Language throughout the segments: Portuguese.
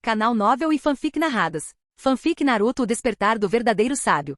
Canal Novel e Fanfic Narradas. Fanfic Naruto: O Despertar do Verdadeiro Sábio.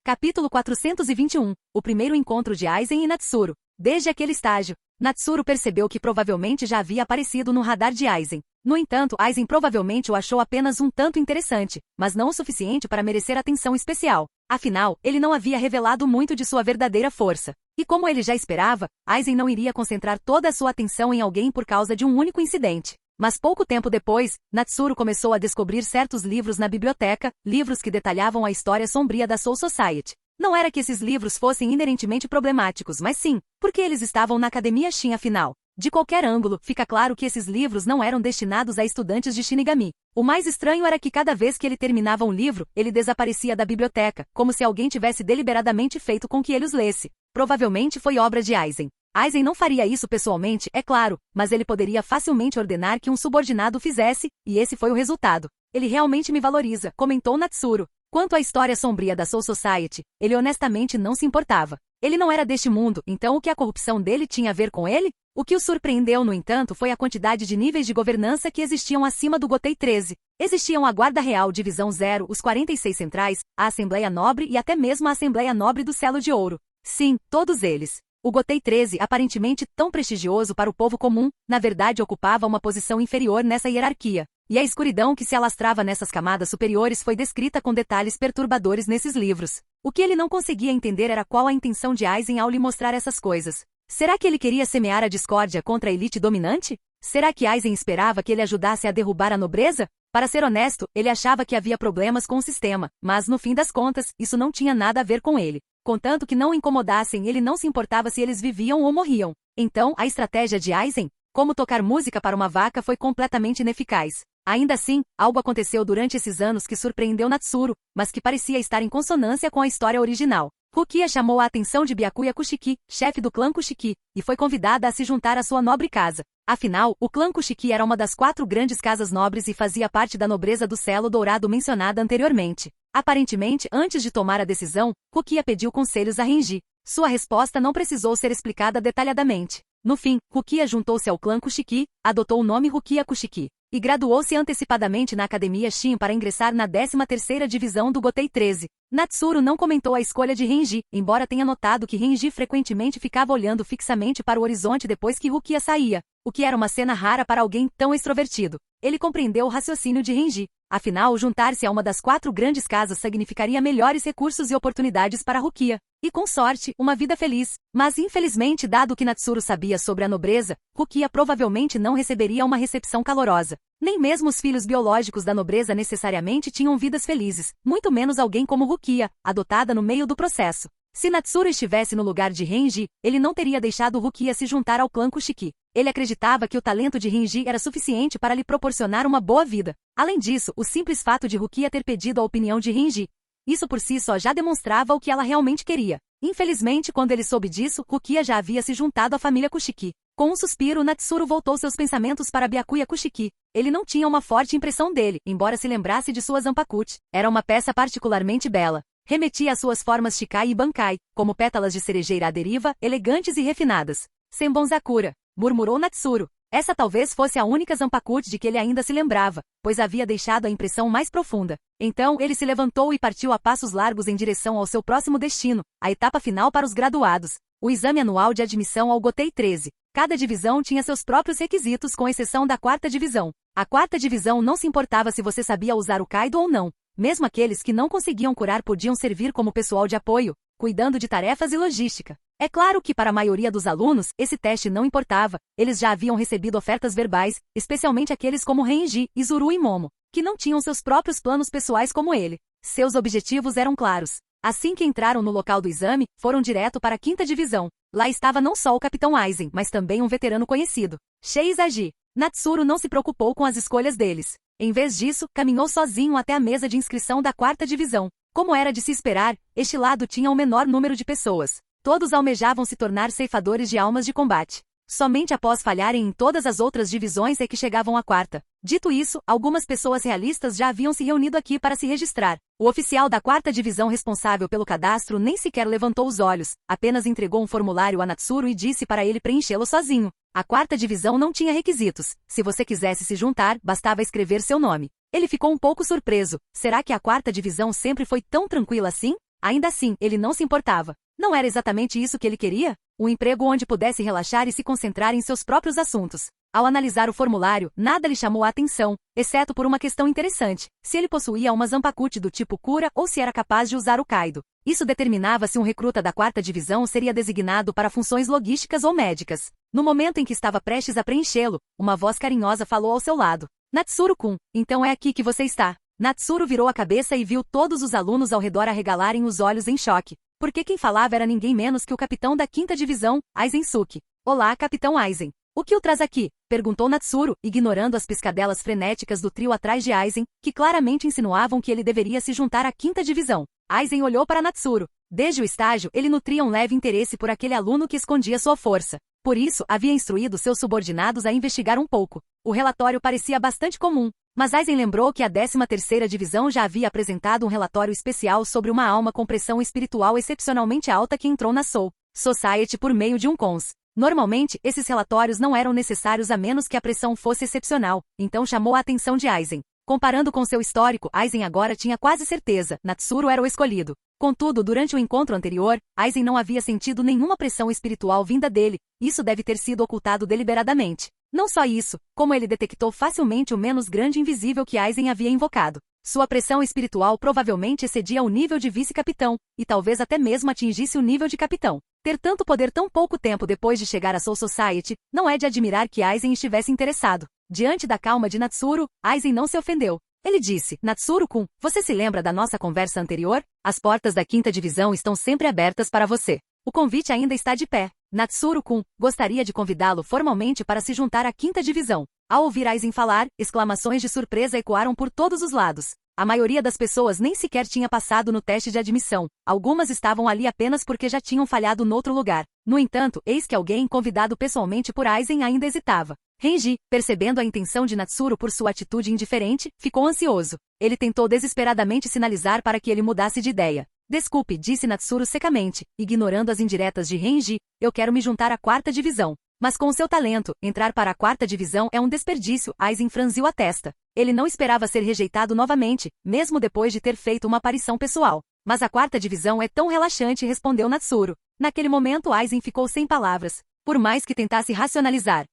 Capítulo 421. O primeiro encontro de Aizen e Natsuru. Desde aquele estágio, Natsuru percebeu que provavelmente já havia aparecido no radar de Aizen. No entanto, Aizen provavelmente o achou apenas um tanto interessante, mas não o suficiente para merecer atenção especial. Afinal, ele não havia revelado muito de sua verdadeira força. E como ele já esperava, Aizen não iria concentrar toda a sua atenção em alguém por causa de um único incidente. Mas pouco tempo depois, Natsuru começou a descobrir certos livros na biblioteca, livros que detalhavam a história sombria da Soul Society. Não era que esses livros fossem inerentemente problemáticos, mas sim, porque eles estavam na Academia Shin afinal. De qualquer ângulo, fica claro que esses livros não eram destinados a estudantes de Shinigami. O mais estranho era que cada vez que ele terminava um livro, ele desaparecia da biblioteca, como se alguém tivesse deliberadamente feito com que ele os lesse. Provavelmente foi obra de Aizen. Aizen não faria isso pessoalmente, é claro, mas ele poderia facilmente ordenar que um subordinado o fizesse, e esse foi o resultado. Ele realmente me valoriza, comentou Natsuru. Quanto à história sombria da Soul Society, ele honestamente não se importava. Ele não era deste mundo, então o que a corrupção dele tinha a ver com ele? O que o surpreendeu, no entanto, foi a quantidade de níveis de governança que existiam acima do Gotei 13. Existiam a Guarda Real Divisão 0, os 46 Centrais, a Assembleia Nobre e até mesmo a Assembleia Nobre do Selo de Ouro. Sim, todos eles. O Gotei 13, aparentemente tão prestigioso para o povo comum, na verdade ocupava uma posição inferior nessa hierarquia. E a escuridão que se alastrava nessas camadas superiores foi descrita com detalhes perturbadores nesses livros. O que ele não conseguia entender era qual a intenção de Aizen ao lhe mostrar essas coisas. Será que ele queria semear a discórdia contra a elite dominante? Será que Aizen esperava que ele ajudasse a derrubar a nobreza? Para ser honesto, ele achava que havia problemas com o sistema, mas no fim das contas, isso não tinha nada a ver com ele. Contanto que não o incomodassem, ele não se importava se eles viviam ou morriam. Então, a estratégia de Aizen, como tocar música para uma vaca, foi completamente ineficaz. Ainda assim, algo aconteceu durante esses anos que surpreendeu Natsuru, mas que parecia estar em consonância com a história original. Rukia chamou a atenção de Byakuya Kushiki, chefe do clã Kushiki, e foi convidada a se juntar à sua nobre casa. Afinal, o clã Kushiki era uma das 4 grandes casas nobres e fazia parte da nobreza do Selo Dourado mencionada anteriormente. Aparentemente, antes de tomar a decisão, Rukia pediu conselhos a Renji. Sua resposta não precisou ser explicada detalhadamente. No fim, Rukia juntou-se ao clã Kushiki, adotou o nome Rukia Kushiki, e graduou-se antecipadamente na Academia Shin para ingressar na 13ª divisão do Gotei 13. Natsuru não comentou a escolha de Renji, embora tenha notado que Renji frequentemente ficava olhando fixamente para o horizonte depois que Rukia saía, o que era uma cena rara para alguém tão extrovertido. Ele compreendeu o raciocínio de Renji. Afinal, juntar-se a uma das 4 grandes casas significaria melhores recursos e oportunidades para Rukia. E com sorte, uma vida feliz. Mas infelizmente, dado que Natsuru sabia sobre a nobreza, Rukia provavelmente não receberia uma recepção calorosa. Nem mesmo os filhos biológicos da nobreza necessariamente tinham vidas felizes, muito menos alguém como Rukia, adotada no meio do processo. Se Natsuru estivesse no lugar de Renji, ele não teria deixado Rukia se juntar ao clã Kushiki. Ele acreditava que o talento de Renji era suficiente para lhe proporcionar uma boa vida. Além disso, o simples fato de Rukia ter pedido a opinião de Renji, isso por si só já demonstrava o que ela realmente queria. Infelizmente, quando ele soube disso, Rukia já havia se juntado à família Kushiki. Com um suspiro, Natsuru voltou seus pensamentos para Byakuya Kushiki. Ele não tinha uma forte impressão dele, embora se lembrasse de sua Zanpakuti. Era uma peça particularmente bela. Remetia às suas formas Shikai e Bankai, como pétalas de cerejeira à deriva, elegantes e refinadas. Senbonzakura, murmurou Natsuru. Essa talvez fosse a única Zanpakuti de que ele ainda se lembrava, pois havia deixado a impressão mais profunda. Então, ele se levantou e partiu a passos largos em direção ao seu próximo destino, a etapa final para os graduados, o exame anual de admissão ao Gotei 13. Cada divisão tinha seus próprios requisitos com exceção da 4ª divisão. A 4ª divisão não se importava se você sabia usar o Kaido ou não. Mesmo aqueles que não conseguiam curar podiam servir como pessoal de apoio, cuidando de tarefas e logística. É claro que para a maioria dos alunos, esse teste não importava, eles já haviam recebido ofertas verbais, especialmente aqueles como Renji, Izuru e Momo, que não tinham seus próprios planos pessoais como ele. Seus objetivos eram claros. Assim que entraram no local do exame, foram direto para a 5ª divisão. Lá estava não só o Capitão Aizen, mas também um veterano conhecido, Seizaji. Natsuru não se preocupou com as escolhas deles. Em vez disso, caminhou sozinho até a mesa de inscrição da 4ª divisão. Como era de se esperar, este lado tinha o menor número de pessoas. Todos almejavam se tornar ceifadores de almas de combate. Somente após falharem em todas as outras divisões é que chegavam à quarta. Dito isso, algumas pessoas realistas já haviam se reunido aqui para se registrar. O oficial da quarta divisão responsável pelo cadastro nem sequer levantou os olhos, apenas entregou um formulário a Natsuru e disse para ele preenchê-lo sozinho. A quarta divisão não tinha requisitos. Se você quisesse se juntar, bastava escrever seu nome. Ele ficou um pouco surpreso. Será que a quarta divisão sempre foi tão tranquila assim? Ainda assim, ele não se importava. Não era exatamente isso que ele queria? Um emprego onde pudesse relaxar e se concentrar em seus próprios assuntos. Ao analisar o formulário, nada lhe chamou a atenção, exceto por uma questão interessante: se ele possuía uma Zanpakuti do tipo cura ou se era capaz de usar o Kaido. Isso determinava se um recruta da quarta divisão seria designado para funções logísticas ou médicas. No momento em que estava prestes a preenchê-lo, uma voz carinhosa falou ao seu lado. Natsuru-kun, então é aqui que você está. Natsuru virou a cabeça e viu todos os alunos ao redor arregalarem os olhos em choque, porque quem falava era ninguém menos que o capitão da quinta divisão, Aizen Suki. Olá, capitão Aizen. O que o traz aqui? Perguntou Natsuru, ignorando as piscadelas frenéticas do trio atrás de Aizen, que claramente insinuavam que ele deveria se juntar à quinta divisão. Aizen olhou para Natsuru. Desde o estágio, ele nutria um leve interesse por aquele aluno que escondia sua força. Por isso, havia instruído seus subordinados a investigar um pouco. O relatório parecia bastante comum, mas Aizen lembrou que a 13ª divisão já havia apresentado um relatório especial sobre uma alma com pressão espiritual excepcionalmente alta que entrou na Soul Society por meio de um cons. Normalmente, esses relatórios não eram necessários a menos que a pressão fosse excepcional, então chamou a atenção de Aizen. Comparando com seu histórico, Aizen agora tinha quase certeza, Natsuru era o escolhido. Contudo, durante o encontro anterior, Aizen não havia sentido nenhuma pressão espiritual vinda dele. Isso deve ter sido ocultado deliberadamente. Não só isso, como ele detectou facilmente o menos grande invisível que Aizen havia invocado. Sua pressão espiritual provavelmente excedia o nível de vice-capitão, e talvez até mesmo atingisse o nível de capitão. Ter tanto poder tão pouco tempo depois de chegar à Soul Society, não é de admirar que Aizen estivesse interessado. Diante da calma de Natsuru, Aizen não se ofendeu. Ele disse, Natsuru-kun, você se lembra da nossa conversa anterior? As portas da quinta divisão estão sempre abertas para você. O convite ainda está de pé. Natsuru-kun, gostaria de convidá-lo formalmente para se juntar à quinta divisão. Ao ouvir Aizen falar, exclamações de surpresa ecoaram por todos os lados. A maioria das pessoas nem sequer tinha passado no teste de admissão. Algumas estavam ali apenas porque já tinham falhado noutro lugar. No entanto, eis que alguém convidado pessoalmente por Aizen ainda hesitava. Renji, percebendo a intenção de Natsuru por sua atitude indiferente, ficou ansioso. Ele tentou desesperadamente sinalizar para que ele mudasse de ideia. Desculpe, disse Natsuru secamente, ignorando as indiretas de Renji, eu quero me juntar à quarta divisão. Mas com seu talento, entrar para a quarta divisão é um desperdício, Aizen franziu a testa. Ele não esperava ser rejeitado novamente, mesmo depois de ter feito uma aparição pessoal. Mas a quarta divisão é tão relaxante, respondeu Natsuru. Naquele momento Aizen ficou sem palavras. Por mais que tentasse racionalizar,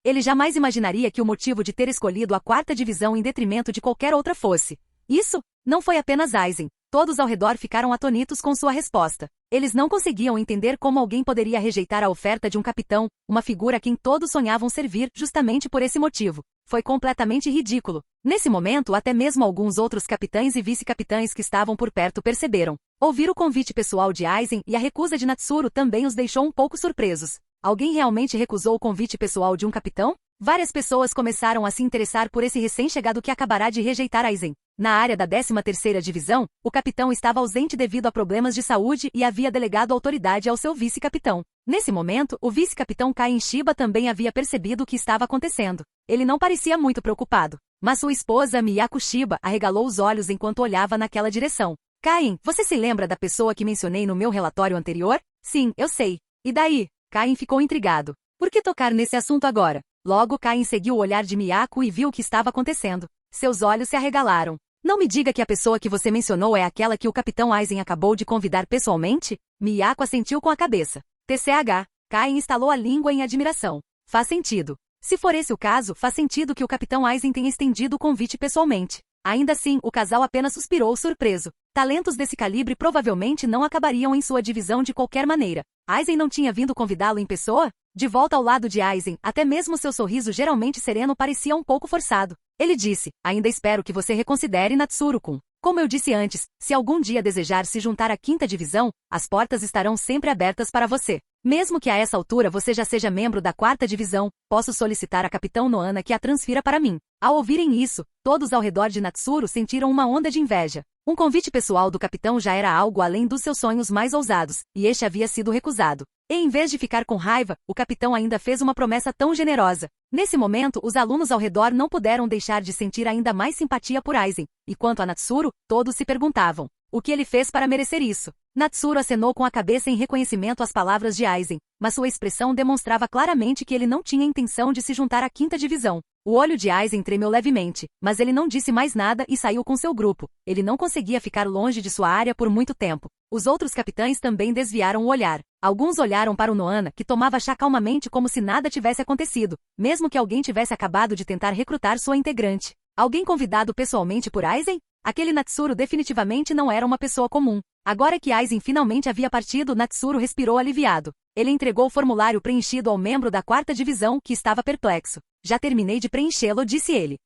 ele jamais imaginaria que o motivo de ter escolhido a quarta divisão em detrimento de qualquer outra fosse. Isso não foi apenas Aizen. Todos ao redor ficaram atonitos com sua resposta. Eles não conseguiam entender como alguém poderia rejeitar a oferta de um capitão, uma figura a quem todos sonhavam servir, justamente por esse motivo. Foi completamente ridículo. Nesse momento, até mesmo alguns outros capitães e vice-capitães que estavam por perto perceberam. Ouvir o convite pessoal de Aizen e a recusa de Natsuru também os deixou um pouco surpresos. Alguém realmente recusou o convite pessoal de um capitão? Várias pessoas começaram a se interessar por esse recém-chegado que acabará de rejeitar Aizen. Na área da 13ª divisão, o capitão estava ausente devido a problemas de saúde e havia delegado autoridade ao seu vice-capitão. Nesse momento, o vice-capitão Kain Shiba também havia percebido o que estava acontecendo. Ele não parecia muito preocupado, mas sua esposa Miyako Shiba arregalou os olhos enquanto olhava naquela direção. Kain, você se lembra da pessoa que mencionei no meu relatório anterior? Sim, eu sei. E daí? Kain ficou intrigado. Por que tocar nesse assunto agora? Logo Kain seguiu o olhar de Miyako e viu o que estava acontecendo. Seus olhos se arregalaram. Não me diga que a pessoa que você mencionou é aquela que o capitão Aizen acabou de convidar pessoalmente? Miyako assentiu com a cabeça. TCH. Kain estalou a língua em admiração. Faz sentido. Se for esse o caso, faz sentido que o capitão Aizen tenha estendido o convite pessoalmente. Ainda assim, o casal apenas suspirou surpreso. Talentos desse calibre provavelmente não acabariam em sua divisão de qualquer maneira. Aizen não tinha vindo convidá-lo em pessoa? De volta ao lado de Aizen, até mesmo seu sorriso geralmente sereno parecia um pouco forçado. Ele disse, ainda espero que você reconsidere Natsuru-kun. Como eu disse antes, se algum dia desejar se juntar à quinta divisão, as portas estarão sempre abertas para você. Mesmo que a essa altura você já seja membro da quarta divisão, posso solicitar a capitão Noana que a transfira para mim. Ao ouvirem isso, todos ao redor de Natsuru sentiram uma onda de inveja. Um convite pessoal do capitão já era algo além dos seus sonhos mais ousados, e este havia sido recusado. E em vez de ficar com raiva, o capitão ainda fez uma promessa tão generosa. Nesse momento, os alunos ao redor não puderam deixar de sentir ainda mais simpatia por Aizen, e quanto a Natsuru, todos se perguntavam: o que ele fez para merecer isso? Natsuru acenou com a cabeça em reconhecimento às palavras de Aizen, mas sua expressão demonstrava claramente que ele não tinha intenção de se juntar à 5ª divisão. O olho de Aizen tremeu levemente, mas ele não disse mais nada e saiu com seu grupo. Ele não conseguia ficar longe de sua área por muito tempo. Os outros capitães também desviaram o olhar. Alguns olharam para o Noana, que tomava chá calmamente como se nada tivesse acontecido, mesmo que alguém tivesse acabado de tentar recrutar sua integrante. Alguém convidado pessoalmente por Aizen? Aquele Natsuru definitivamente não era uma pessoa comum. Agora que Aizen finalmente havia partido, Natsuru respirou aliviado. Ele entregou o formulário preenchido ao membro da 4ª divisão, que estava perplexo. Já terminei de preenchê-lo, disse ele.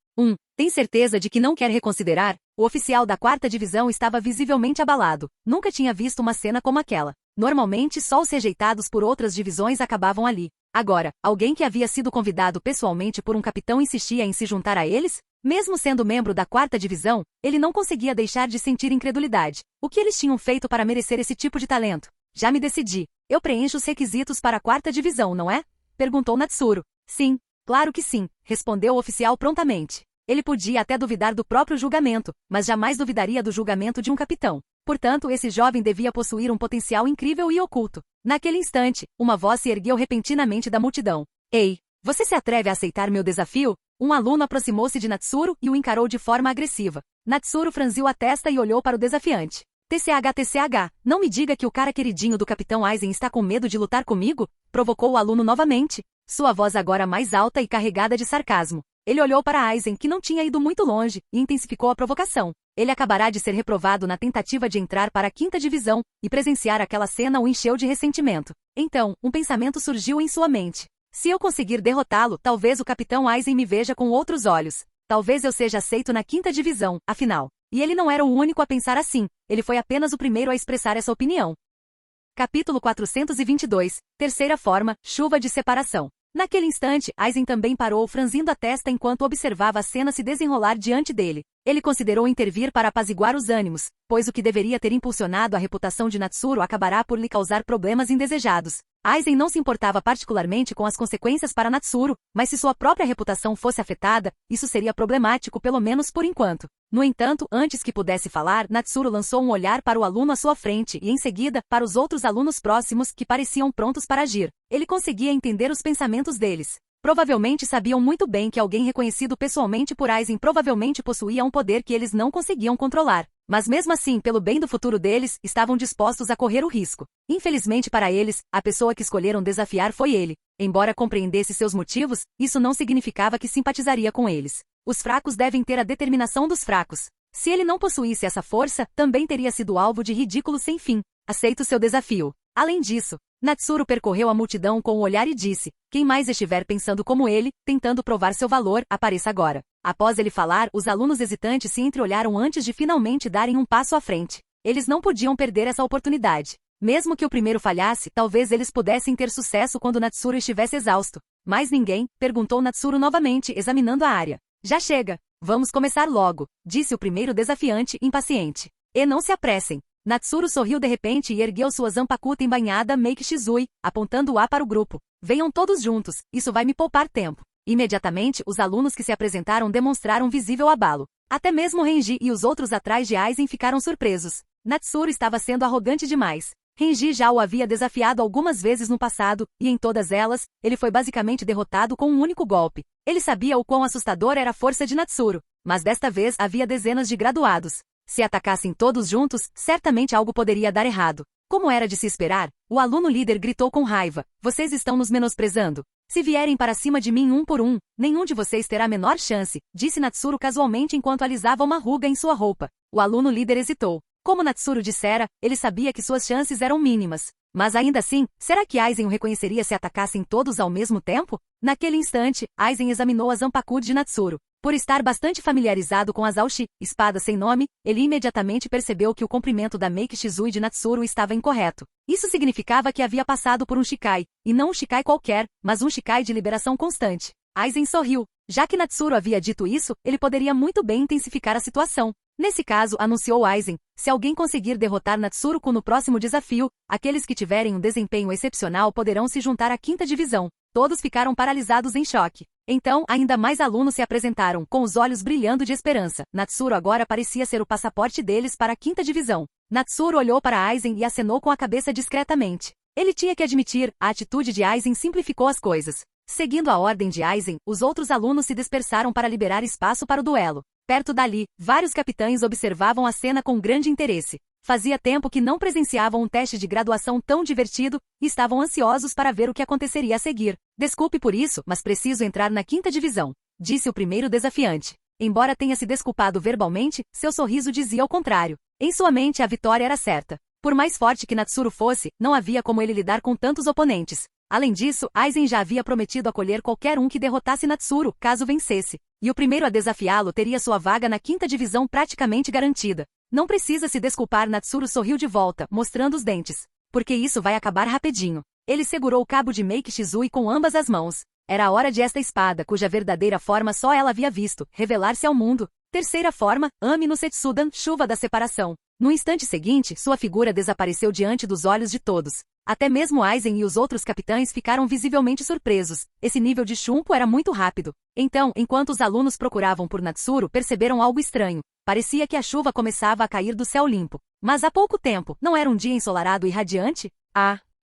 Tem certeza de que não quer reconsiderar? O oficial da 4ª divisão estava visivelmente abalado. Nunca tinha visto uma cena como aquela. Normalmente, só os rejeitados por outras divisões acabavam ali. Agora, alguém que havia sido convidado pessoalmente por um capitão insistia em se juntar a eles? Mesmo sendo membro da 4ª divisão, ele não conseguia deixar de sentir incredulidade. O que eles tinham feito para merecer esse tipo de talento? Já me decidi. Eu preencho os requisitos para a 4ª divisão, não é? Perguntou Natsuru. Sim, claro que sim, respondeu o oficial prontamente. Ele podia até duvidar do próprio julgamento, mas jamais duvidaria do julgamento de um capitão. Portanto, esse jovem devia possuir um potencial incrível e oculto. Naquele instante, uma voz se ergueu repentinamente da multidão. Ei, você se atreve a aceitar meu desafio? Um aluno aproximou-se de Natsuru e o encarou de forma agressiva. Natsuru franziu a testa e olhou para o desafiante. TCH, não me diga que o cara queridinho do capitão Aizen está com medo de lutar comigo? Provocou o aluno novamente. Sua voz agora mais alta e carregada de sarcasmo. Ele olhou para Aizen, que não tinha ido muito longe, e intensificou a provocação. Ele acabará de ser reprovado na tentativa de entrar para a 5ª divisão, e presenciar aquela cena o encheu de ressentimento. Então, um pensamento surgiu em sua mente. Se eu conseguir derrotá-lo, talvez o capitão Aizen me veja com outros olhos. Talvez eu seja aceito na 5ª divisão, afinal. E ele não era o único a pensar assim, ele foi apenas o primeiro a expressar essa opinião. Capítulo 422, Terceira forma, chuva de separação. Naquele instante, Aizen também parou, franzindo a testa enquanto observava a cena se desenrolar diante dele. Ele considerou intervir para apaziguar os ânimos, pois o que deveria ter impulsionado a reputação de Natsuru acabará por lhe causar problemas indesejados. Aizen não se importava particularmente com as consequências para Natsuru, mas se sua própria reputação fosse afetada, isso seria problemático pelo menos por enquanto. No entanto, antes que pudesse falar, Natsuru lançou um olhar para o aluno à sua frente e, em seguida, para os outros alunos próximos que pareciam prontos para agir. Ele conseguia entender os pensamentos deles. Provavelmente sabiam muito bem que alguém reconhecido pessoalmente por Aizen provavelmente possuía um poder que eles não conseguiam controlar. Mas mesmo assim, pelo bem do futuro deles, estavam dispostos a correr o risco. Infelizmente para eles, a pessoa que escolheram desafiar foi ele. Embora compreendesse seus motivos, isso não significava que simpatizaria com eles. Os fracos devem ter a determinação dos fracos. Se ele não possuísse essa força, também teria sido alvo de ridículo sem fim. Aceito seu desafio. Além disso, Natsuru percorreu a multidão com o olhar e disse: quem mais estiver pensando como ele, tentando provar seu valor, apareça agora. Após ele falar, os alunos hesitantes se entreolharam antes de finalmente darem um passo à frente. Eles não podiam perder essa oportunidade. Mesmo que o primeiro falhasse, talvez eles pudessem ter sucesso quando Natsuru estivesse exausto. Mais ninguém? Perguntou Natsuru novamente, examinando a área. Já chega. Vamos começar logo, disse o primeiro desafiante, impaciente. E não se apressem. Natsuru sorriu de repente e ergueu sua Zanpakuta embainhada Meiki Shizui, apontando-a para o grupo. Venham todos juntos, isso vai me poupar tempo. Imediatamente, os alunos que se apresentaram demonstraram visível abalo. Até mesmo Renji e os outros atrás de Aizen ficaram surpresos. Natsuru estava sendo arrogante demais. Renji já o havia desafiado algumas vezes no passado, e em todas elas, ele foi basicamente derrotado com um único golpe. Ele sabia o quão assustadora era a força de Natsuru, mas desta vez havia dezenas de graduados. Se atacassem todos juntos, certamente algo poderia dar errado. Como era de se esperar, o aluno líder gritou com raiva: vocês estão nos menosprezando. Se vierem para cima de mim um por um, nenhum de vocês terá a menor chance, disse Natsuru casualmente enquanto alisava uma ruga em sua roupa. O aluno líder hesitou. Como Natsuru dissera, ele sabia que suas chances eram mínimas. Mas ainda assim, será que Aizen o reconheceria se atacassem todos ao mesmo tempo? Naquele instante, Aizen examinou a Zanpakuta de Natsuru. Por estar bastante familiarizado com as Aoshi, espada sem nome, ele imediatamente percebeu que o comprimento da Meiki Shizui de Natsuru estava incorreto. Isso significava que havia passado por um Shikai, e não um Shikai qualquer, mas um Shikai de liberação constante. Aizen sorriu. Já que Natsuru havia dito isso, ele poderia muito bem intensificar a situação. Nesse caso, anunciou Aizen, se alguém conseguir derrotar Natsuruko no próximo desafio, aqueles que tiverem um desempenho excepcional poderão se juntar à 5ª divisão. Todos ficaram paralisados em choque. Então, ainda mais alunos se apresentaram, com os olhos brilhando de esperança. Natsuru agora parecia ser o passaporte deles para a 5ª divisão. Natsuru olhou para Aizen e acenou com a cabeça discretamente. Ele tinha que admitir, a atitude de Aizen simplificou as coisas. Seguindo a ordem de Aizen, os outros alunos se dispersaram para liberar espaço para o duelo. Perto dali, vários capitães observavam a cena com grande interesse. Fazia tempo que não presenciavam um teste de graduação tão divertido, e estavam ansiosos para ver o que aconteceria a seguir. Desculpe por isso, mas preciso entrar na 5ª divisão, disse o primeiro desafiante. Embora tenha se desculpado verbalmente, seu sorriso dizia o contrário. Em sua mente a vitória era certa. Por mais forte que Natsuru fosse, não havia como ele lidar com tantos oponentes. Além disso, Aizen já havia prometido acolher qualquer um que derrotasse Natsuru, caso vencesse. E o primeiro a desafiá-lo teria sua vaga na 5ª divisão praticamente garantida. Não precisa se desculpar, Natsuru sorriu de volta, mostrando os dentes. Porque isso vai acabar rapidinho. Ele segurou o cabo de Meiki Shizui com ambas as mãos. Era a hora de esta espada, cuja verdadeira forma só ela havia visto, revelar-se ao mundo. Terceira forma, Ami no Setsudan, chuva da separação. No instante seguinte, sua figura desapareceu diante dos olhos de todos. Até mesmo Aizen e os outros capitães ficaram visivelmente surpresos. Esse nível de chumbo era muito rápido. Então, enquanto os alunos procuravam por Natsuru, perceberam algo estranho. Parecia que a chuva começava a cair do céu limpo. Mas há pouco tempo, não era um dia ensolarado e radiante?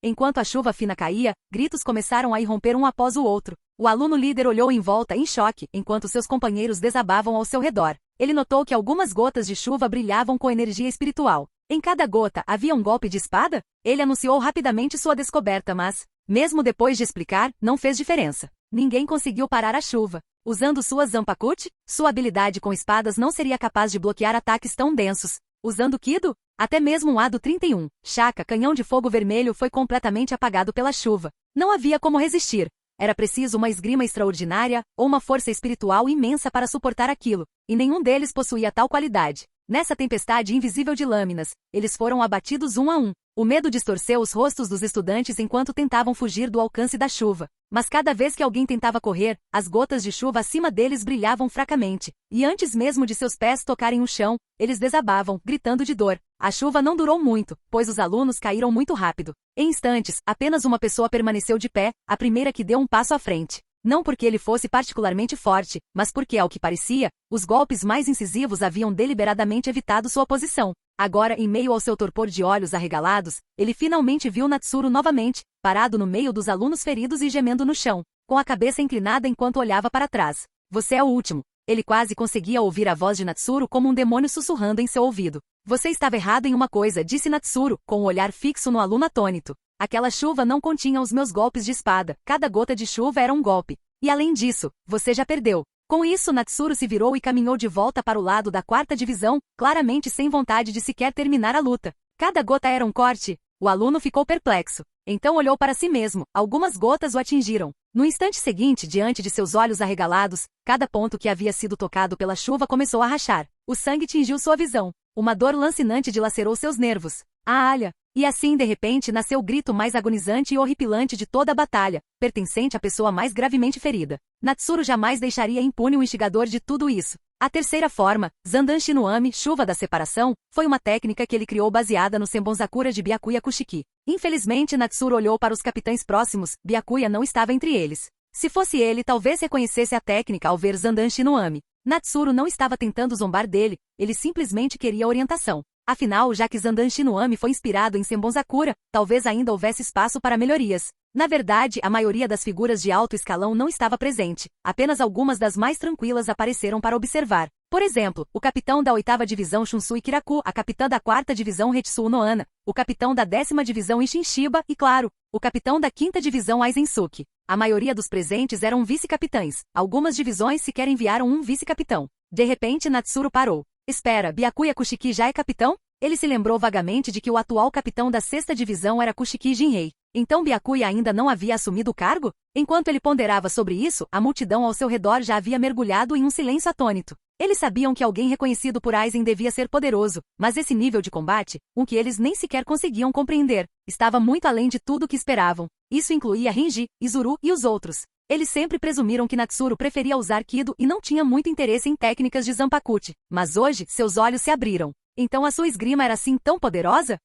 Enquanto a chuva fina caía, gritos começaram a irromper um após o outro. O aluno líder olhou em volta em choque, enquanto seus companheiros desabavam ao seu redor. Ele notou que algumas gotas de chuva brilhavam com energia espiritual. Em cada gota havia um golpe de espada? Ele anunciou rapidamente sua descoberta, mas, mesmo depois de explicar, não fez diferença. Ninguém conseguiu parar a chuva. Usando sua Zanpakuchi, sua habilidade com espadas não seria capaz de bloquear ataques tão densos. Usando Kido, até mesmo um Ado 31, Shaka, canhão de fogo vermelho, foi completamente apagado pela chuva. Não havia como resistir. Era preciso uma esgrima extraordinária, ou uma força espiritual imensa para suportar aquilo, e nenhum deles possuía tal qualidade. Nessa tempestade invisível de lâminas, eles foram abatidos um a um. O medo distorceu os rostos dos estudantes enquanto tentavam fugir do alcance da chuva. Mas cada vez que alguém tentava correr, as gotas de chuva acima deles brilhavam fracamente, e antes mesmo de seus pés tocarem o chão, eles desabavam, gritando de dor. A chuva não durou muito, pois os alunos caíram muito rápido. Em instantes, apenas uma pessoa permaneceu de pé, a primeira que deu um passo à frente. Não porque ele fosse particularmente forte, mas porque, ao que parecia, os golpes mais incisivos haviam deliberadamente evitado sua posição. Agora, em meio ao seu torpor de olhos arregalados, ele finalmente viu Natsuru novamente, parado no meio dos alunos feridos e gemendo no chão, com a cabeça inclinada enquanto olhava para trás. Você é o último. Ele quase conseguia ouvir a voz de Natsuru como um demônio sussurrando em seu ouvido. Você estava errado em uma coisa, disse Natsuru, com o olhar fixo no aluno atônito. Aquela chuva não continha os meus golpes de espada, cada gota de chuva era um golpe. E além disso, você já perdeu. Com isso, Natsuru se virou e caminhou de volta para o lado da 4ª divisão, claramente sem vontade de sequer terminar a luta. Cada gota era um corte. O aluno ficou perplexo. Então olhou para si mesmo. Algumas gotas o atingiram. No instante seguinte, diante de seus olhos arregalados, cada ponto que havia sido tocado pela chuva começou a rachar. O sangue tingiu sua visão. Uma dor lancinante dilacerou seus nervos. Alha! E assim, de repente, nasceu o grito mais agonizante e horripilante de toda a batalha, pertencente à pessoa mais gravemente ferida. Natsuru jamais deixaria impune o instigador de tudo isso. A terceira forma, Zandan Shinuami, chuva da separação, foi uma técnica que ele criou baseada no Senbonzakura de Byakuya Kushiki. Infelizmente, Natsuru olhou para os capitães próximos, Byakuya não estava entre eles. Se fosse ele, talvez reconhecesse a técnica ao ver Zandan Shinuami. Natsuru não estava tentando zombar dele, ele simplesmente queria orientação. Afinal, já que Zandan Shinuami foi inspirado em Senbonzakura, talvez ainda houvesse espaço para melhorias. Na verdade, a maioria das figuras de alto escalão não estava presente, apenas algumas das mais tranquilas apareceram para observar. Por exemplo, o capitão da 8ª divisão Shunsui Kiraku, a capitã da 4ª divisão Retsuo Noana, o capitão da 10ª divisão Ishinshiba e, claro, o capitão da 5ª divisão Aizensuke. A maioria dos presentes eram vice-capitães, algumas divisões sequer enviaram um vice-capitão. De repente, Natsuru parou. Espera, Byakuya Kushiki já é capitão? Ele se lembrou vagamente de que o atual capitão da 6ª divisão era Kushiki Jinrei. Então Byakuya ainda não havia assumido o cargo? Enquanto ele ponderava sobre isso, a multidão ao seu redor já havia mergulhado em um silêncio atônito. Eles sabiam que alguém reconhecido por Aizen devia ser poderoso, mas esse nível de combate, um que eles nem sequer conseguiam compreender, estava muito além de tudo que esperavam. Isso incluía Renji, Izuru e os outros. Eles sempre presumiram que Natsuru preferia usar Kido e não tinha muito interesse em técnicas de Zanpakuti, mas hoje seus olhos se abriram. Então a sua esgrima era assim tão poderosa?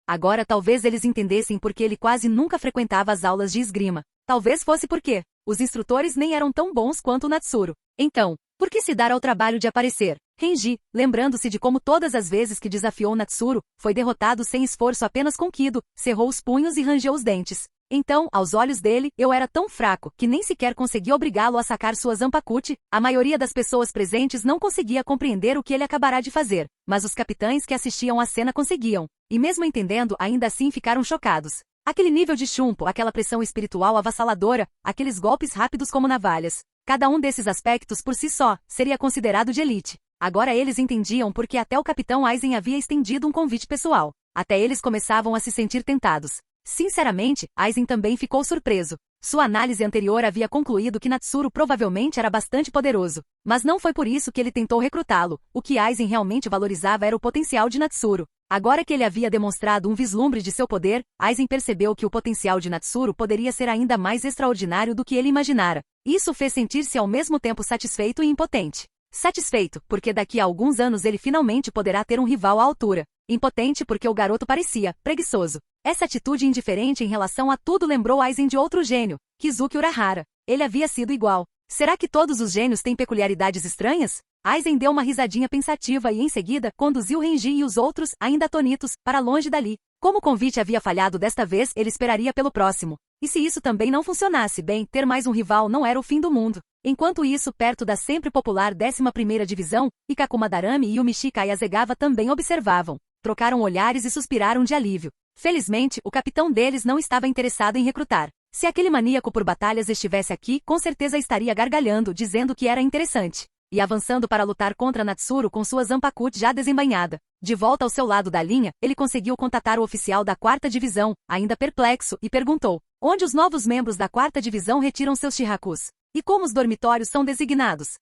Agora talvez eles entendessem porque ele quase nunca frequentava as aulas de esgrima. Talvez fosse porque os instrutores nem eram tão bons quanto o Natsuru. Então, por que se dar ao trabalho de aparecer? Renji, lembrando-se de como todas as vezes que desafiou Natsuru, foi derrotado sem esforço apenas com Kido, cerrou os punhos e rangeu os dentes. Então, aos olhos dele, eu era tão fraco que nem sequer consegui obrigá-lo a sacar sua Zanpakuti. A maioria das pessoas presentes não conseguia compreender o que ele acabará de fazer, mas os capitães que assistiam à cena conseguiam. E mesmo entendendo, ainda assim ficaram chocados. Aquele nível de chumbo, aquela pressão espiritual avassaladora, aqueles golpes rápidos como navalhas. Cada um desses aspectos por si só, seria considerado de elite. Agora eles entendiam porque até o capitão Aizen havia estendido um convite pessoal. Até eles começavam a se sentir tentados. Sinceramente, Aizen também ficou surpreso. Sua análise anterior havia concluído que Natsuru provavelmente era bastante poderoso. Mas não foi por isso que ele tentou recrutá-lo. O que Aizen realmente valorizava era o potencial de Natsuru. Agora que ele havia demonstrado um vislumbre de seu poder, Aizen percebeu que o potencial de Natsuru poderia ser ainda mais extraordinário do que ele imaginara. Isso fez sentir-se ao mesmo tempo satisfeito e impotente. Satisfeito, porque daqui a alguns anos ele finalmente poderá ter um rival à altura. Impotente porque o garoto parecia preguiçoso. Essa atitude indiferente em relação a tudo lembrou Aizen de outro gênio, Kizuki Urahara. Ele havia sido igual. Será que todos os gênios têm peculiaridades estranhas? Aizen deu uma risadinha pensativa e em seguida conduziu Renji e os outros, ainda atonitos, para longe dali. Como o convite havia falhado desta vez, ele esperaria pelo próximo. E se isso também não funcionasse bem, ter mais um rival não era o fim do mundo. Enquanto isso, perto da sempre popular 11ª Divisão, Ikaku Madarame e o Michika Yasegawa também observavam. Trocaram olhares e suspiraram de alívio. Felizmente, o capitão deles não estava interessado em recrutar. Se aquele maníaco por batalhas estivesse aqui, com certeza estaria gargalhando, dizendo que era interessante. E avançando para lutar contra Natsuru com sua Zanpakuti já desembainhada. De volta ao seu lado da linha, ele conseguiu contatar o oficial da 4ª Divisão, ainda perplexo, e perguntou: onde os novos membros da 4ª Divisão retiram seus Shihakus? E como os dormitórios são designados?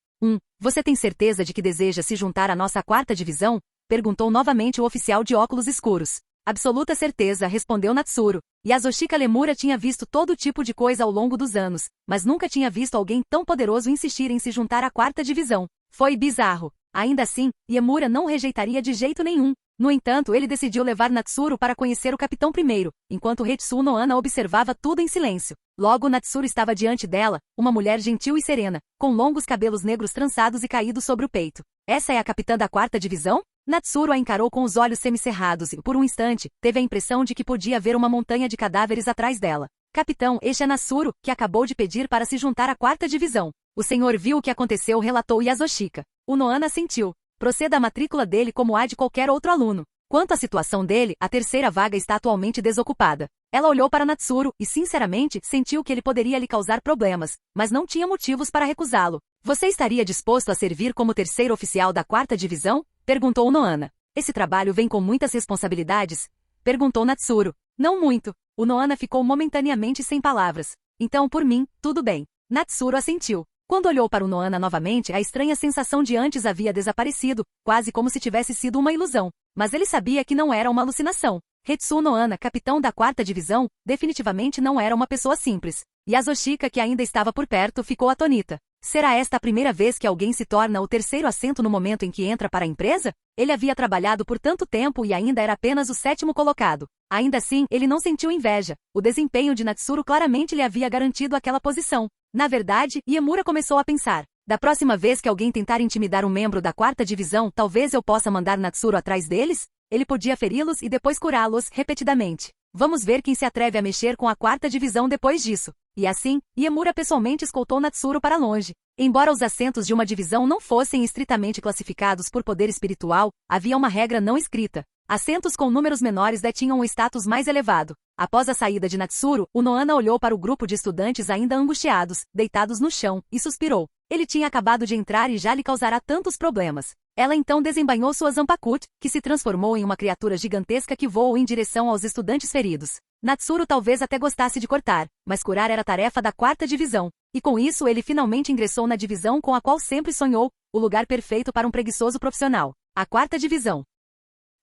Você tem certeza de que deseja se juntar à nossa 4ª Divisão? Perguntou novamente o oficial de óculos escuros. Absoluta certeza, respondeu Natsuru. Yasushika Lemura tinha visto todo tipo de coisa ao longo dos anos, mas nunca tinha visto alguém tão poderoso insistir em se juntar à 4ª Divisão. Foi bizarro. Ainda assim, Yemura não o rejeitaria de jeito nenhum. No entanto, ele decidiu levar Natsuru para conhecer o capitão primeiro, enquanto Hetsu Nohana observava tudo em silêncio. Logo Natsuru estava diante dela, uma mulher gentil e serena, com longos cabelos negros trançados e caídos sobre o peito. Essa é a capitã da 4ª Divisão? Natsuru a encarou com os olhos semicerrados e, por um instante, teve a impressão de que podia ver uma montanha de cadáveres atrás dela. Capitão, este é Natsuru, que acabou de pedir para se juntar à 4ª Divisão. O senhor viu o que aconteceu, relatou Yasushika. O Nohana sentiu. Proceda a matrícula dele como a de qualquer outro aluno. Quanto à situação dele, a 3ª vaga está atualmente desocupada. Ela olhou para Natsuru e, sinceramente, sentiu que ele poderia lhe causar problemas, mas não tinha motivos para recusá-lo. Você estaria disposto a servir como 3º oficial da 4ª Divisão? Perguntou Nohana. Esse trabalho vem com muitas responsabilidades? Perguntou Natsuru. Não muito. O Nohana ficou momentaneamente sem palavras. Então, por mim, tudo bem. Natsuru assentiu. Quando olhou para o Nohana novamente, a estranha sensação de antes havia desaparecido, quase como se tivesse sido uma ilusão. Mas ele sabia que não era uma alucinação. Hetsu Nohana, capitão da 4ª Divisão, definitivamente não era uma pessoa simples. Yasushika, que ainda estava por perto, ficou atonita. Será esta a primeira vez que alguém se torna o 3º assento no momento em que entra para a empresa? Ele havia trabalhado por tanto tempo e ainda era apenas o 7º colocado. Ainda assim, ele não sentiu inveja. O desempenho de Natsuru claramente lhe havia garantido aquela posição. Na verdade, Yemura começou a pensar. Da próxima vez que alguém tentar intimidar um membro da 4ª Divisão, talvez eu possa mandar Natsuru atrás deles? Ele podia feri-los e depois curá-los, repetidamente. Vamos ver quem se atreve a mexer com a 4ª Divisão depois disso. E assim, Yemura pessoalmente escoltou Natsuru para longe. Embora os assentos de uma divisão não fossem estritamente classificados por poder espiritual, havia uma regra não escrita. Assentos com números menores detinham um status mais elevado. Após a saída de Natsuru, o Nohana olhou para o grupo de estudantes ainda angustiados, deitados no chão, e suspirou. Ele tinha acabado de entrar e já lhe causará tantos problemas. Ela então desembainhou sua Zanpakuti, que se transformou em uma criatura gigantesca que voou em direção aos estudantes feridos. Natsuru talvez até gostasse de cortar, mas curar era tarefa da 4ª Divisão. E com isso ele finalmente ingressou na divisão com a qual sempre sonhou, o lugar perfeito para um preguiçoso profissional. A 4ª Divisão.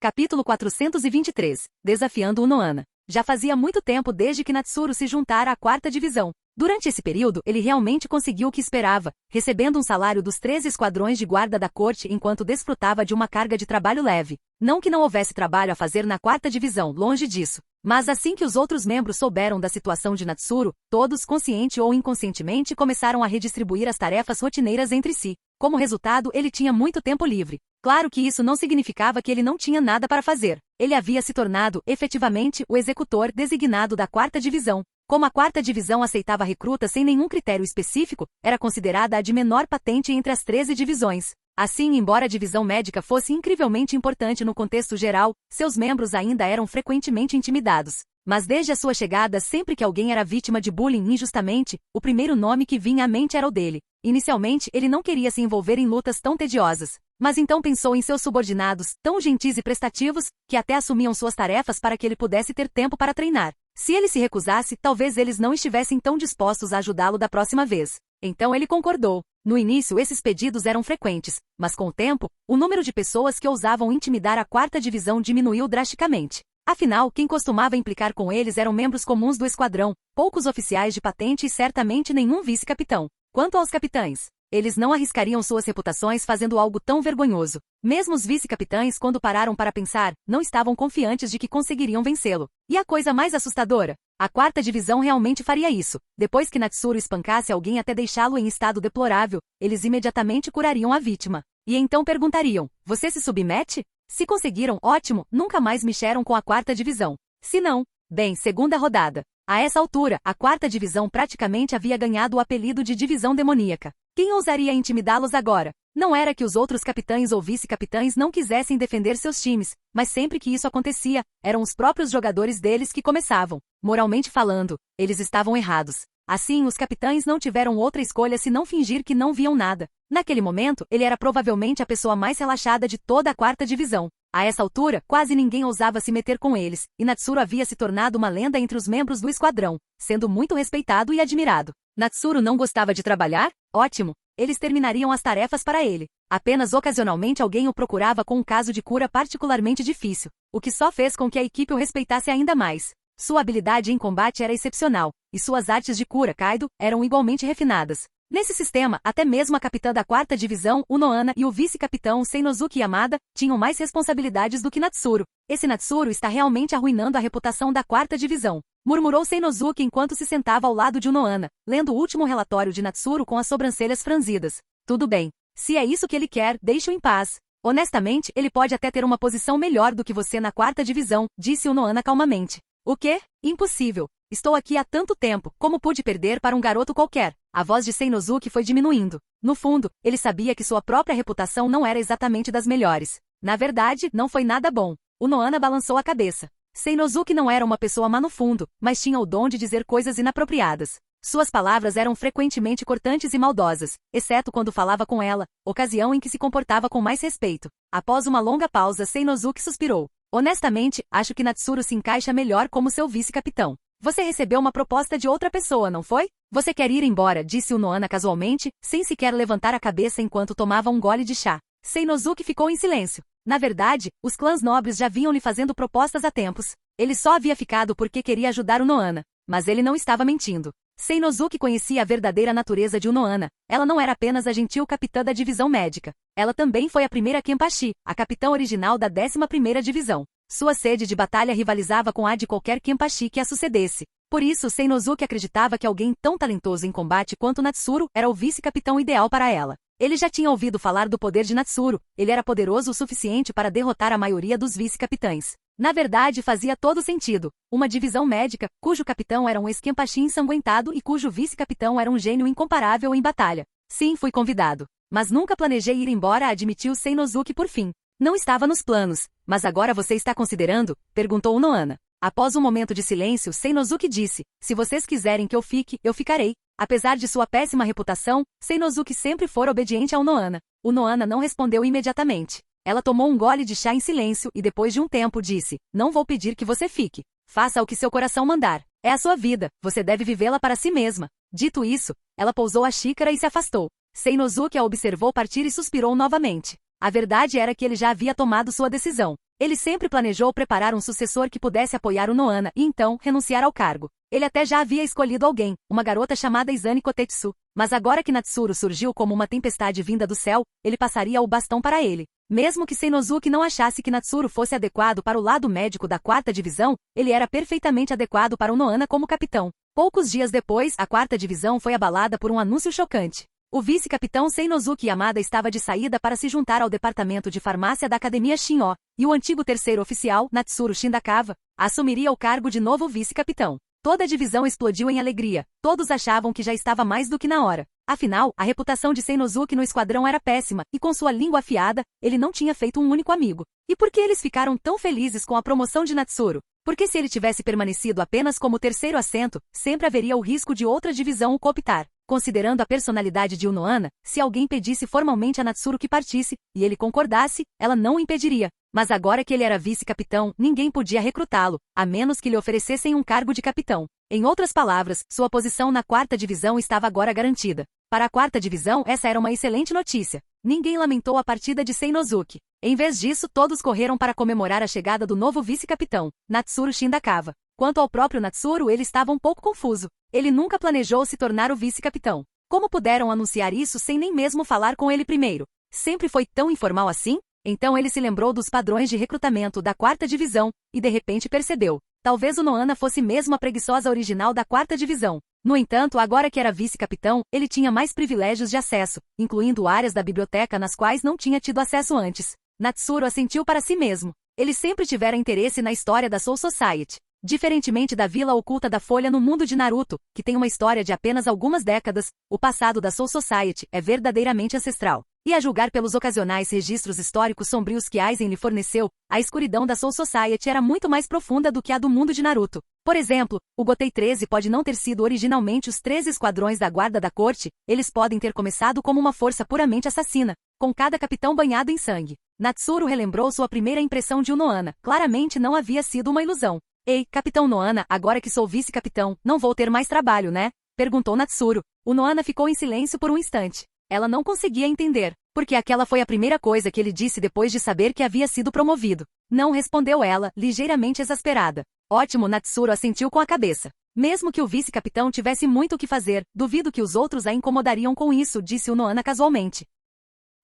Capítulo 423. Desafiando o Noana. Já fazia muito tempo desde que Natsuru se juntara à 4ª divisão. Durante esse período, ele realmente conseguiu o que esperava, recebendo um salário dos 13 esquadrões de guarda da corte enquanto desfrutava de uma carga de trabalho leve. Não que não houvesse trabalho a fazer na 4ª divisão, longe disso. Mas assim que os outros membros souberam da situação de Natsuru, todos, consciente ou inconscientemente, começaram a redistribuir as tarefas rotineiras entre si. Como resultado, ele tinha muito tempo livre. Claro que isso não significava que ele não tinha nada para fazer. Ele havia se tornado, efetivamente, o executor designado da 4ª divisão. Como a 4ª divisão aceitava recrutas sem nenhum critério específico, era considerada a de menor patente entre as 13 divisões. Assim, embora a divisão médica fosse incrivelmente importante no contexto geral, seus membros ainda eram frequentemente intimidados. Mas desde a sua chegada, sempre que alguém era vítima de bullying injustamente, o primeiro nome que vinha à mente era o dele. Inicialmente, ele não queria se envolver em lutas tão tediosas. Mas então pensou em seus subordinados, tão gentis e prestativos, que até assumiam suas tarefas para que ele pudesse ter tempo para treinar. Se ele se recusasse, talvez eles não estivessem tão dispostos a ajudá-lo da próxima vez. Então ele concordou. No início, esses pedidos eram frequentes, mas com o tempo, o número de pessoas que ousavam intimidar a 4ª divisão diminuiu drasticamente. Afinal, quem costumava implicar com eles eram membros comuns do esquadrão, poucos oficiais de patente e certamente nenhum vice-capitão. Quanto aos capitães, eles não arriscariam suas reputações fazendo algo tão vergonhoso. Mesmo os vice-capitães, quando pararam para pensar, não estavam confiantes de que conseguiriam vencê-lo. E a coisa mais assustadora? A 4ª divisão realmente faria isso. Depois que Natsuru espancasse alguém até deixá-lo em estado deplorável, eles imediatamente curariam a vítima. E então perguntariam, você se submete? Se conseguiram, ótimo, nunca mais mexeram com a 4ª divisão. Se não, bem, segunda rodada. A essa altura, a 4ª divisão praticamente havia ganhado o apelido de divisão demoníaca. Quem ousaria intimidá-los agora? Não era que os outros capitães ou vice-capitães não quisessem defender seus times, mas sempre que isso acontecia, eram os próprios jogadores deles que começavam. Moralmente falando, eles estavam errados. Assim, os capitães não tiveram outra escolha senão fingir que não viam nada. Naquele momento, ele era provavelmente a pessoa mais relaxada de toda a 4ª divisão. A essa altura, quase ninguém ousava se meter com eles, e Natsuru havia se tornado uma lenda entre os membros do esquadrão, sendo muito respeitado e admirado. Natsuru não gostava de trabalhar? Ótimo! Eles terminariam as tarefas para ele. Apenas ocasionalmente alguém o procurava com um caso de cura particularmente difícil, o que só fez com que a equipe o respeitasse ainda mais. Sua habilidade em combate era excepcional, e suas artes de cura Kaido eram igualmente refinadas. Nesse sistema, até mesmo a capitã da 4ª divisão, o Noana, e o vice-capitão Seinosuke Yamada, tinham mais responsabilidades do que Natsuru. Esse Natsuru está realmente arruinando a reputação da 4ª divisão, murmurou Seinosuke enquanto se sentava ao lado de Noana, lendo o último relatório de Natsuru com as sobrancelhas franzidas. Tudo bem. Se é isso que ele quer, deixe-o em paz. Honestamente, ele pode até ter uma posição melhor do que você na 4ª divisão, disse o Noana calmamente. O quê? Impossível. Estou aqui há tanto tempo, como pude perder para um garoto qualquer? A voz de Seinosuke foi diminuindo. No fundo, ele sabia que sua própria reputação não era exatamente das melhores. Na verdade, não foi nada bom. O Noana balançou a cabeça. Seinosuke não era uma pessoa má no fundo, mas tinha o dom de dizer coisas inapropriadas. Suas palavras eram frequentemente cortantes e maldosas, exceto quando falava com ela, ocasião em que se comportava com mais respeito. Após uma longa pausa, Seinosuke suspirou. Honestamente, acho que Natsuru se encaixa melhor como seu vice-capitão. Você recebeu uma proposta de outra pessoa, não foi? Você quer ir embora, disse o Noana casualmente, sem sequer levantar a cabeça enquanto tomava um gole de chá. Seinosuke ficou em silêncio. Na verdade, os clãs nobres já vinham lhe fazendo propostas há tempos. Ele só havia ficado porque queria ajudar o Noana. Mas ele não estava mentindo. Seinosuke conhecia a verdadeira natureza de Noana. Ela não era apenas a gentil capitã da divisão médica. Ela também foi a primeira Kenpachi, a capitã original da 11ª divisão. Sua sede de batalha rivalizava com a de qualquer Kenpachi que a sucedesse. Por isso, Seinosuke acreditava que alguém tão talentoso em combate quanto Natsuru era o vice-capitão ideal para ela. Ele já tinha ouvido falar do poder de Natsuru, ele era poderoso o suficiente para derrotar a maioria dos vice-capitães. Na verdade, fazia todo sentido. Uma divisão médica, cujo capitão era um ex-Kenpachi ensanguentado e cujo vice-capitão era um gênio incomparável em batalha. Sim, fui convidado. Mas nunca planejei ir embora, admitiu Seinosuke por fim. Não estava nos planos, mas agora você está considerando? Perguntou Noana. Após um momento de silêncio, Seinosuke disse, se vocês quiserem que eu fique, eu ficarei. Apesar de sua péssima reputação, Seinosuke sempre fora obediente ao Noana. O Noana não respondeu imediatamente. Ela tomou um gole de chá em silêncio e depois de um tempo disse, não vou pedir que você fique. Faça o que seu coração mandar. É a sua vida, você deve vivê-la para si mesma. Dito isso, ela pousou a xícara e se afastou. Seinosuke a observou partir e suspirou novamente. A verdade era que ele já havia tomado sua decisão. Ele sempre planejou preparar um sucessor que pudesse apoiar o Noana e então renunciar ao cargo. Ele até já havia escolhido alguém, uma garota chamada Izane Kotetsu. Mas agora que Natsuru surgiu como uma tempestade vinda do céu, ele passaria o bastão para ele. Mesmo que Seinosuke não achasse que Natsuru fosse adequado para o lado médico da 4ª divisão, ele era perfeitamente adequado para o Noana como capitão. Poucos dias depois, a 4ª divisão foi abalada por um anúncio chocante. O vice-capitão Seinosuke Yamada estava de saída para se juntar ao departamento de farmácia da Academia Shin'o, e o antigo terceiro oficial, Natsuru Shindakawa, assumiria o cargo de novo vice-capitão. Toda a divisão explodiu em alegria, todos achavam que já estava mais do que na hora. Afinal, a reputação de Seinosuke no esquadrão era péssima, e com sua língua afiada, ele não tinha feito um único amigo. E por que eles ficaram tão felizes com a promoção de Natsuru? Porque se ele tivesse permanecido apenas como terceiro assento, sempre haveria o risco de outra divisão o cooptar. Considerando a personalidade de Unohana, se alguém pedisse formalmente a Natsuru que partisse, e ele concordasse, ela não o impediria. Mas agora que ele era vice-capitão, ninguém podia recrutá-lo, a menos que lhe oferecessem um cargo de capitão. Em outras palavras, sua posição na 4ª divisão estava agora garantida. Para a 4ª divisão, essa era uma excelente notícia. Ninguém lamentou a partida de Seinosuke. Em vez disso, todos correram para comemorar a chegada do novo vice-capitão, Natsuru Shindakawa. Quanto ao próprio Natsuru, ele estava um pouco confuso. Ele nunca planejou se tornar o vice-capitão. Como puderam anunciar isso sem nem mesmo falar com ele primeiro? Sempre foi tão informal assim? Então ele se lembrou dos padrões de recrutamento da 4ª divisão, e de repente percebeu. Talvez o Noana fosse mesmo a preguiçosa original da 4ª divisão. No entanto, agora que era vice-capitão, ele tinha mais privilégios de acesso, incluindo áreas da biblioteca nas quais não tinha tido acesso antes. Natsuru assentiu para si mesmo. Ele sempre tivera interesse na história da Soul Society. Diferentemente da Vila Oculta da Folha no mundo de Naruto, que tem uma história de apenas algumas décadas, o passado da Soul Society é verdadeiramente ancestral. E a julgar pelos ocasionais registros históricos sombrios que Aizen lhe forneceu, a escuridão da Soul Society era muito mais profunda do que a do mundo de Naruto. Por exemplo, o Gotei 13 pode não ter sido originalmente os 13 esquadrões da guarda da corte, eles podem ter começado como uma força puramente assassina, com cada capitão banhado em sangue. Natsuru relembrou sua primeira impressão de Unohana, claramente não havia sido uma ilusão. Ei, Capitão Noana, agora que sou vice-capitão, não vou ter mais trabalho, né? Perguntou Natsuru. Unohana ficou em silêncio por um instante. Ela não conseguia entender, porque aquela foi a primeira coisa que ele disse depois de saber que havia sido promovido. Não respondeu ela, ligeiramente exasperada. Ótimo, Natsuru assentiu com a cabeça. Mesmo que o vice-capitão tivesse muito o que fazer, duvido que os outros a incomodariam com isso, disse Unohana casualmente.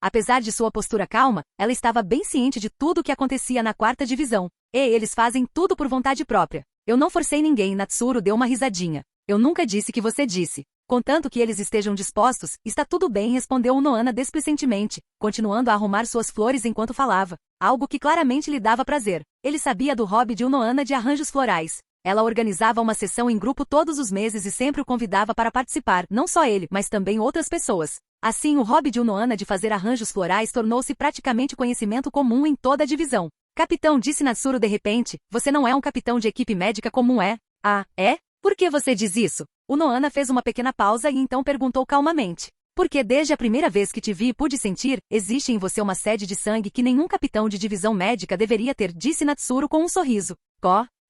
Apesar de sua postura calma, ela estava bem ciente de tudo o que acontecia na 4ª divisão. E eles fazem tudo por vontade própria. Eu não forcei ninguém, Natsuru deu uma risadinha. Eu nunca disse que você disse. Contanto que eles estejam dispostos, está tudo bem, respondeu Unohana desplicentemente, continuando a arrumar suas flores enquanto falava. Algo que claramente lhe dava prazer. Ele sabia do hobby de Unohana de arranjos florais. Ela organizava uma sessão em grupo todos os meses e sempre o convidava para participar, não só ele, mas também outras pessoas. Assim, o hobby de Unohana de fazer arranjos florais tornou-se praticamente conhecimento comum em toda a divisão. Capitão, disse Natsuru de repente, você não é um capitão de equipe médica comum, é? Ah, é? Por que você diz isso? Unohana fez uma pequena pausa e então perguntou calmamente. Porque desde a primeira vez que te vi e pude sentir, existe em você uma sede de sangue que nenhum capitão de divisão médica deveria ter, disse Natsuru com um sorriso.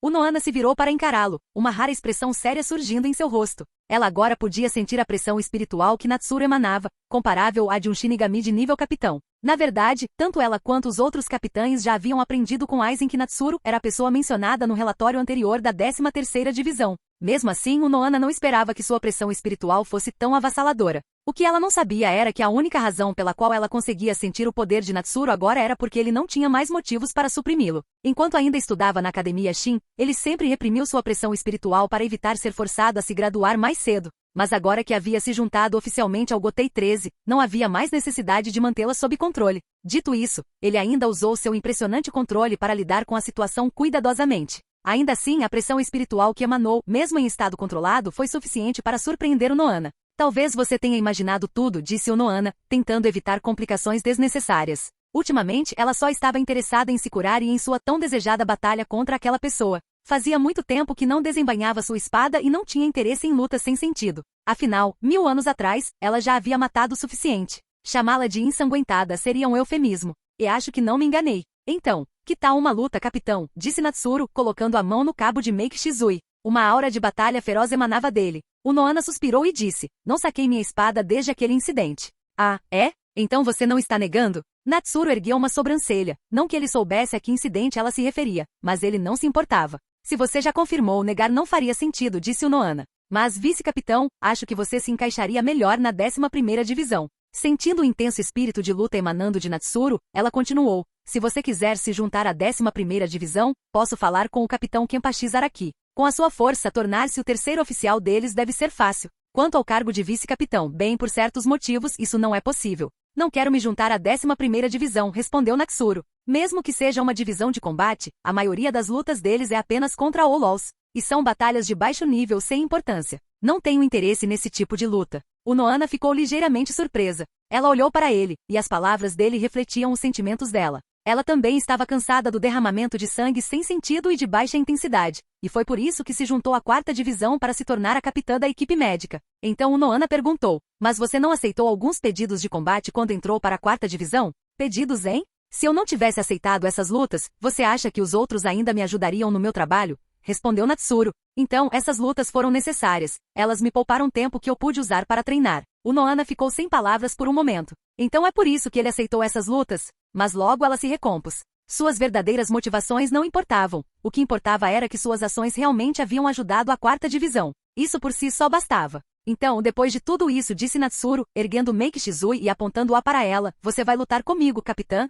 Unohana se virou para encará-lo, uma rara expressão séria surgindo em seu rosto. Ela agora podia sentir a pressão espiritual que Natsuru emanava, comparável à de um Shinigami de nível capitão. Na verdade, tanto ela quanto os outros capitães já haviam aprendido com Aizen que Natsuru era a pessoa mencionada no relatório anterior da 13ª divisão. Mesmo assim, Unohana não esperava que sua pressão espiritual fosse tão avassaladora. O que ela não sabia era que a única razão pela qual ela conseguia sentir o poder de Natsuru agora era porque ele não tinha mais motivos para suprimi-lo. Enquanto ainda estudava na Academia Shin, ele sempre reprimiu sua pressão espiritual para evitar ser forçado a se graduar mais cedo. Mas agora que havia se juntado oficialmente ao Gotei 13, não havia mais necessidade de mantê-la sob controle. Dito isso, ele ainda usou seu impressionante controle para lidar com a situação cuidadosamente. Ainda assim, a pressão espiritual que emanou, mesmo em estado controlado, foi suficiente para surpreender Unohana. Talvez você tenha imaginado tudo, disse Unohana, tentando evitar complicações desnecessárias. Ultimamente, ela só estava interessada em se curar e em sua tão desejada batalha contra aquela pessoa. Fazia muito tempo que não desembainhava sua espada e não tinha interesse em lutas sem sentido. Afinal, 1000 anos atrás, ela já havia matado o suficiente. Chamá-la de ensanguentada seria um eufemismo. E acho que não me enganei. Então, que tal uma luta, capitão? Disse Natsuru, colocando a mão no cabo de Meiki Shizui. Uma aura de batalha feroz emanava dele. Unohana suspirou e disse, não saquei minha espada desde aquele incidente. Ah, é? Então você não está negando? Natsuru ergueu uma sobrancelha, não que ele soubesse a que incidente ela se referia, mas ele não se importava. Se você já confirmou, negar não faria sentido, disse o Noana. Mas, vice-capitão, acho que você se encaixaria melhor na 11ª divisão. Sentindo o intenso espírito de luta emanando de Natsuru, ela continuou. Se você quiser se juntar à 11ª divisão, posso falar com o capitão Kenpachi Zaraki. Com a sua força, tornar-se o terceiro oficial deles deve ser fácil. Quanto ao cargo de vice-capitão, bem, por certos motivos, isso não é possível. Não quero me juntar à 11ª divisão, respondeu Natsuru. Mesmo que seja uma divisão de combate, a maioria das lutas deles é apenas contra Olols. E são batalhas de baixo nível sem importância. Não tenho interesse nesse tipo de luta. O Noana ficou ligeiramente surpresa. Ela olhou para ele, e as palavras dele refletiam os sentimentos dela. Ela também estava cansada do derramamento de sangue sem sentido e de baixa intensidade, e foi por isso que se juntou à 4ª divisão para se tornar a capitã da equipe médica. Então o Noana perguntou, mas você não aceitou alguns pedidos de combate quando entrou para a 4ª divisão? Pedidos, hein? Se eu não tivesse aceitado essas lutas, você acha que os outros ainda me ajudariam no meu trabalho? Respondeu Natsuru. Então, essas lutas foram necessárias. Elas me pouparam tempo que eu pude usar para treinar. O Noana ficou sem palavras por um momento. Então é por isso que ele aceitou essas lutas? Mas logo ela se recompôs. Suas verdadeiras motivações não importavam. O que importava era que suas ações realmente haviam ajudado a 4ª divisão. Isso por si só bastava. Então, depois de tudo isso, disse Natsuru, erguendo Meiki Shizui e apontando-a para ela, você vai lutar comigo, capitã?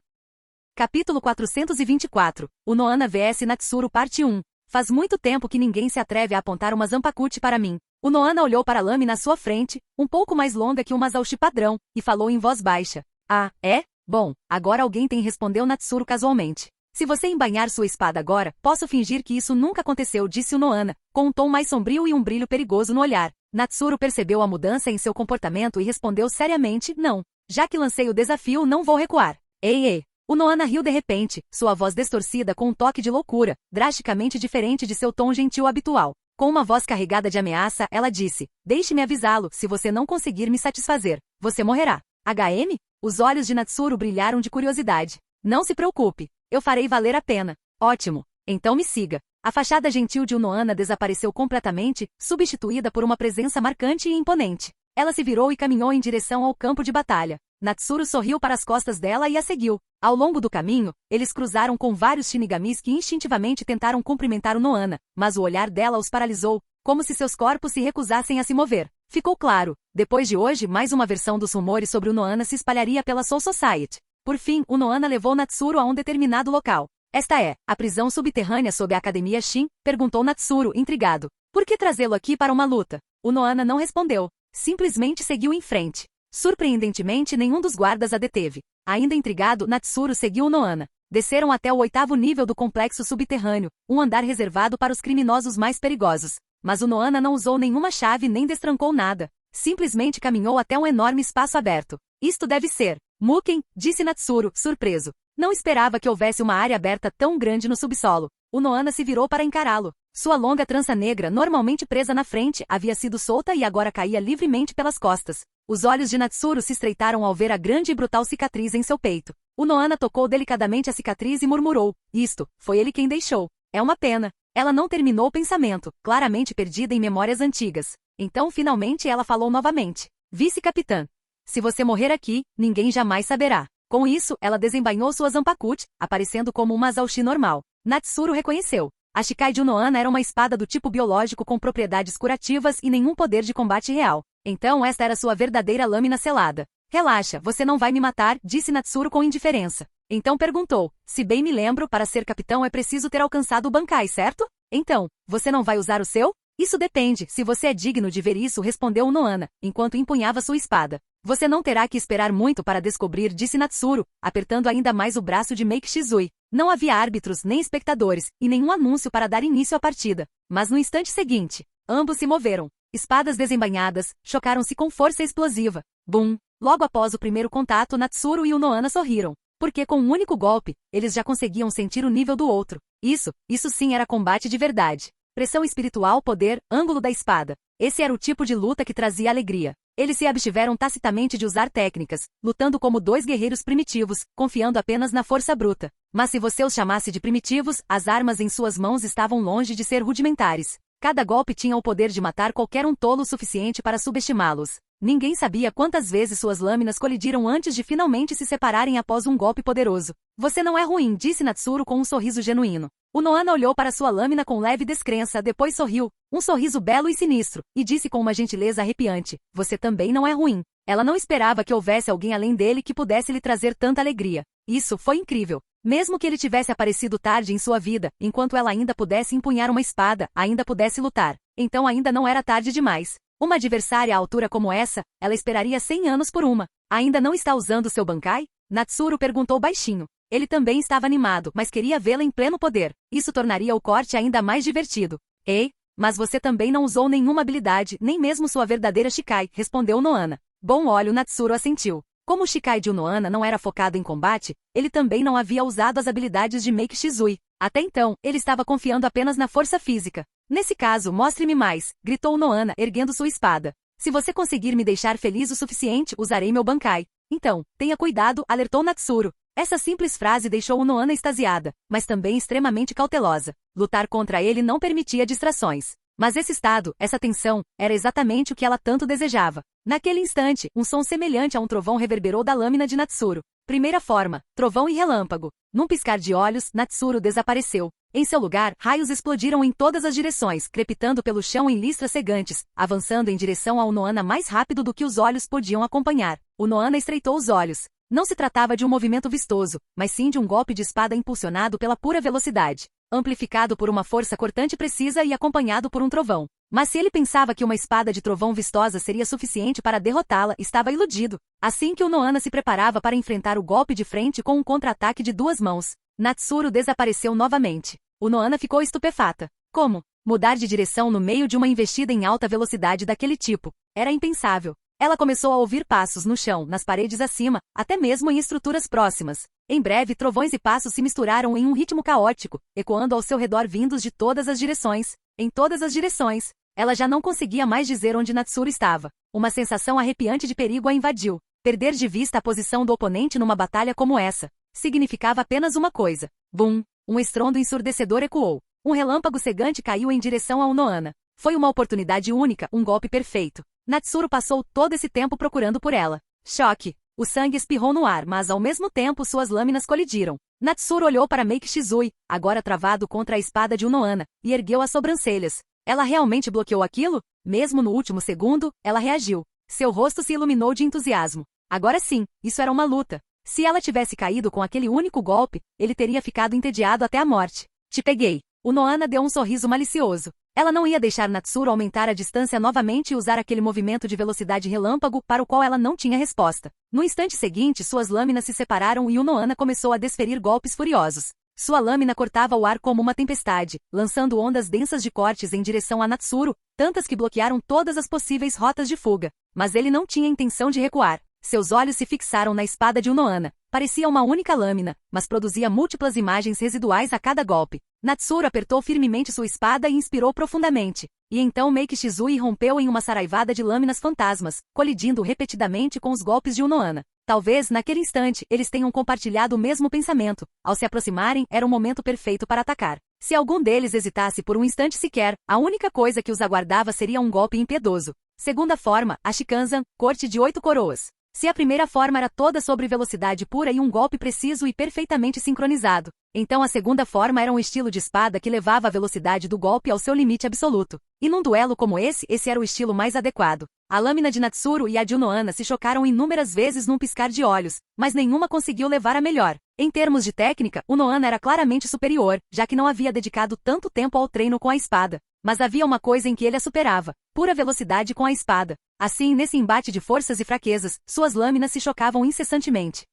Capítulo 424. O Noana vs Natsuru Parte 1. Faz muito tempo que ninguém se atreve a apontar uma Zanpakuti para mim. O Noana olhou para a lâmina à sua frente, um pouco mais longa que uma Zaushi padrão, e falou em voz baixa. Ah, é? Bom, agora alguém tem, respondeu Natsuru casualmente. Se você embainhar sua espada agora, posso fingir que isso nunca aconteceu, disse o Noana, com um tom mais sombrio e um brilho perigoso no olhar. Natsuru percebeu a mudança em seu comportamento e respondeu seriamente, não. Já que lancei o desafio, não vou recuar. Ei. O Noana riu de repente, sua voz distorcida com um toque de loucura, drasticamente diferente de seu tom gentil habitual. Com uma voz carregada de ameaça, ela disse, deixe-me avisá-lo, se você não conseguir me satisfazer, você morrerá. HM? Os olhos de Natsuru brilharam de curiosidade. Não se preocupe, eu farei valer a pena. Ótimo, então me siga. A fachada gentil de Noana desapareceu completamente, substituída por uma presença marcante e imponente. Ela se virou e caminhou em direção ao campo de batalha. Natsuru sorriu para as costas dela e a seguiu. Ao longo do caminho, eles cruzaram com vários shinigamis que instintivamente tentaram cumprimentar o Noana, mas o olhar dela os paralisou, como se seus corpos se recusassem a se mover. Ficou claro, depois de hoje, mais uma versão dos rumores sobre o Noana se espalharia pela Soul Society. Por fim, o Noana levou Natsuru a um determinado local. Esta é, a prisão subterrânea sob a Academia Shin? Perguntou Natsuru, intrigado. Por que trazê-lo aqui para uma luta? O Noana não respondeu. Simplesmente seguiu em frente. Surpreendentemente, nenhum dos guardas a deteve. Ainda intrigado, Natsuru seguiu o Noana. Desceram até o 8º nível do complexo subterrâneo, um andar reservado para os criminosos mais perigosos. Mas o Noana não usou nenhuma chave nem destrancou nada. Simplesmente caminhou até um enorme espaço aberto. Isto deve ser Muken, disse Natsuru, surpreso. Não esperava que houvesse uma área aberta tão grande no subsolo. O Noana se virou para encará-lo. Sua longa trança negra, normalmente presa na frente, havia sido solta e agora caía livremente pelas costas. Os olhos de Natsuru se estreitaram ao ver a grande e brutal cicatriz em seu peito. O Noana tocou delicadamente a cicatriz e murmurou. Isto, foi ele quem deixou. É uma pena. Ela não terminou o pensamento, claramente perdida em memórias antigas. Então, finalmente, ela falou novamente. Vice-capitã. Se você morrer aqui, ninguém jamais saberá. Com isso, ela desembainhou sua Zanpakuti, aparecendo como uma Zaushi normal. Natsuru reconheceu. A Shikai de Noana era uma espada do tipo biológico com propriedades curativas e nenhum poder de combate real. Então esta era sua verdadeira lâmina selada. Relaxa, você não vai me matar, disse Natsuru com indiferença. Então perguntou, se bem me lembro, para ser capitão é preciso ter alcançado o Bankai, certo? Então, você não vai usar o seu? Isso depende, se você é digno de ver isso, respondeu o Noana, enquanto empunhava sua espada. Você não terá que esperar muito para descobrir, disse Natsuru, apertando ainda mais o braço de Meiki Shizui. Não havia árbitros nem espectadores, e nenhum anúncio para dar início à partida. Mas no instante seguinte, ambos se moveram. Espadas desembainhadas, chocaram-se com força explosiva. Bum! Logo após o primeiro contato, Natsuru e o Noana sorriram. Porque com um único golpe, eles já conseguiam sentir o nível do outro. Isso sim era combate de verdade. Pressão espiritual, poder, ângulo da espada. Esse era o tipo de luta que trazia alegria. Eles se abstiveram tacitamente de usar técnicas, lutando como dois guerreiros primitivos, confiando apenas na força bruta. Mas se você os chamasse de primitivos, as armas em suas mãos estavam longe de ser rudimentares. Cada golpe tinha o poder de matar qualquer um tolo o suficiente para subestimá-los. Ninguém sabia quantas vezes suas lâminas colidiram antes de finalmente se separarem após um golpe poderoso. Você não é ruim, disse Natsuru com um sorriso genuíno. O Noana olhou para sua lâmina com leve descrença, depois sorriu, um sorriso belo e sinistro, e disse com uma gentileza arrepiante, você também não é ruim. Ela não esperava que houvesse alguém além dele que pudesse lhe trazer tanta alegria. Isso foi incrível. Mesmo que ele tivesse aparecido tarde em sua vida, enquanto ela ainda pudesse empunhar uma espada, ainda pudesse lutar. Então ainda não era tarde demais. Uma adversária à altura como essa, ela esperaria 100 anos por uma. Ainda não está usando seu Bankai? Natsuru perguntou baixinho. Ele também estava animado, mas queria vê-la em pleno poder. Isso tornaria o corte ainda mais divertido. Ei, mas você também não usou nenhuma habilidade, nem mesmo sua verdadeira Shikai, respondeu Noana. Bom olho, Natsuru assentiu. Como o Shikai de Noana não era focado em combate, ele também não havia usado as habilidades de Meiki Shizui. Até então, ele estava confiando apenas na força física. Nesse caso, mostre-me mais, gritou Noana, erguendo sua espada. Se você conseguir me deixar feliz o suficiente, usarei meu Bankai. Então, tenha cuidado, alertou Natsuru. Essa simples frase deixou o Noana extasiada, mas também extremamente cautelosa. Lutar contra ele não permitia distrações. Mas esse estado, essa tensão, era exatamente o que ela tanto desejava. Naquele instante, um som semelhante a um trovão reverberou da lâmina de Natsuru. Primeira forma, trovão e relâmpago. Num piscar de olhos, Natsuru desapareceu. Em seu lugar, raios explodiram em todas as direções, crepitando pelo chão em listras cegantes, avançando em direção ao Noana mais rápido do que os olhos podiam acompanhar. O Noana estreitou os olhos. Não se tratava de um movimento vistoso, mas sim de um golpe de espada impulsionado pela pura velocidade, amplificado por uma força cortante precisa e acompanhado por um trovão. Mas se ele pensava que uma espada de trovão vistosa seria suficiente para derrotá-la, estava iludido. Assim que o Noana se preparava para enfrentar o golpe de frente com um contra-ataque de duas mãos, Natsuru desapareceu novamente. O Noana ficou estupefata. Como? Mudar de direção no meio de uma investida em alta velocidade daquele tipo? Era impensável. Ela começou a ouvir passos no chão, nas paredes acima, até mesmo em estruturas próximas. Em breve, trovões e passos se misturaram em um ritmo caótico, ecoando ao seu redor vindos de todas as direções. Em todas as direções. Ela já não conseguia mais dizer onde Natsuru estava. Uma sensação arrepiante de perigo a invadiu. Perder de vista a posição do oponente numa batalha como essa significava apenas uma coisa. Bum! Um estrondo ensurdecedor ecoou. Um relâmpago cegante caiu em direção ao Noana. Foi uma oportunidade única, um golpe perfeito. Natsuru passou todo esse tempo procurando por ela. Choque! O sangue espirrou no ar, mas ao mesmo tempo suas lâminas colidiram. Natsuru olhou para Meiki Shizui, agora travado contra a espada de Noana, e ergueu as sobrancelhas. Ela realmente bloqueou aquilo? Mesmo no último segundo, ela reagiu. Seu rosto se iluminou de entusiasmo. Agora sim, isso era uma luta. Se ela tivesse caído com aquele único golpe, ele teria ficado entediado até a morte. Te peguei. O Noana deu um sorriso malicioso. Ela não ia deixar Natsuru aumentar a distância novamente e usar aquele movimento de velocidade relâmpago para o qual ela não tinha resposta. No instante seguinte, suas lâminas se separaram e o Noana começou a desferir golpes furiosos. Sua lâmina cortava o ar como uma tempestade, lançando ondas densas de cortes em direção a Natsuru, tantas que bloquearam todas as possíveis rotas de fuga. Mas ele não tinha intenção de recuar. Seus olhos se fixaram na espada de Noana. Parecia uma única lâmina, mas produzia múltiplas imagens residuais a cada golpe. Natsuru apertou firmemente sua espada e inspirou profundamente. E então Meiki Shizui rompeu em uma saraivada de lâminas fantasmas, colidindo repetidamente com os golpes de Noana. Talvez, naquele instante, eles tenham compartilhado o mesmo pensamento. Ao se aproximarem, era o momento perfeito para atacar. Se algum deles hesitasse por um instante sequer, a única coisa que os aguardava seria um golpe impiedoso. Segunda forma, a Shikanzan, corte de 8 coroas. Se a primeira forma era toda sobre velocidade pura e um golpe preciso e perfeitamente sincronizado, então a segunda forma era um estilo de espada que levava a velocidade do golpe ao seu limite absoluto. E num duelo como esse era o estilo mais adequado. A lâmina de Natsuru e a de Noana se chocaram inúmeras vezes num piscar de olhos, mas nenhuma conseguiu levar a melhor. Em termos de técnica, o Noana era claramente superior, já que não havia dedicado tanto tempo ao treino com a espada. Mas havia uma coisa em que ele a superava: pura velocidade com a espada. Assim, nesse embate de forças e fraquezas, suas lâminas se chocavam incessantemente.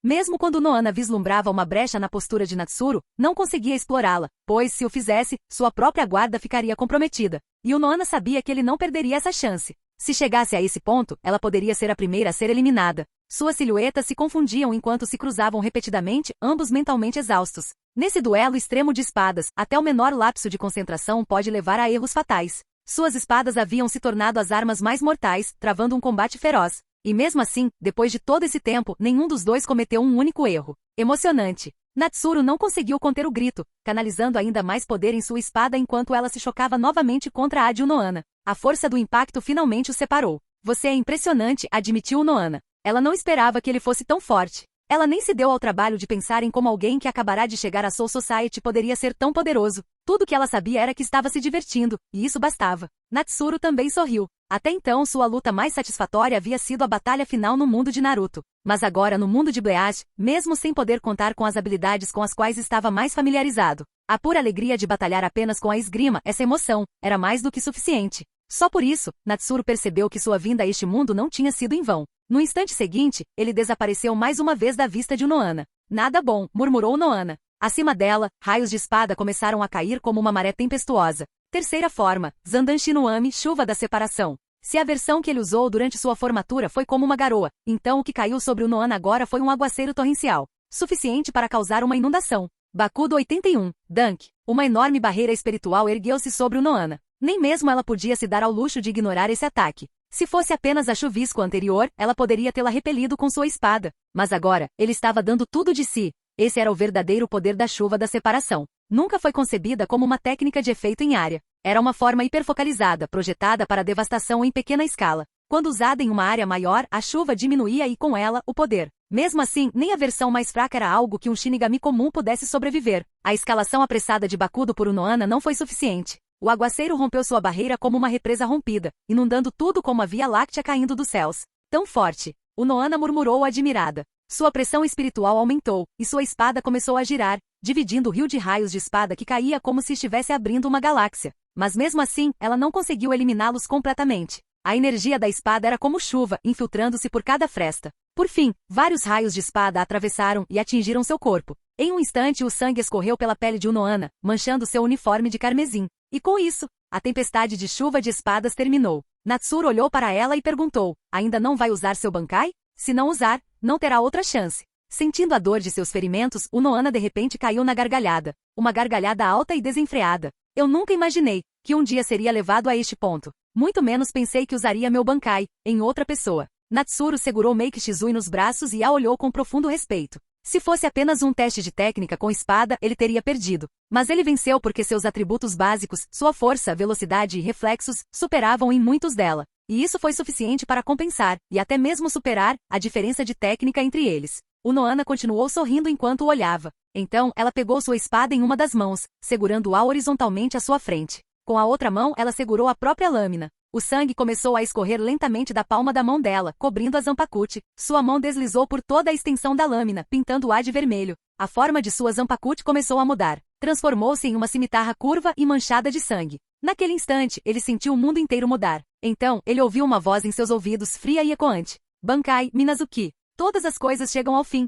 Mesmo quando Noana vislumbrava uma brecha na postura de Natsuru, não conseguia explorá-la, pois, se o fizesse, sua própria guarda ficaria comprometida. E o Noana sabia que ele não perderia essa chance. Se chegasse a esse ponto, ela poderia ser a primeira a ser eliminada. Suas silhuetas se confundiam enquanto se cruzavam repetidamente, ambos mentalmente exaustos. Nesse duelo extremo de espadas, até o menor lapso de concentração pode levar a erros fatais. Suas espadas haviam se tornado as armas mais mortais, travando um combate feroz. E mesmo assim, depois de todo esse tempo, nenhum dos dois cometeu um único erro. Emocionante. Natsuru não conseguiu conter o grito, canalizando ainda mais poder em sua espada enquanto ela se chocava novamente contra a de Unohana. A força do impacto finalmente os separou. Você é impressionante, admitiu Unohana. Ela não esperava que ele fosse tão forte. Ela nem se deu ao trabalho de pensar em como alguém que acabará de chegar à Soul Society poderia ser tão poderoso. Tudo que ela sabia era que estava se divertindo, e isso bastava. Natsuru também sorriu. Até então sua luta mais satisfatória havia sido a batalha final no mundo de Naruto. Mas agora no mundo de Bleach, mesmo sem poder contar com as habilidades com as quais estava mais familiarizado, a pura alegria de batalhar apenas com a esgrima, essa emoção, era mais do que suficiente. Só por isso, Natsuru percebeu que sua vinda a este mundo não tinha sido em vão. No instante seguinte, ele desapareceu mais uma vez da vista de Unohana. Nada bom, murmurou Unohana. Acima dela, raios de espada começaram a cair como uma maré tempestuosa. Terceira forma, Zandanshi no Ami, chuva da separação. Se a versão que ele usou durante sua formatura foi como uma garoa, então o que caiu sobre Unohana agora foi um aguaceiro torrencial, suficiente para causar uma inundação. Bakudo 81, Dunk. Uma enorme barreira espiritual ergueu-se sobre Unohana. Nem mesmo ela podia se dar ao luxo de ignorar esse ataque. Se fosse apenas a chuvisco anterior, ela poderia tê-la repelido com sua espada. Mas agora, ele estava dando tudo de si. Esse era o verdadeiro poder da chuva da separação. Nunca foi concebida como uma técnica de efeito em área. Era uma forma hiperfocalizada, projetada para devastação em pequena escala. Quando usada em uma área maior, a chuva diminuía e com ela, o poder. Mesmo assim, nem a versão mais fraca era algo que um Shinigami comum pudesse sobreviver. A escalação apressada de Bakudo por Unohana não foi suficiente. O aguaceiro rompeu sua barreira como uma represa rompida, inundando tudo como a Via Láctea caindo dos céus. Tão forte! Unohana murmurou admirada. Sua pressão espiritual aumentou, e sua espada começou a girar, dividindo o rio de raios de espada que caía como se estivesse abrindo uma galáxia. Mas mesmo assim, ela não conseguiu eliminá-los completamente. A energia da espada era como chuva, infiltrando-se por cada fresta. Por fim, vários raios de espada a atravessaram e atingiram seu corpo. Em um instante o sangue escorreu pela pele de Unohana, manchando seu uniforme de carmesim. E com isso, a tempestade de chuva de espadas terminou. Natsuru olhou para ela e perguntou, ainda não vai usar seu Bankai? Se não usar, não terá outra chance. Sentindo a dor de seus ferimentos, Unohana de repente caiu na gargalhada. Uma gargalhada alta e desenfreada. Eu nunca imaginei que um dia seria levado a este ponto. Muito menos pensei que usaria meu Bankai em outra pessoa. Natsuru segurou Meiki Shizui nos braços e a olhou com profundo respeito. Se fosse apenas um teste de técnica com espada, ele teria perdido. Mas ele venceu porque seus atributos básicos, sua força, velocidade e reflexos, superavam em muitos dela. E isso foi suficiente para compensar, e até mesmo superar, a diferença de técnica entre eles. Unohana continuou sorrindo enquanto o olhava. Então, ela pegou sua espada em uma das mãos, segurando-a horizontalmente à sua frente. Com a outra mão, ela segurou a própria lâmina. O sangue começou a escorrer lentamente da palma da mão dela, cobrindo a Zanpakuti. Sua mão deslizou por toda a extensão da lâmina, pintando-a de vermelho. A forma de sua Zanpakuti começou a mudar. Transformou-se em uma cimitarra curva e manchada de sangue. Naquele instante, ele sentiu o mundo inteiro mudar. Então, ele ouviu uma voz em seus ouvidos fria e ecoante. Bankai, Minazuki. Todas as coisas chegam ao fim.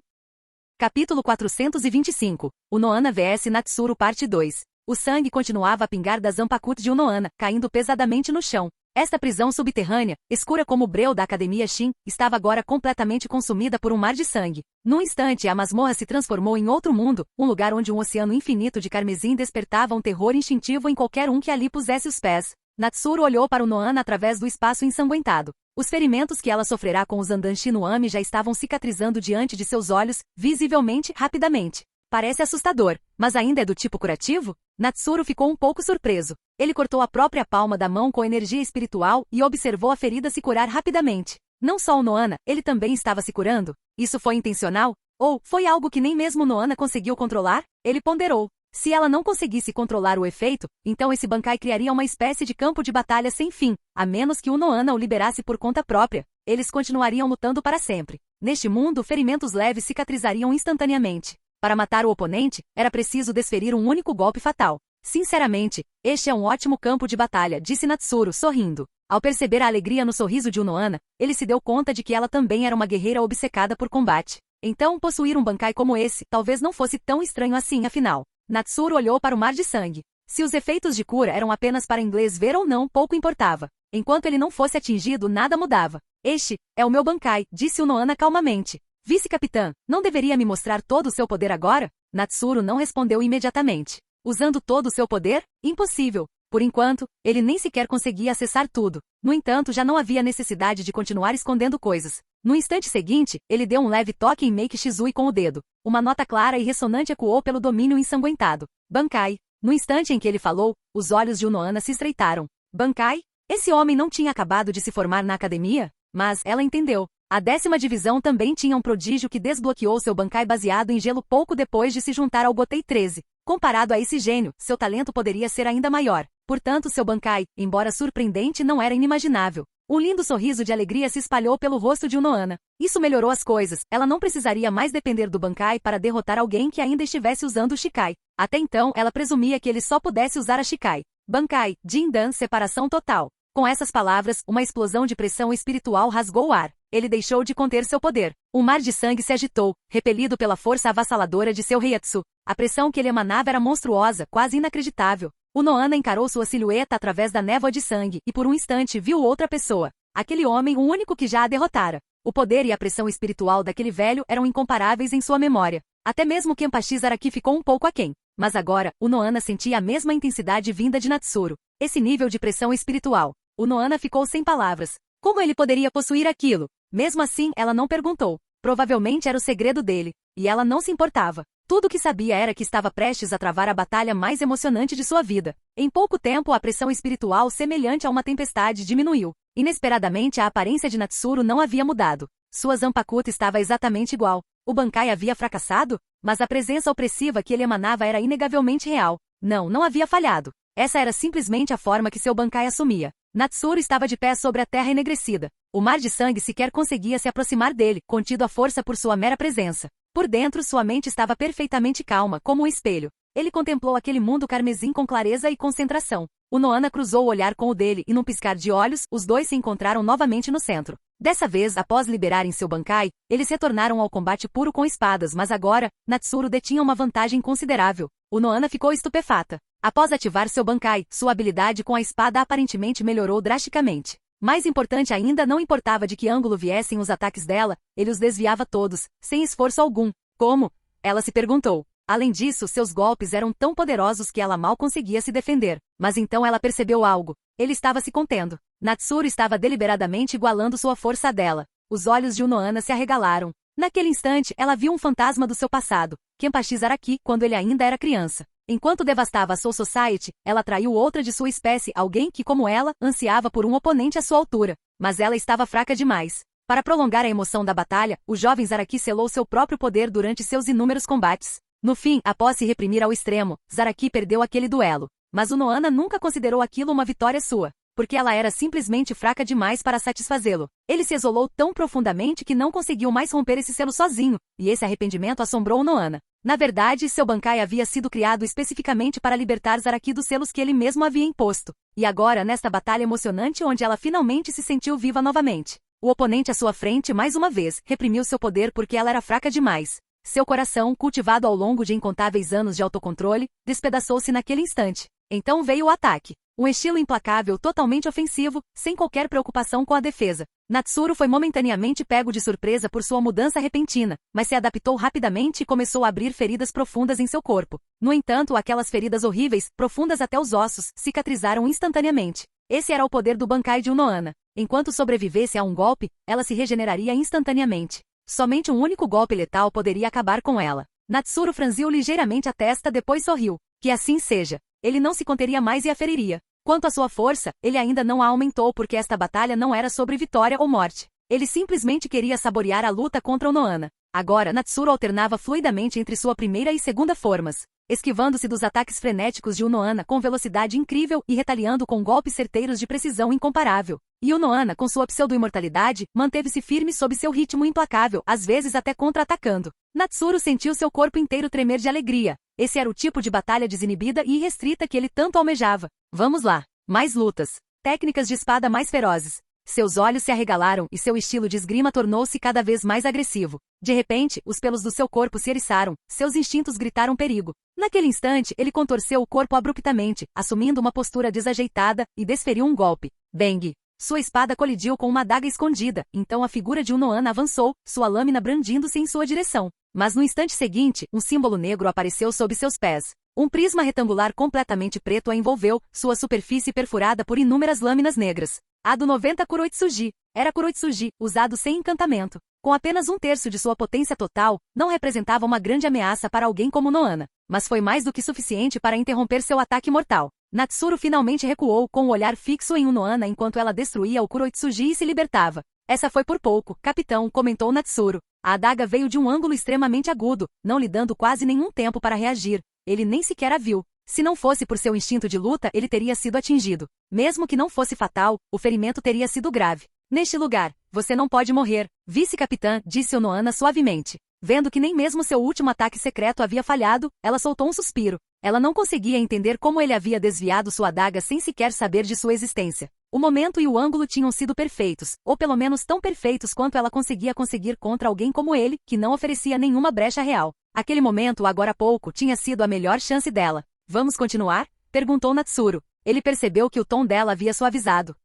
Capítulo 425. Unohana vs Natsuru Parte 2. O sangue continuava a pingar da Zanpakuti de Unohana, caindo pesadamente no chão. Esta prisão subterrânea, escura como o breu da Academia Shin, estava agora completamente consumida por um mar de sangue. Num instante a masmorra se transformou em outro mundo, um lugar onde um oceano infinito de carmesim despertava um terror instintivo em qualquer um que ali pusesse os pés. Natsuru olhou para Unohana através do espaço ensanguentado. Os ferimentos que ela sofrerá com o Zandanshi no Ami já estavam cicatrizando diante de seus olhos, visivelmente, rapidamente. Parece assustador, mas ainda é do tipo curativo? Natsuru ficou um pouco surpreso. Ele cortou a própria palma da mão com energia espiritual e observou a ferida se curar rapidamente. Não só Unohana, ele também estava se curando? Isso foi intencional? Ou foi algo que nem mesmo Unohana conseguiu controlar? Ele ponderou. Se ela não conseguisse controlar o efeito, então esse Bankai criaria uma espécie de campo de batalha sem fim, a menos que Unohana o liberasse por conta própria. Eles continuariam lutando para sempre. Neste mundo, ferimentos leves cicatrizariam instantaneamente. Para matar o oponente, era preciso desferir um único golpe fatal. Sinceramente, este é um ótimo campo de batalha, disse Natsuru, sorrindo. Ao perceber a alegria no sorriso de Unohana, ele se deu conta de que ela também era uma guerreira obcecada por combate. Então, possuir um Bankai como esse, talvez não fosse tão estranho assim, afinal. Natsuru olhou para o mar de sangue. Se os efeitos de cura eram apenas para inglês ver ou não, pouco importava. Enquanto ele não fosse atingido, nada mudava. Este é o meu Bankai, disse Unohana calmamente. Vice-capitã, não deveria me mostrar todo o seu poder agora? Natsuru não respondeu imediatamente. Usando todo o seu poder? Impossível. Por enquanto, ele nem sequer conseguia acessar tudo. No entanto, já não havia necessidade de continuar escondendo coisas. No instante seguinte, ele deu um leve toque em Meiki Shizui com o dedo. Uma nota clara e ressonante ecoou pelo domínio ensanguentado. Bankai. No instante em que ele falou, os olhos de Unohana se estreitaram. Bankai? Esse homem não tinha acabado de se formar na academia? Mas ela entendeu. A 10ª divisão também tinha um prodígio que desbloqueou seu Bankai baseado em gelo pouco depois de se juntar ao Gotei 13. Comparado a esse gênio, seu talento poderia ser ainda maior. Portanto, seu Bankai, embora surpreendente, não era inimaginável. Um lindo sorriso de alegria se espalhou pelo rosto de Unohana. Isso melhorou as coisas, ela não precisaria mais depender do Bankai para derrotar alguém que ainda estivesse usando o Shikai. Até então, ela presumia que ele só pudesse usar a Shikai. Bankai, Jindan, separação total. Com essas palavras, uma explosão de pressão espiritual rasgou o ar. Ele deixou de conter seu poder. Um mar de sangue se agitou, repelido pela força avassaladora de seu Reiatsu. A pressão que ele emanava era monstruosa, quase inacreditável. Unohana encarou sua silhueta através da névoa de sangue e por um instante viu outra pessoa. Aquele homem, o único que já a derrotara. O poder e a pressão espiritual daquele velho eram incomparáveis em sua memória. Até mesmo Kenpachi Zaraki ficou um pouco aquém. Mas agora, Unohana sentia a mesma intensidade vinda de Natsuru. Esse nível de pressão espiritual. Unohana ficou sem palavras. Como ele poderia possuir aquilo? Mesmo assim, ela não perguntou. Provavelmente era o segredo dele. E ela não se importava. Tudo o que sabia era que estava prestes a travar a batalha mais emocionante de sua vida. Em pouco tempo, a pressão espiritual semelhante a uma tempestade diminuiu. Inesperadamente, a aparência de Natsuru não havia mudado. Sua Zanpakuta estava exatamente igual. O Bankai havia fracassado? Mas a presença opressiva que ele emanava era inegavelmente real. Não havia falhado. Essa era simplesmente a forma que seu Bankai assumia. Natsuru estava de pé sobre a terra enegrecida. O mar de sangue sequer conseguia se aproximar dele, contido à força por sua mera presença. Por dentro, sua mente estava perfeitamente calma, como um espelho. Ele contemplou aquele mundo carmesim com clareza e concentração. Unohana cruzou o olhar com o dele e num piscar de olhos, os dois se encontraram novamente no centro. Dessa vez, após liberarem seu Bankai, eles retornaram ao combate puro com espadas, mas agora, Natsuru detinha uma vantagem considerável. Unohana ficou estupefata. Após ativar seu Bankai, sua habilidade com a espada aparentemente melhorou drasticamente. Mais importante ainda, não importava de que ângulo viessem os ataques dela, ele os desviava todos, sem esforço algum. Como? Ela se perguntou. Além disso, seus golpes eram tão poderosos que ela mal conseguia se defender. Mas então ela percebeu algo. Ele estava se contendo. Natsuru estava deliberadamente igualando sua força à dela. Os olhos de Unohana se arregalaram. Naquele instante, ela viu um fantasma do seu passado, Kenpachi Zaraki, quando ele ainda era criança. Enquanto devastava a Soul Society, ela atraiu outra de sua espécie, alguém que, como ela, ansiava por um oponente à sua altura. Mas ela estava fraca demais. Para prolongar a emoção da batalha, o jovem Zaraki selou seu próprio poder durante seus inúmeros combates. No fim, após se reprimir ao extremo, Zaraki perdeu aquele duelo. Mas Unohana nunca considerou aquilo uma vitória sua, porque ela era simplesmente fraca demais para satisfazê-lo. Ele se isolou tão profundamente que não conseguiu mais romper esse selo sozinho, e esse arrependimento assombrou Unohana. Na verdade, seu Bankai havia sido criado especificamente para libertar Zaraki dos selos que ele mesmo havia imposto. E agora, nesta batalha emocionante onde ela finalmente se sentiu viva novamente, o oponente à sua frente mais uma vez reprimiu seu poder porque ela era fraca demais. Seu coração, cultivado ao longo de incontáveis anos de autocontrole, despedaçou-se naquele instante. Então veio o ataque. Um estilo implacável, totalmente ofensivo, sem qualquer preocupação com a defesa. Natsuru foi momentaneamente pego de surpresa por sua mudança repentina, mas se adaptou rapidamente e começou a abrir feridas profundas em seu corpo. No entanto, aquelas feridas horríveis, profundas até os ossos, cicatrizaram instantaneamente. Esse era o poder do Bankai de Unohana. Enquanto sobrevivesse a um golpe, ela se regeneraria instantaneamente. Somente um único golpe letal poderia acabar com ela. Natsuru franziu ligeiramente a testa, depois sorriu. Que assim seja. Ele não se conteria mais e a feriria. Quanto à sua força, ele ainda não a aumentou porque esta batalha não era sobre vitória ou morte. Ele simplesmente queria saborear a luta contra Unohana. Agora, Natsuru alternava fluidamente entre sua primeira e segunda formas, esquivando-se dos ataques frenéticos de Unohana com velocidade incrível e retaliando com golpes certeiros de precisão incomparável. E Unohana, com sua pseudo-imortalidade, manteve-se firme sob seu ritmo implacável, às vezes até contra-atacando. Natsuru sentiu seu corpo inteiro tremer de alegria. Esse era o tipo de batalha desinibida e irrestrita que ele tanto almejava. Vamos lá. Mais lutas. Técnicas de espada mais ferozes. Seus olhos se arregalaram e seu estilo de esgrima tornou-se cada vez mais agressivo. De repente, os pelos do seu corpo se eriçaram, seus instintos gritaram perigo. Naquele instante, ele contorceu o corpo abruptamente, assumindo uma postura desajeitada, e desferiu um golpe. Bang! Sua espada colidiu com uma adaga escondida, então a figura de Unohana avançou, sua lâmina brandindo-se em sua direção. Mas no instante seguinte, um símbolo negro apareceu sob seus pés. Um prisma retangular completamente preto a envolveu, sua superfície perfurada por inúmeras lâminas negras. A do 90 Kuroitsuji era Kuroitsuji, usado sem encantamento. Com apenas 1/3 de sua potência total, não representava uma grande ameaça para alguém como Noana, mas foi mais do que suficiente para interromper seu ataque mortal. Natsuru finalmente recuou com o olhar fixo em Noana enquanto ela destruía o Kuroitsuji e se libertava. Essa foi por pouco, capitão, comentou Natsuru. A adaga veio de um ângulo extremamente agudo, não lhe dando quase nenhum tempo para reagir. Ele nem sequer a viu. Se não fosse por seu instinto de luta, ele teria sido atingido. Mesmo que não fosse fatal, o ferimento teria sido grave. Neste lugar, você não pode morrer, vice-capitã, disse Noana suavemente. Vendo que nem mesmo seu último ataque secreto havia falhado, ela soltou um suspiro. Ela não conseguia entender como ele havia desviado sua adaga sem sequer saber de sua existência. O momento e o ângulo tinham sido perfeitos, ou pelo menos tão perfeitos quanto ela conseguia conseguir contra alguém como ele, que não oferecia nenhuma brecha real. Aquele momento, agora há pouco, tinha sido a melhor chance dela. Vamos continuar? Perguntou Natsuru. Ele percebeu que o tom dela havia suavizado.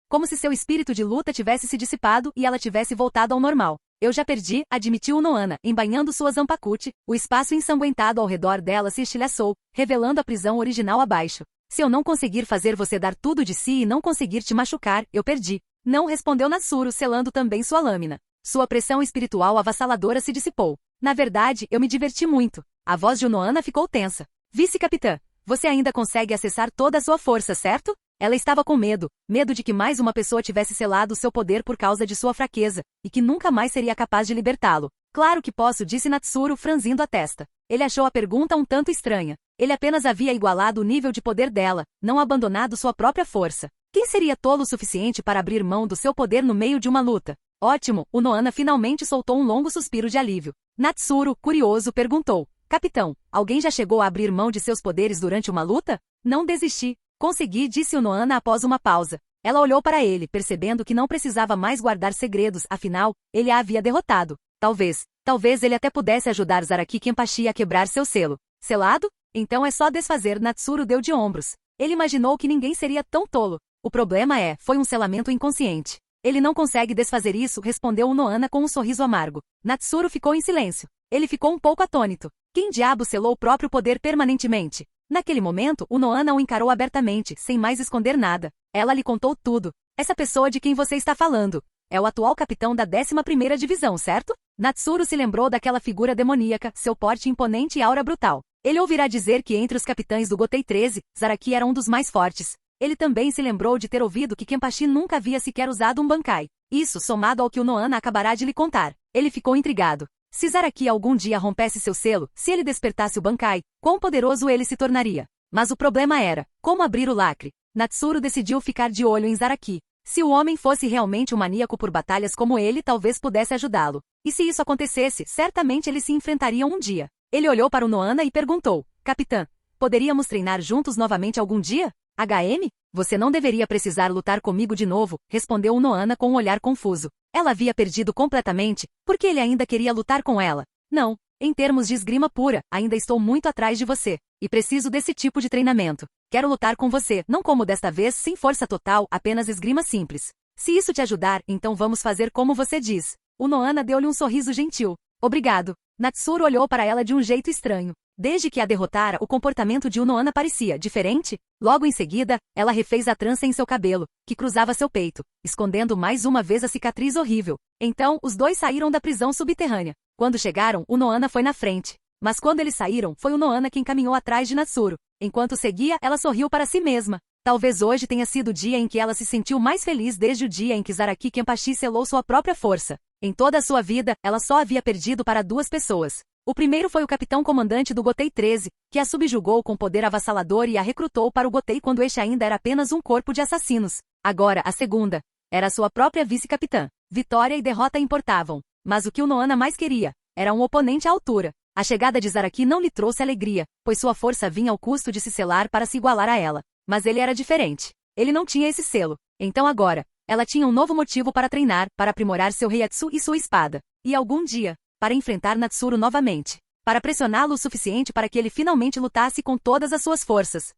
Como se seu espírito de luta tivesse se dissipado e ela tivesse voltado ao normal. Eu já perdi, admitiu Noana, embainhando sua Zanpakuti. O espaço ensanguentado ao redor dela se estilhaçou, revelando a prisão original abaixo. Se eu não conseguir fazer você dar tudo de si e não conseguir te machucar, eu perdi. Não, respondeu Natsuru, selando também sua lâmina. Sua pressão espiritual avassaladora se dissipou. Na verdade, eu me diverti muito. A voz de Noana ficou tensa. Vice-capitã, você ainda consegue acessar toda a sua força, certo? Ela estava com medo de que mais uma pessoa tivesse selado seu poder por causa de sua fraqueza, e que nunca mais seria capaz de libertá-lo. Claro que posso, disse Natsuru, franzindo a testa. Ele achou a pergunta um tanto estranha. Ele apenas havia igualado o nível de poder dela, não abandonado sua própria força. Quem seria tolo o suficiente para abrir mão do seu poder no meio de uma luta? Ótimo, Noana finalmente soltou um longo suspiro de alívio. Natsuru, curioso, perguntou. Capitão, alguém já chegou a abrir mão de seus poderes durante uma luta? Não desisti. Consegui, disse Noana após uma pausa. Ela olhou para ele, percebendo que não precisava mais guardar segredos, afinal, ele a havia derrotado. Talvez ele até pudesse ajudar Zaraki Kenpachi a quebrar seu selo. Selado? Então é só desfazer. Natsuru deu de ombros. Ele imaginou que ninguém seria tão tolo. O problema foi um selamento inconsciente. Ele não consegue desfazer isso, respondeu Noana com um sorriso amargo. Natsuru ficou em silêncio. Ele ficou um pouco atônito. Quem diabo selou o próprio poder permanentemente? Naquele momento, Noana o encarou abertamente, sem mais esconder nada. Ela lhe contou tudo. Essa pessoa de quem você está falando é o atual capitão da 11ª Divisão, certo? Natsuru se lembrou daquela figura demoníaca, seu porte imponente e aura brutal. Ele ouvirá dizer que entre os capitães do Gotei 13, Zaraki era um dos mais fortes. Ele também se lembrou de ter ouvido que Kenpachi nunca havia sequer usado um Bankai. Isso, somado ao que Noana acabará de lhe contar. Ele ficou intrigado. Se Zaraki algum dia rompesse seu selo, se ele despertasse o Bankai, quão poderoso ele se tornaria? Mas o problema era, como abrir o lacre? Natsuru decidiu ficar de olho em Zaraki. Se o homem fosse realmente um maníaco por batalhas como ele, talvez pudesse ajudá-lo. E se isso acontecesse, certamente eles se enfrentariam um dia. Ele olhou para Noana e perguntou, Capitã, poderíamos treinar juntos novamente algum dia? HM? Você não deveria precisar lutar comigo de novo, respondeu Noana com um olhar confuso. Ela havia perdido completamente, porque ele ainda queria lutar com ela. Não, em termos de esgrima pura, ainda estou muito atrás de você, e preciso desse tipo de treinamento. Quero lutar com você, não como desta vez, sem força total, apenas esgrima simples. Se isso te ajudar, então vamos fazer como você diz. Noana deu-lhe um sorriso gentil. Obrigado. Natsuru olhou para ela de um jeito estranho. Desde que a derrotara, o comportamento de Noana parecia diferente. Logo em seguida, ela refez a trança em seu cabelo, que cruzava seu peito, escondendo mais uma vez a cicatriz horrível. Então, os dois saíram da prisão subterrânea. Quando chegaram, Noana foi na frente. Mas quando eles saíram, foi Noana quem caminhou atrás de Natsuru. Enquanto seguia, ela sorriu para si mesma. Talvez hoje tenha sido o dia em que ela se sentiu mais feliz desde o dia em que Zaraki Kenpachi selou sua própria força. Em toda a sua vida, ela só havia perdido para 2 pessoas. O primeiro foi o capitão-comandante do Gotei 13, que a subjugou com poder avassalador e a recrutou para o Gotei quando este ainda era apenas um corpo de assassinos. Agora, a segunda era sua própria vice-capitã. Vitória e derrota importavam. Mas o que Noana mais queria era um oponente à altura. A chegada de Zaraki não lhe trouxe alegria, pois sua força vinha ao custo de se selar para se igualar a ela. Mas ele era diferente. Ele não tinha esse selo. Então agora, ela tinha um novo motivo para treinar, para aprimorar seu Reiatsu e sua espada. E algum dia, para enfrentar Natsuru novamente. Para pressioná-lo o suficiente para que ele finalmente lutasse com todas as suas forças.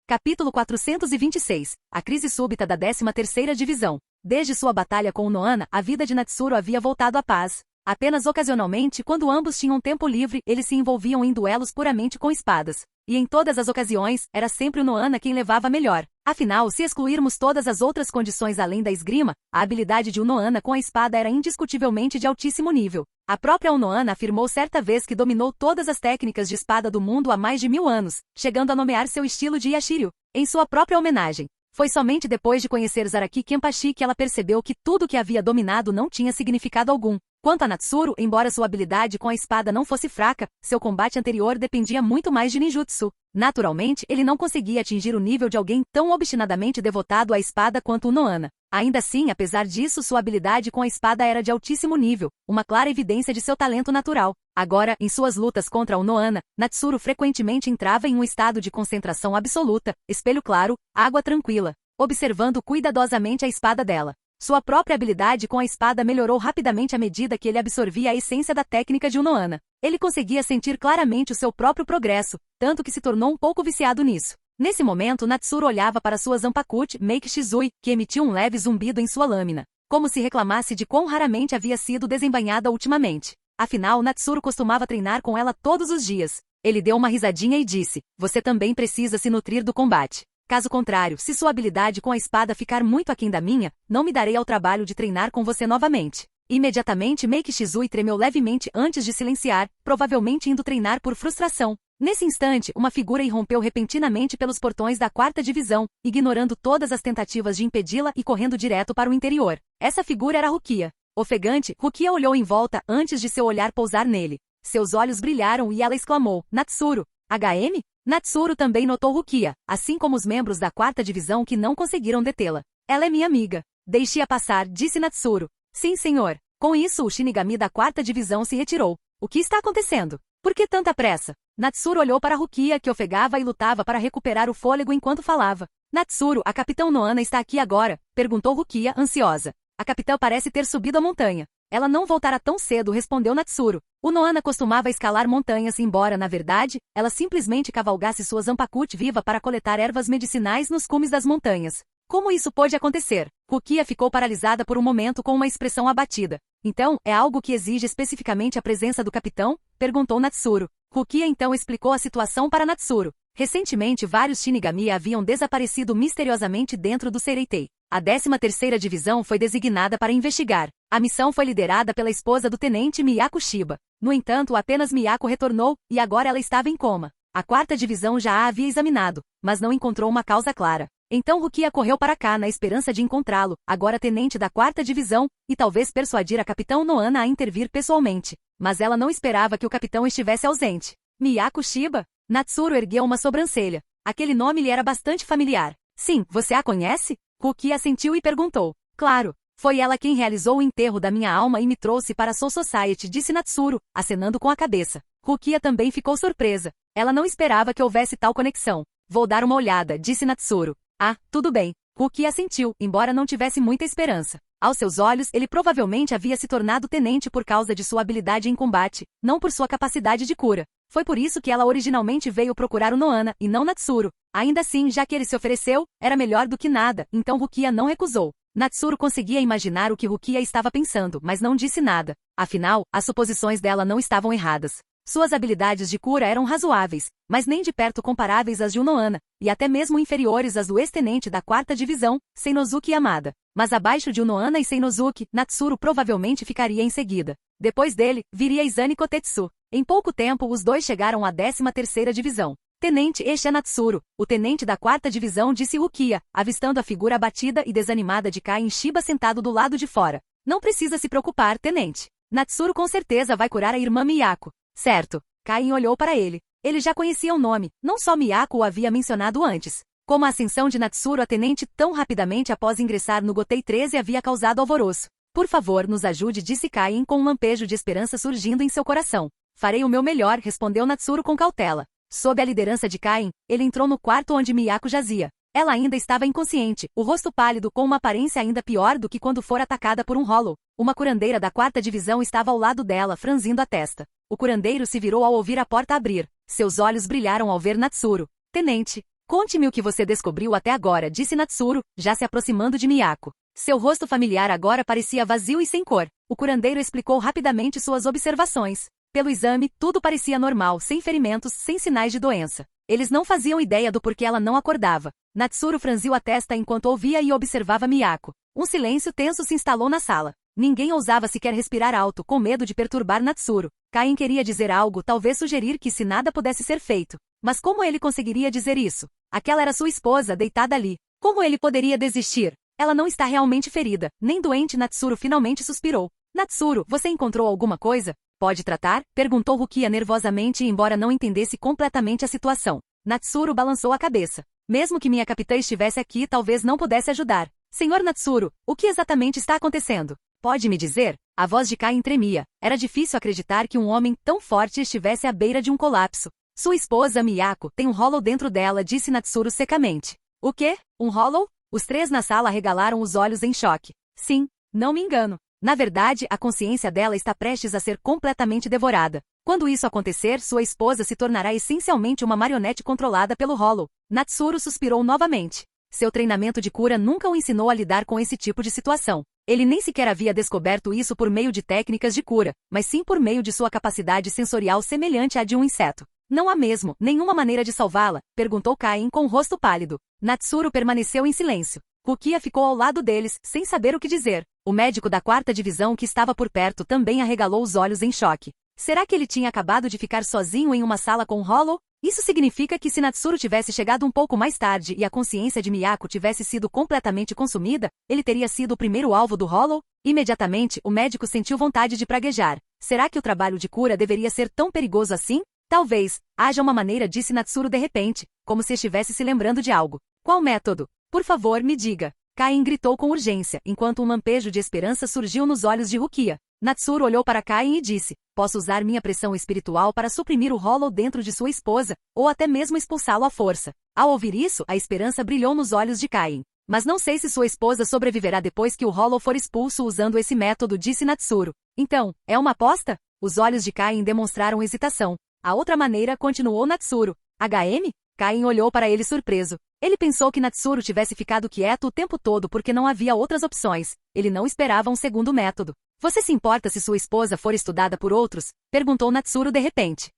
Capítulo 426. A crise súbita da 13ª Divisão. Desde sua batalha com Noana, a vida de Natsuru havia voltado à paz. Apenas ocasionalmente, quando ambos tinham tempo livre, eles se envolviam em duelos puramente com espadas. E em todas as ocasiões, era sempre o Noana quem levava melhor. Afinal, se excluirmos todas as outras condições além da esgrima, a habilidade de Noana com a espada era indiscutivelmente de altíssimo nível. A própria Noana afirmou certa vez que dominou todas as técnicas de espada do mundo há mais de 1000 anos, chegando a nomear seu estilo de Yashiryu, em sua própria homenagem. Foi somente depois de conhecer Zaraki Kenpachi que ela percebeu que tudo que havia dominado não tinha significado algum. Quanto a Natsuru, embora sua habilidade com a espada não fosse fraca, seu combate anterior dependia muito mais de ninjutsu. Naturalmente, ele não conseguia atingir o nível de alguém tão obstinadamente devotado à espada quanto o Noana. Ainda assim, apesar disso, sua habilidade com a espada era de altíssimo nível, uma clara evidência de seu talento natural. Agora, em suas lutas contra o Noana, Natsuru frequentemente entrava em um estado de concentração absoluta, espelho claro, água tranquila, observando cuidadosamente a espada dela. Sua própria habilidade com a espada melhorou rapidamente à medida que ele absorvia a essência da técnica de Noana. Ele conseguia sentir claramente o seu próprio progresso, tanto que se tornou um pouco viciado nisso. Nesse momento, Natsuru olhava para sua Zanpakuchi Meiki Shizui, que emitiu um leve zumbido em sua lâmina, como se reclamasse de quão raramente havia sido desembainhada ultimamente. Afinal, Natsuru costumava treinar com ela todos os dias. Ele deu uma risadinha e disse: "Você também precisa se nutrir do combate. Caso contrário, se sua habilidade com a espada ficar muito aquém da minha, não me darei ao trabalho de treinar com você novamente." Imediatamente Meiki Shizui tremeu levemente antes de silenciar, provavelmente indo treinar por frustração. Nesse instante, uma figura irrompeu repentinamente pelos portões da 4ª divisão, ignorando todas as tentativas de impedi-la e correndo direto para o interior. Essa figura era Rukia. Ofegante, Rukia olhou em volta antes de seu olhar pousar nele. Seus olhos brilharam e ela exclamou: "Natsuru, HM?" Natsuru também notou Rukia, assim como os membros da 4ª divisão que não conseguiram detê-la. "Ela é minha amiga. Deixe-a passar", disse Natsuru. "Sim, senhor." Com isso, o Shinigami da 4ª divisão se retirou. "O que está acontecendo? Por que tanta pressa?" Natsuru olhou para Rukia, que ofegava e lutava para recuperar o fôlego enquanto falava. "Natsuru, a capitã Noana está aqui agora?" perguntou Rukia, ansiosa. "A capitã parece ter subido a montanha." "Ela não voltará tão cedo", respondeu Natsuru. O Noana costumava escalar montanhas, embora, na verdade, ela simplesmente cavalgasse sua Zanpakuchi viva para coletar ervas medicinais nos cumes das montanhas. Como isso pôde acontecer? Rukia ficou paralisada por um momento com uma expressão abatida. "Então, é algo que exige especificamente a presença do capitão?" perguntou Natsuru. Rukia então explicou a situação para Natsuru. Recentemente, vários Shinigami haviam desaparecido misteriosamente dentro do Seireitei. A 13ª divisão foi designada para investigar. A missão foi liderada pela esposa do tenente Miyako Shiba. No entanto, apenas Miyako retornou, e agora ela estava em coma. A 4ª divisão já a havia examinado, mas não encontrou uma causa clara. Então Rukia correu para cá na esperança de encontrá-lo, agora tenente da 4ª divisão, e talvez persuadir a capitã Noana a intervir pessoalmente. Mas ela não esperava que o capitão estivesse ausente. Miyako Shiba? Natsuru ergueu uma sobrancelha. Aquele nome lhe era bastante familiar. "Sim, você a conhece?" Rukia assentiu e perguntou. "Claro. Foi ela quem realizou o enterro da minha alma e me trouxe para a Soul Society", disse Natsuru, acenando com a cabeça. Rukia também ficou surpresa. Ela não esperava que houvesse tal conexão. "Vou dar uma olhada", disse Natsuru. "Ah, tudo bem." Rukia assentiu, embora não tivesse muita esperança. Aos seus olhos, ele provavelmente havia se tornado tenente por causa de sua habilidade em combate, não por sua capacidade de cura. Foi por isso que ela originalmente veio procurar o Noana, e não Natsuru. Ainda assim, já que ele se ofereceu, era melhor do que nada, então Rukia não recusou. Natsuru conseguia imaginar o que Rukia estava pensando, mas não disse nada. Afinal, as suposições dela não estavam erradas. Suas habilidades de cura eram razoáveis, mas nem de perto comparáveis às de Noana, e até mesmo inferiores às do ex-tenente da 4ª divisão, Seinosuke Yamada. Mas abaixo de Noana e Seinosuke, Natsuru provavelmente ficaria em seguida. Depois dele, viria Izane Kotetsu. Em pouco tempo, os dois chegaram à 13ª divisão. "Tenente, este é Natsuru, o tenente da 4ª divisão", disse Rukia, avistando a figura abatida e desanimada de Kain Shiba sentado do lado de fora. "Não precisa se preocupar, tenente. Natsuru com certeza vai curar a irmã Miyako." "Certo." Kain olhou para ele. Ele já conhecia o nome, não só Miyako o havia mencionado antes. Como a ascensão de Natsuru a tenente tão rapidamente após ingressar no Gotei 13 havia causado alvoroço. "Por favor, nos ajude", disse Kain com um lampejo de esperança surgindo em seu coração. "Farei o meu melhor", respondeu Natsuru com cautela. Sob a liderança de Kain, ele entrou no quarto onde Miyako jazia. Ela ainda estava inconsciente, o rosto pálido com uma aparência ainda pior do que quando for atacada por um Hollow. Uma curandeira da 4ª divisão estava ao lado dela, franzindo a testa. O curandeiro se virou ao ouvir a porta abrir. Seus olhos brilharam ao ver Natsuru. "Tenente, conte-me o que você descobriu até agora", disse Natsuru, já se aproximando de Miyako. Seu rosto familiar agora parecia vazio e sem cor. O curandeiro explicou rapidamente suas observações. Pelo exame, tudo parecia normal, sem ferimentos, sem sinais de doença. Eles não faziam ideia do porquê ela não acordava. Natsuru franziu a testa enquanto ouvia e observava Miyako. Um silêncio tenso se instalou na sala. Ninguém ousava sequer respirar alto, com medo de perturbar Natsuru. Kain queria dizer algo, talvez sugerir que se nada pudesse ser feito. Mas como ele conseguiria dizer isso? Aquela era sua esposa, deitada ali. Como ele poderia desistir? Ela não está realmente ferida, nem doente. Natsuru finalmente suspirou. Natsuru, você encontrou alguma coisa? Pode tratar? Perguntou Rukia nervosamente, embora não entendesse completamente a situação. Natsuru balançou a cabeça. Mesmo que minha capitã estivesse aqui, talvez não pudesse ajudar. Senhor Natsuru, o que exatamente está acontecendo? Pode me dizer? A voz de Kain tremia. Era difícil acreditar que um homem tão forte estivesse à beira de um colapso. Sua esposa, Miyako, tem um hollow dentro dela, disse Natsuru secamente. O quê? Um hollow? Os três na sala arregalaram os olhos em choque. Sim, não me engano. Na verdade, a consciência dela está prestes a ser completamente devorada. Quando isso acontecer, sua esposa se tornará essencialmente uma marionete controlada pelo hollow. Natsuru suspirou novamente. Seu treinamento de cura nunca o ensinou a lidar com esse tipo de situação. Ele nem sequer havia descoberto isso por meio de técnicas de cura, mas sim por meio de sua capacidade sensorial semelhante à de um inseto. Não há mesmo nenhuma maneira de salvá-la? Perguntou Kain com o rosto pálido. Natsuru permaneceu em silêncio. Rukia ficou ao lado deles, sem saber o que dizer. O médico da 4ª divisão que estava por perto também arregalou os olhos em choque. Será que ele tinha acabado de ficar sozinho em uma sala com Hollow? Isso significa que se Natsuru tivesse chegado um pouco mais tarde e a consciência de Miyako tivesse sido completamente consumida, ele teria sido o primeiro alvo do Hollow? Imediatamente, o médico sentiu vontade de praguejar. Será que o trabalho de cura deveria ser tão perigoso assim? Talvez. Haja uma maneira, disse Natsuru de repente, como se estivesse se lembrando de algo. Qual método? Por favor, me diga. Kain gritou com urgência, enquanto um lampejo de esperança surgiu nos olhos de Rukia. Natsuru olhou para Kain e disse, posso usar minha pressão espiritual para suprimir o hollow dentro de sua esposa, ou até mesmo expulsá-lo à força. Ao ouvir isso, a esperança brilhou nos olhos de Kain. Mas não sei se sua esposa sobreviverá depois que o hollow for expulso usando esse método, disse Natsuru. Então, é uma aposta? Os olhos de Kain demonstraram hesitação. A outra maneira, continuou Natsuru. HM? Kain olhou para ele surpreso. Ele pensou que Natsuru tivesse ficado quieto o tempo todo porque não havia outras opções. Ele não esperava um segundo método. Você se importa se sua esposa for estudada por outros? Perguntou Natsuru de repente.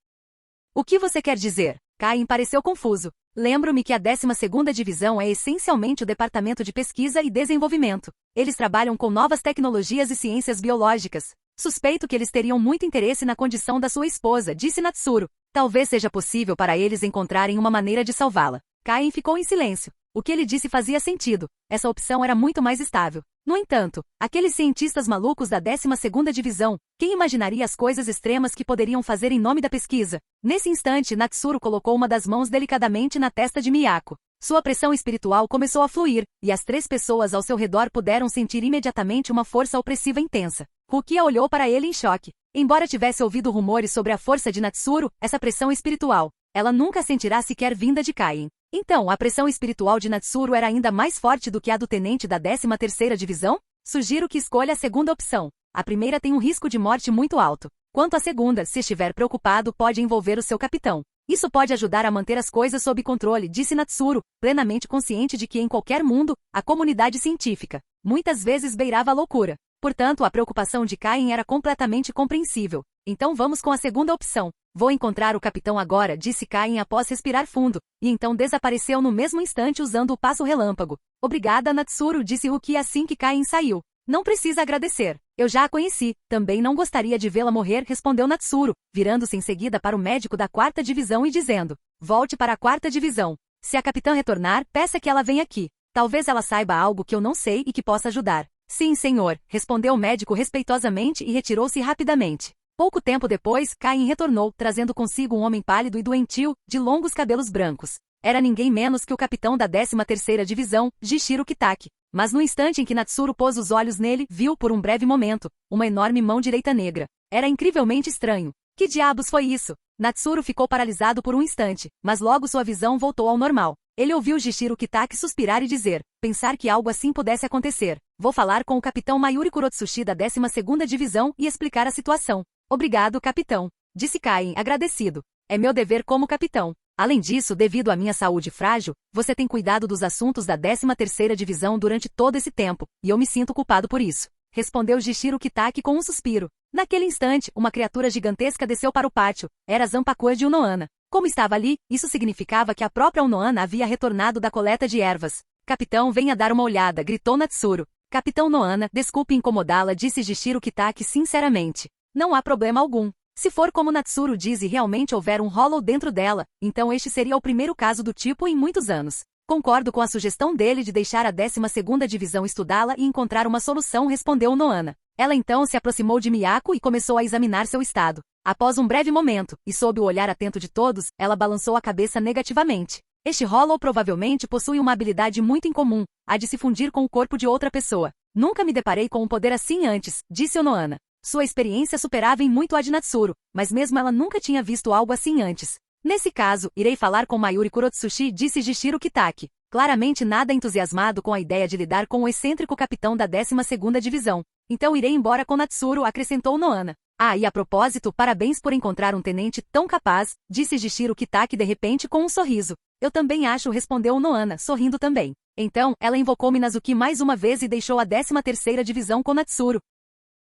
O que você quer dizer? Kain pareceu confuso. Lembro-me que a 12ª divisão é essencialmente o departamento de pesquisa e desenvolvimento. Eles trabalham com novas tecnologias e ciências biológicas. Suspeito que eles teriam muito interesse na condição da sua esposa, disse Natsuru. Talvez seja possível para eles encontrarem uma maneira de salvá-la. Kain ficou em silêncio. O que ele disse fazia sentido. Essa opção era muito mais estável. No entanto, aqueles cientistas malucos da 12ª divisão, quem imaginaria as coisas extremas que poderiam fazer em nome da pesquisa? Nesse instante, Natsuru colocou uma das mãos delicadamente na testa de Miyako. Sua pressão espiritual começou a fluir, e as três pessoas ao seu redor puderam sentir imediatamente uma força opressiva intensa. Rukia olhou para ele em choque. Embora tivesse ouvido rumores sobre a força de Natsuru, essa pressão espiritual, ela nunca sentirá sequer vinda de Kain. Então, a pressão espiritual de Natsuru era ainda mais forte do que a do tenente da 13ª divisão? Sugiro que escolha a segunda opção. A primeira tem um risco de morte muito alto. Quanto à segunda, se estiver preocupado, pode envolver o seu capitão. Isso pode ajudar a manter as coisas sob controle, disse Natsuru, plenamente consciente de que em qualquer mundo, a comunidade científica, muitas vezes beirava a loucura. Portanto, a preocupação de Kain era completamente compreensível. Então vamos com a segunda opção. Vou encontrar o capitão agora, disse Kain após respirar fundo, e então desapareceu no mesmo instante usando o passo relâmpago. Obrigada, Natsuru, disse Rukia assim que Kain saiu. Não precisa agradecer. Eu já a conheci. Também não gostaria de vê-la morrer, respondeu Natsuru, virando-se em seguida para o médico da 4ª divisão e dizendo, volte para a 4ª divisão. Se a capitã retornar, peça que ela venha aqui. Talvez ela saiba algo que eu não sei e que possa ajudar. Sim, senhor, respondeu o médico respeitosamente e retirou-se rapidamente. Pouco tempo depois, Kain retornou, trazendo consigo um homem pálido e doentio, de longos cabelos brancos. Era ninguém menos que o capitão da 13ª divisão, Jishiro Kitaki. Mas no instante em que Natsuru pôs os olhos nele, viu por um breve momento, uma enorme mão direita negra. Era incrivelmente estranho. Que diabos foi isso? Natsuru ficou paralisado por um instante, mas logo sua visão voltou ao normal. Ele ouviu Jishiro Kitaki suspirar e dizer, pensar que algo assim pudesse acontecer. Vou falar com o capitão Mayuri Kurotsushi da 12ª divisão e explicar a situação. Obrigado, capitão, disse Kain, agradecido. É meu dever como capitão. Além disso, devido à minha saúde frágil, você tem cuidado dos assuntos da 13ª Divisão durante todo esse tempo, e eu me sinto culpado por isso. Respondeu Jishiro Kitaki com um suspiro. Naquele instante, uma criatura gigantesca desceu para o pátio. Era Zanpakuo de Unohana. Como estava ali, isso significava que a própria Unohana havia retornado da coleta de ervas. Capitão, venha dar uma olhada, gritou Natsuru. Capitão Nohana, desculpe incomodá-la, disse Jishiro Kitaki sinceramente. Não há problema algum. Se for como Natsuru diz e realmente houver um Hollow dentro dela, então este seria o primeiro caso do tipo em muitos anos. Concordo com a sugestão dele de deixar a 12ª Divisão estudá-la e encontrar uma solução, respondeu Nohana. Ela então se aproximou de Miyako e começou a examinar seu estado. Após um breve momento, e sob o olhar atento de todos, ela balançou a cabeça negativamente. Este Hollow provavelmente possui uma habilidade muito incomum, a de se fundir com o corpo de outra pessoa. Nunca me deparei com um poder assim antes, disse Nohana. Sua experiência superava em muito a de Natsuru, mas mesmo ela nunca tinha visto algo assim antes. Nesse caso, irei falar com Mayuri Kurotsushi, disse Jishiro Kitaki. Claramente nada entusiasmado com a ideia de lidar com o excêntrico capitão da 12ª Divisão. Então irei embora com Natsuru, acrescentou Nohana. Ah, e a propósito, parabéns por encontrar um tenente tão capaz, disse Jishiro Kitaki de repente com um sorriso. Eu também acho, respondeu Nohana, sorrindo também. Então, ela invocou Minazuki mais uma vez e deixou a 13ª Divisão com Natsuru.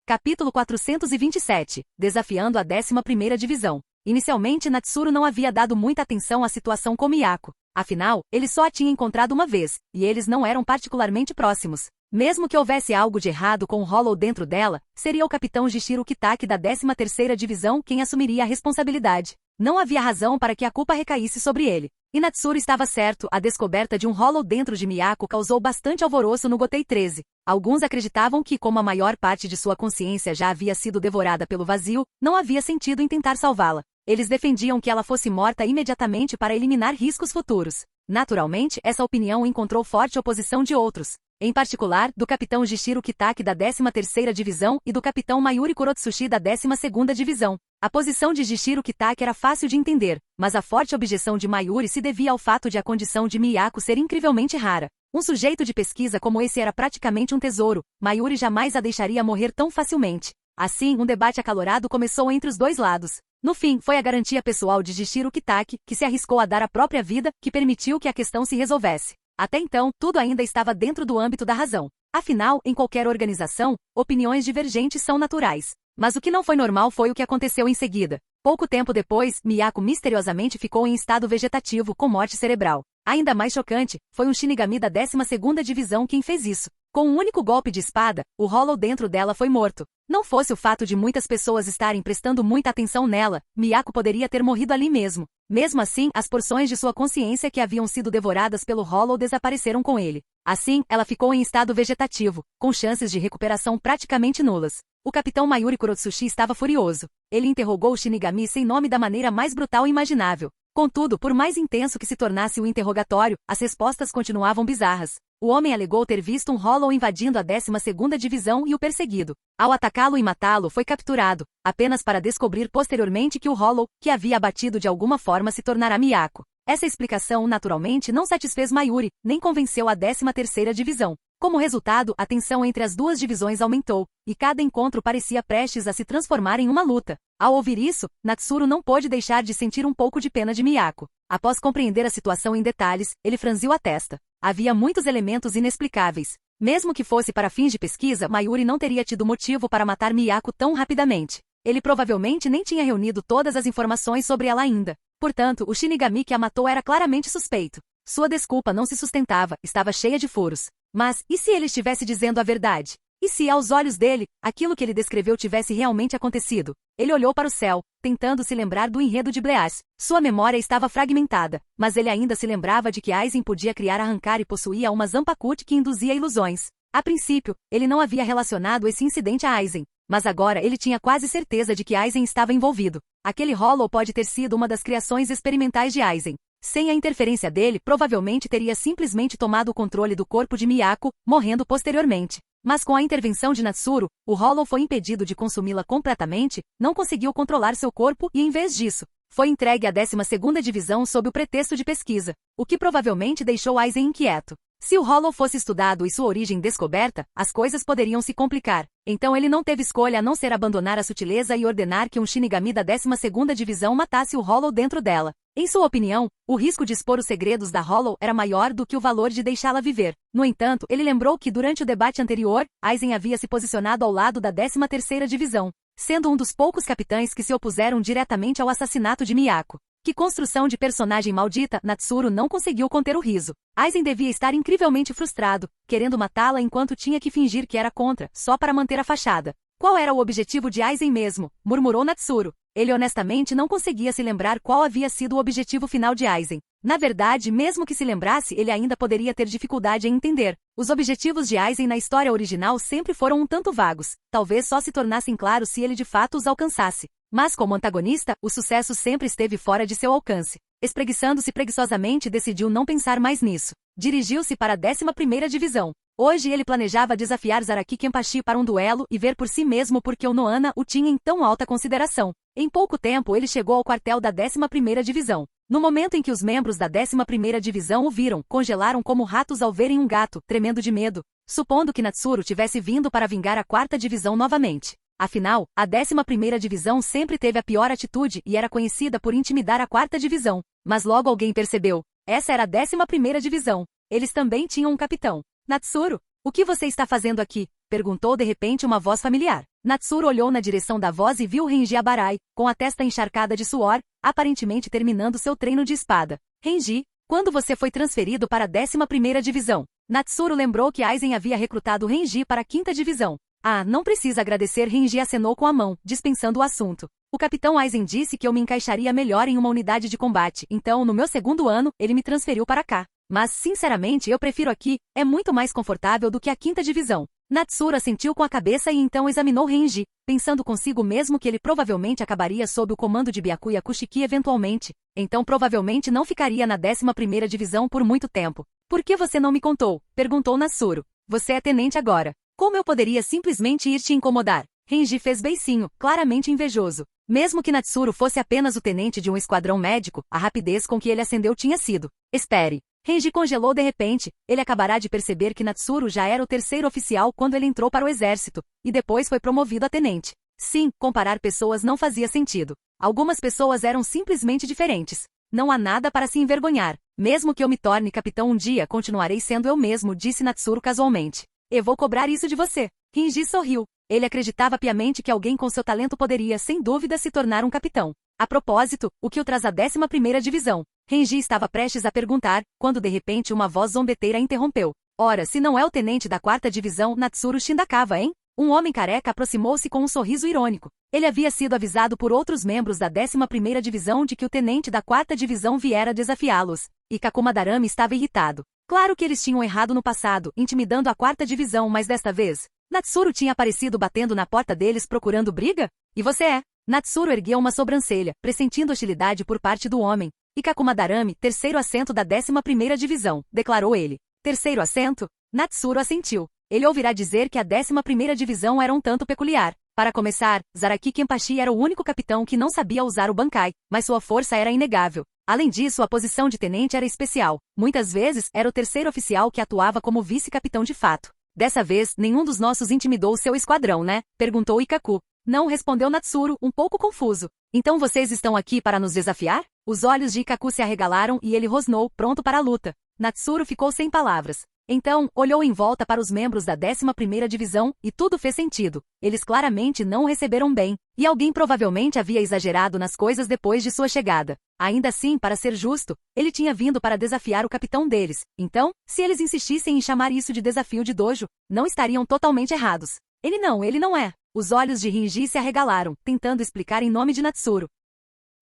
Capítulo 427. Desafiando a 11ª Divisão. Inicialmente Natsuru não havia dado muita atenção à situação com Miyako. Afinal, ele só a tinha encontrado uma vez, e eles não eram particularmente próximos. Mesmo que houvesse algo de errado com o Hollow dentro dela, seria o capitão Jishiro Kitaki da 13ª Divisão quem assumiria a responsabilidade. Não havia razão para que a culpa recaísse sobre ele. E Natsuru estava certo, a descoberta de um Hollow dentro de Miyako causou bastante alvoroço no Gotei 13. Alguns acreditavam que, como a maior parte de sua consciência já havia sido devorada pelo vazio, não havia sentido em tentar salvá-la. Eles defendiam que ela fosse morta imediatamente para eliminar riscos futuros. Naturalmente, essa opinião encontrou forte oposição de outros. Em particular, do capitão Jishiro Kitaki da 13ª Divisão e do capitão Mayuri Kurotsushi da 12ª Divisão. A posição de Jishiro Kitaki era fácil de entender, mas a forte objeção de Mayuri se devia ao fato de a condição de Miyako ser incrivelmente rara. Um sujeito de pesquisa como esse era praticamente um tesouro, Mayuri jamais a deixaria morrer tão facilmente. Assim, um debate acalorado começou entre os dois lados. No fim, foi a garantia pessoal de Jishiro Kitaki, que se arriscou a dar a própria vida, que permitiu que a questão se resolvesse. Até então, tudo ainda estava dentro do âmbito da razão. Afinal, em qualquer organização, opiniões divergentes são naturais. Mas o que não foi normal foi o que aconteceu em seguida. Pouco tempo depois, Miyako misteriosamente ficou em estado vegetativo com morte cerebral. Ainda mais chocante, foi um Shinigami da 12ª Divisão quem fez isso. Com um único golpe de espada, o Hollow dentro dela foi morto. Não fosse o fato de muitas pessoas estarem prestando muita atenção nela, Miyako poderia ter morrido ali mesmo. Mesmo assim, as porções de sua consciência que haviam sido devoradas pelo Hollow desapareceram com ele. Assim, ela ficou em estado vegetativo, com chances de recuperação praticamente nulas. O capitão Mayuri Kurotsushi estava furioso. Ele interrogou o Shinigami sem nome da maneira mais brutal imaginável. Contudo, por mais intenso que se tornasse o interrogatório, as respostas continuavam bizarras. O homem alegou ter visto um Hollow invadindo a 12ª Divisão e o perseguido. Ao atacá-lo e matá-lo, foi capturado, apenas para descobrir posteriormente que o Hollow, que havia abatido de alguma forma, se tornara Miyako. Essa explicação naturalmente não satisfez Mayuri, nem convenceu a 13ª Divisão. Como resultado, a tensão entre as duas divisões aumentou, e cada encontro parecia prestes a se transformar em uma luta. Ao ouvir isso, Natsuru não pôde deixar de sentir um pouco de pena de Miyako. Após compreender a situação em detalhes, ele franziu a testa. Havia muitos elementos inexplicáveis. Mesmo que fosse para fins de pesquisa, Mayuri não teria tido motivo para matar Miyako tão rapidamente. Ele provavelmente nem tinha reunido todas as informações sobre ela ainda. Portanto, o Shinigami que a matou era claramente suspeito. Sua desculpa não se sustentava, estava cheia de furos. Mas, e se ele estivesse dizendo a verdade? E se, aos olhos dele, aquilo que ele descreveu tivesse realmente acontecido? Ele olhou para o céu, tentando se lembrar do enredo de Bleach. Sua memória estava fragmentada, mas ele ainda se lembrava de que Aizen podia criar arrancar e possuía uma Zanpakuti que induzia ilusões. A princípio, ele não havia relacionado esse incidente a Aizen, mas agora ele tinha quase certeza de que Aizen estava envolvido. Aquele Hollow pode ter sido uma das criações experimentais de Aizen. Sem a interferência dele, provavelmente teria simplesmente tomado o controle do corpo de Miyako, morrendo posteriormente. Mas com a intervenção de Natsuru, o Hollow foi impedido de consumi-la completamente, não conseguiu controlar seu corpo e, em vez disso, foi entregue à 12ª Divisão sob o pretexto de pesquisa, o que provavelmente deixou Aizen inquieto. Se o Hollow fosse estudado e sua origem descoberta, as coisas poderiam se complicar. Então ele não teve escolha a não ser abandonar a sutileza e ordenar que um Shinigami da 12ª Divisão matasse o Hollow dentro dela. Em sua opinião, o risco de expor os segredos da Hollow era maior do que o valor de deixá-la viver. No entanto, ele lembrou que durante o debate anterior, Aizen havia se posicionado ao lado da 13ª Divisão, sendo um dos poucos capitães que se opuseram diretamente ao assassinato de Miyako. Que construção de personagem maldita, Natsuru não conseguiu conter o riso. Aizen devia estar incrivelmente frustrado, querendo matá-la enquanto tinha que fingir que era contra, só para manter a fachada. Qual era o objetivo de Aizen mesmo? Murmurou Natsuru. Ele honestamente não conseguia se lembrar qual havia sido o objetivo final de Aizen. Na verdade, mesmo que se lembrasse, ele ainda poderia ter dificuldade em entender. Os objetivos de Aizen na história original sempre foram um tanto vagos. Talvez só se tornassem claros se ele de fato os alcançasse. Mas como antagonista, o sucesso sempre esteve fora de seu alcance. Espreguiçando-se preguiçosamente, decidiu não pensar mais nisso. Dirigiu-se para a 11ª Divisão. Hoje ele planejava desafiar Zaraki Kenpachi para um duelo e ver por si mesmo porque o Nohana o tinha em tão alta consideração. Em pouco tempo ele chegou ao quartel da 11ª Divisão. No momento em que os membros da 11ª Divisão o viram, congelaram como ratos ao verem um gato, tremendo de medo, supondo que Natsuru tivesse vindo para vingar a 4ª Divisão novamente. Afinal, a 11ª Divisão sempre teve a pior atitude e era conhecida por intimidar a 4ª Divisão. Mas logo alguém percebeu. Essa era a 11ª Divisão. Eles também tinham um capitão. Natsuru, o que você está fazendo aqui? Perguntou de repente uma voz familiar. Natsuru olhou na direção da voz e viu Renji Abarai, com a testa encharcada de suor, aparentemente terminando seu treino de espada. Renji, quando você foi transferido para a 11ª Divisão? Natsuru lembrou que Aizen havia recrutado Renji para a 5ª Divisão. Ah, não precisa agradecer, Renji acenou com a mão, dispensando o assunto. O capitão Aizen disse que eu me encaixaria melhor em uma unidade de combate, então no meu segundo ano, ele me transferiu para cá. Mas, sinceramente, eu prefiro aqui, é muito mais confortável do que a 5ª Divisão. Natsuru assentiu com a cabeça e então examinou Renji, pensando consigo mesmo que ele provavelmente acabaria sob o comando de Byakuya Kushiki eventualmente, então provavelmente não ficaria na 11ª Divisão por muito tempo. Por que você não me contou? Perguntou Natsuru. Você é tenente agora. Como eu poderia simplesmente ir te incomodar? Renji fez beicinho, claramente invejoso. Mesmo que Natsuru fosse apenas o tenente de um esquadrão médico, a rapidez com que ele acendeu tinha sido. Espere. Renji congelou de repente, ele acabará de perceber que Natsuru já era o 3º oficial quando ele entrou para o exército, e depois foi promovido a tenente. Sim, comparar pessoas não fazia sentido. Algumas pessoas eram simplesmente diferentes. Não há nada para se envergonhar. Mesmo que eu me torne capitão um dia, continuarei sendo eu mesmo, disse Natsuru casualmente. Eu vou cobrar isso de você. Renji sorriu. Ele acreditava piamente que alguém com seu talento poderia, sem dúvida, se tornar um capitão. A propósito, o que o traz à 11ª Divisão? Renji estava prestes a perguntar, quando de repente uma voz zombeteira interrompeu. Ora, se não é o tenente da 4ª Divisão, Natsuru Shindakawa, hein? Um homem careca aproximou-se com um sorriso irônico. Ele havia sido avisado por outros membros da 11ª Divisão de que o tenente da 4ª Divisão viera desafiá-los. E Kakuma Darame estava irritado. Claro que eles tinham errado no passado, intimidando a 4ª Divisão, mas desta vez, Natsuru tinha aparecido batendo na porta deles procurando briga? E você é? Natsuru ergueu uma sobrancelha, pressentindo hostilidade por parte do homem. E Kakuma Darame, 3º assento da 11ª Divisão, declarou ele. 3º assento? Natsuru assentiu. Ele ouvirá dizer que a 11ª Divisão era um tanto peculiar. Para começar, Zaraki Kenpachi era o único capitão que não sabia usar o Bankai, mas sua força era inegável. Além disso, a posição de tenente era especial. Muitas vezes, era o 3º oficial que atuava como vice-capitão de fato. Dessa vez, nenhum dos nossos intimidou seu esquadrão, né? Perguntou Ikaku. Não, respondeu Natsuru, um pouco confuso. Então vocês estão aqui para nos desafiar? Os olhos de Ikaku se arregalaram e ele rosnou, pronto para a luta. Natsuru ficou sem palavras. Então, olhou em volta para os membros da 11ª Divisão, e tudo fez sentido. Eles claramente não o receberam bem, e alguém provavelmente havia exagerado nas coisas depois de sua chegada. Ainda assim, para ser justo, ele tinha vindo para desafiar o capitão deles. Então, se eles insistissem em chamar isso de desafio de dojo, não estariam totalmente errados. Ele não é. Os olhos de Renji se arregalaram, tentando explicar em nome de Natsuru.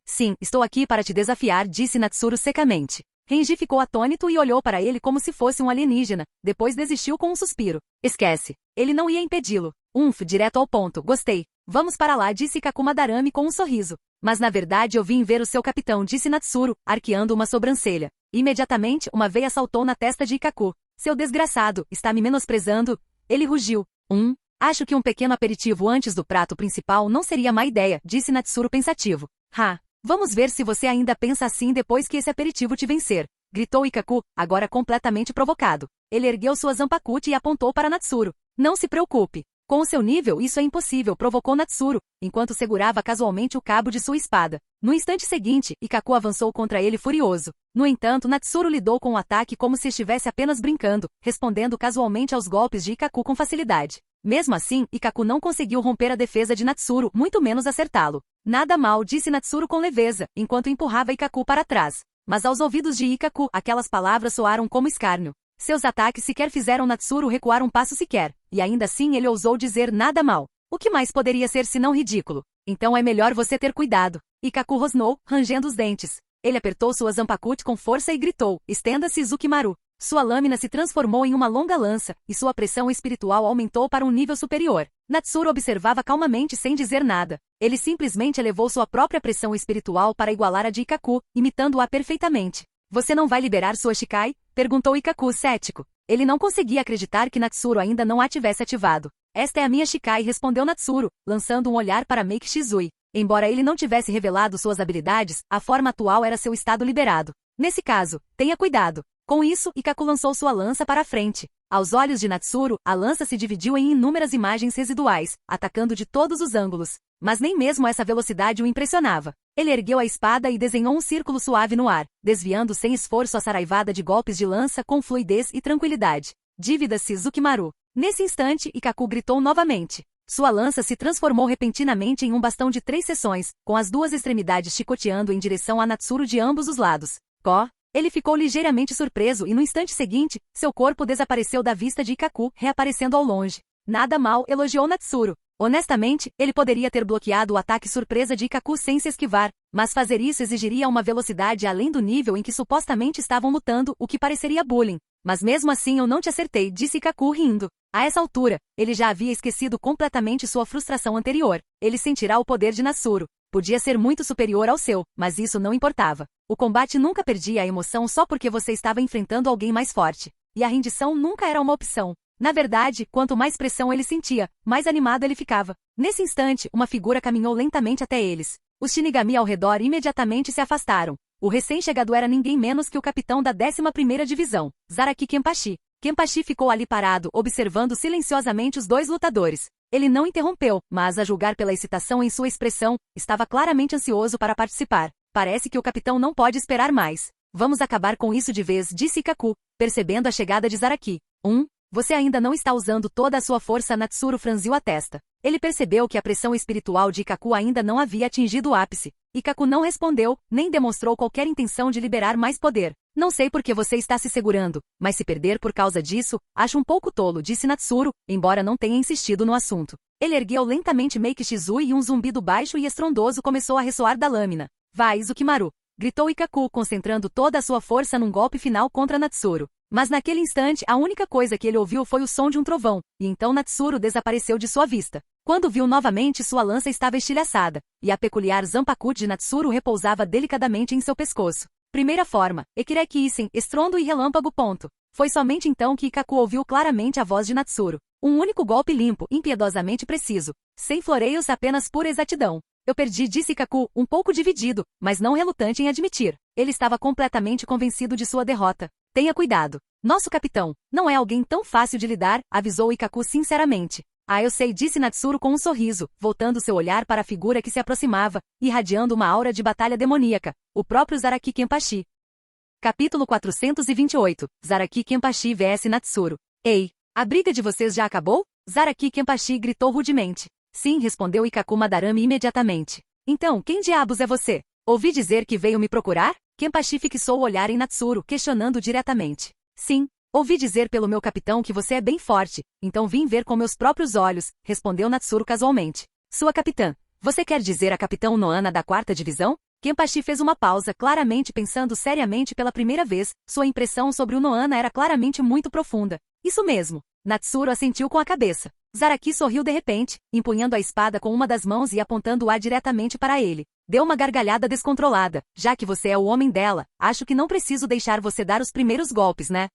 Sim, estou aqui para te desafiar, disse Natsuru secamente. Renji ficou atônito e olhou para ele como se fosse um alienígena, depois desistiu com um suspiro. Esquece. Ele não ia impedi-lo. Direto ao ponto, gostei. Vamos para lá, disse Kakuma Darame com um sorriso. Mas na verdade eu vim ver o seu capitão, disse Natsuru, arqueando uma sobrancelha. Imediatamente, uma veia saltou na testa de Ikaku. Seu desgraçado, está me menosprezando? Ele rugiu. Acho que um pequeno aperitivo antes do prato principal não seria má ideia, disse Natsuru pensativo. Vamos ver se você ainda pensa assim depois que esse aperitivo te vencer. Gritou Ikaku, agora completamente provocado. Ele ergueu sua Zanpakuti e apontou para Natsuru. Não se preocupe. Com o seu nível, isso é impossível, provocou Natsuru, enquanto segurava casualmente o cabo de sua espada. No instante seguinte, Ikaku avançou contra ele furioso. No entanto, Natsuru lidou com o ataque como se estivesse apenas brincando, respondendo casualmente aos golpes de Ikaku com facilidade. Mesmo assim, Ikaku não conseguiu romper a defesa de Natsuru, muito menos acertá-lo. Nada mal, disse Natsuru com leveza, enquanto empurrava Ikaku para trás. Mas aos ouvidos de Ikaku, aquelas palavras soaram como escárnio. Seus ataques sequer fizeram Natsuru recuar um passo sequer, e ainda assim ele ousou dizer nada mal. O que mais poderia ser senão ridículo? Então é melhor você ter cuidado. Ikaku rosnou, rangendo os dentes. Ele apertou sua Zanpakuti com força e gritou, estenda-se Zukimaru. Sua lâmina se transformou em uma longa lança, e sua pressão espiritual aumentou para um nível superior. Natsuru observava calmamente sem dizer nada. Ele simplesmente elevou sua própria pressão espiritual para igualar a de Ikaku, imitando-a perfeitamente. Você não vai liberar sua Shikai? Perguntou Ikaku cético. Ele não conseguia acreditar que Natsuru ainda não a tivesse ativado. Esta é a minha Shikai, respondeu Natsuru, lançando um olhar para Meiki Shizui. Embora ele não tivesse revelado suas habilidades, a forma atual era seu estado liberado. Nesse caso, tenha cuidado. Com isso, Ikaku lançou sua lança para a frente. Aos olhos de Natsuru, a lança se dividiu em inúmeras imagens residuais, atacando de todos os ângulos. Mas nem mesmo essa velocidade o impressionava. Ele ergueu a espada e desenhou um círculo suave no ar, desviando sem esforço a saraivada de golpes de lança com fluidez e tranquilidade. Dívida-se Zukimaru. Nesse instante, Ikaku gritou novamente. Sua lança se transformou repentinamente em um bastão de 3 seções, com as duas extremidades chicoteando em direção a Natsuru de ambos os lados. Ele ficou ligeiramente surpreso e no instante seguinte, seu corpo desapareceu da vista de Ikaku, reaparecendo ao longe. Nada mal, elogiou Natsuru. Honestamente, ele poderia ter bloqueado o ataque surpresa de Ikaku sem se esquivar, mas fazer isso exigiria uma velocidade além do nível em que supostamente estavam lutando, o que pareceria bullying. Mas mesmo assim eu não te acertei, disse Ikaku rindo. A essa altura, ele já havia esquecido completamente sua frustração anterior. Ele sentirá o poder de Natsuru. Podia ser muito superior ao seu, mas isso não importava. O combate nunca perdia a emoção só porque você estava enfrentando alguém mais forte. E a rendição nunca era uma opção. Na verdade, quanto mais pressão ele sentia, mais animado ele ficava. Nesse instante, uma figura caminhou lentamente até eles. Os Shinigami ao redor imediatamente se afastaram. O recém-chegado era ninguém menos que o capitão da 11ª Divisão, Zaraki Kenpachi. Kenpachi ficou ali parado, observando silenciosamente os dois lutadores. Ele não interrompeu, mas, a julgar pela excitação em sua expressão, estava claramente ansioso para participar. Parece que o capitão não pode esperar mais. Vamos acabar com isso de vez, disse Ikaku, percebendo a chegada de Zaraki. Você ainda não está usando toda a sua força. Natsuru franziu a testa. Ele percebeu que a pressão espiritual de Ikaku ainda não havia atingido o ápice. Ikaku não respondeu, nem demonstrou qualquer intenção de liberar mais poder. Não sei por que você está se segurando, mas se perder por causa disso, acho um pouco tolo, disse Natsuru, embora não tenha insistido no assunto. Ele ergueu lentamente Meiki Shizui e um zumbido baixo e estrondoso começou a ressoar da lâmina. Vai, Zukimaru! Gritou Ikaku, concentrando toda a sua força num golpe final contra Natsuru. Mas naquele instante, a única coisa que ele ouviu foi o som de um trovão, e então Natsuru desapareceu de sua vista. Quando viu novamente, sua lança estava estilhaçada, e a peculiar Zanpakuti de Natsuru repousava delicadamente em seu pescoço. Primeira forma, Ekireki Isen, estrondo e relâmpago. Foi somente então que Ikaku ouviu claramente a voz de Natsuru. Um único golpe limpo, impiedosamente preciso. Sem floreios, apenas pura exatidão. Eu perdi, disse Ikaku, um pouco dividido, mas não relutante em admitir. Ele estava completamente convencido de sua derrota. Tenha cuidado. Nosso capitão não é alguém tão fácil de lidar, avisou Ikaku sinceramente. Eu sei, disse Natsuru com um sorriso, voltando seu olhar para a figura que se aproximava, irradiando uma aura de batalha demoníaca, o próprio Zaraki Kenpachi. Capítulo 428, Zaraki Kenpachi vs Natsuru. Ei, a briga de vocês já acabou? Zaraki Kenpachi gritou rudemente. Sim, respondeu Ikaku Madarame imediatamente. Então, quem diabos é você? Ouvi dizer que veio me procurar? Kenpachi fixou o olhar em Natsuru, questionando diretamente. Sim, ouvi dizer pelo meu capitão que você é bem forte, então vim ver com meus próprios olhos, respondeu Natsuru casualmente. Sua capitã, você quer dizer a capitão Noana da 4ª Divisão? Kenpachi fez uma pausa, claramente pensando seriamente pela primeira vez. Sua impressão sobre o Noana era claramente muito profunda. Isso mesmo. Natsuru assentiu com a cabeça. Zaraki sorriu de repente, empunhando a espada com uma das mãos e apontando-a diretamente para ele. Deu uma gargalhada descontrolada. Já que você é o homem dela, acho que não preciso deixar você dar os primeiros golpes, né?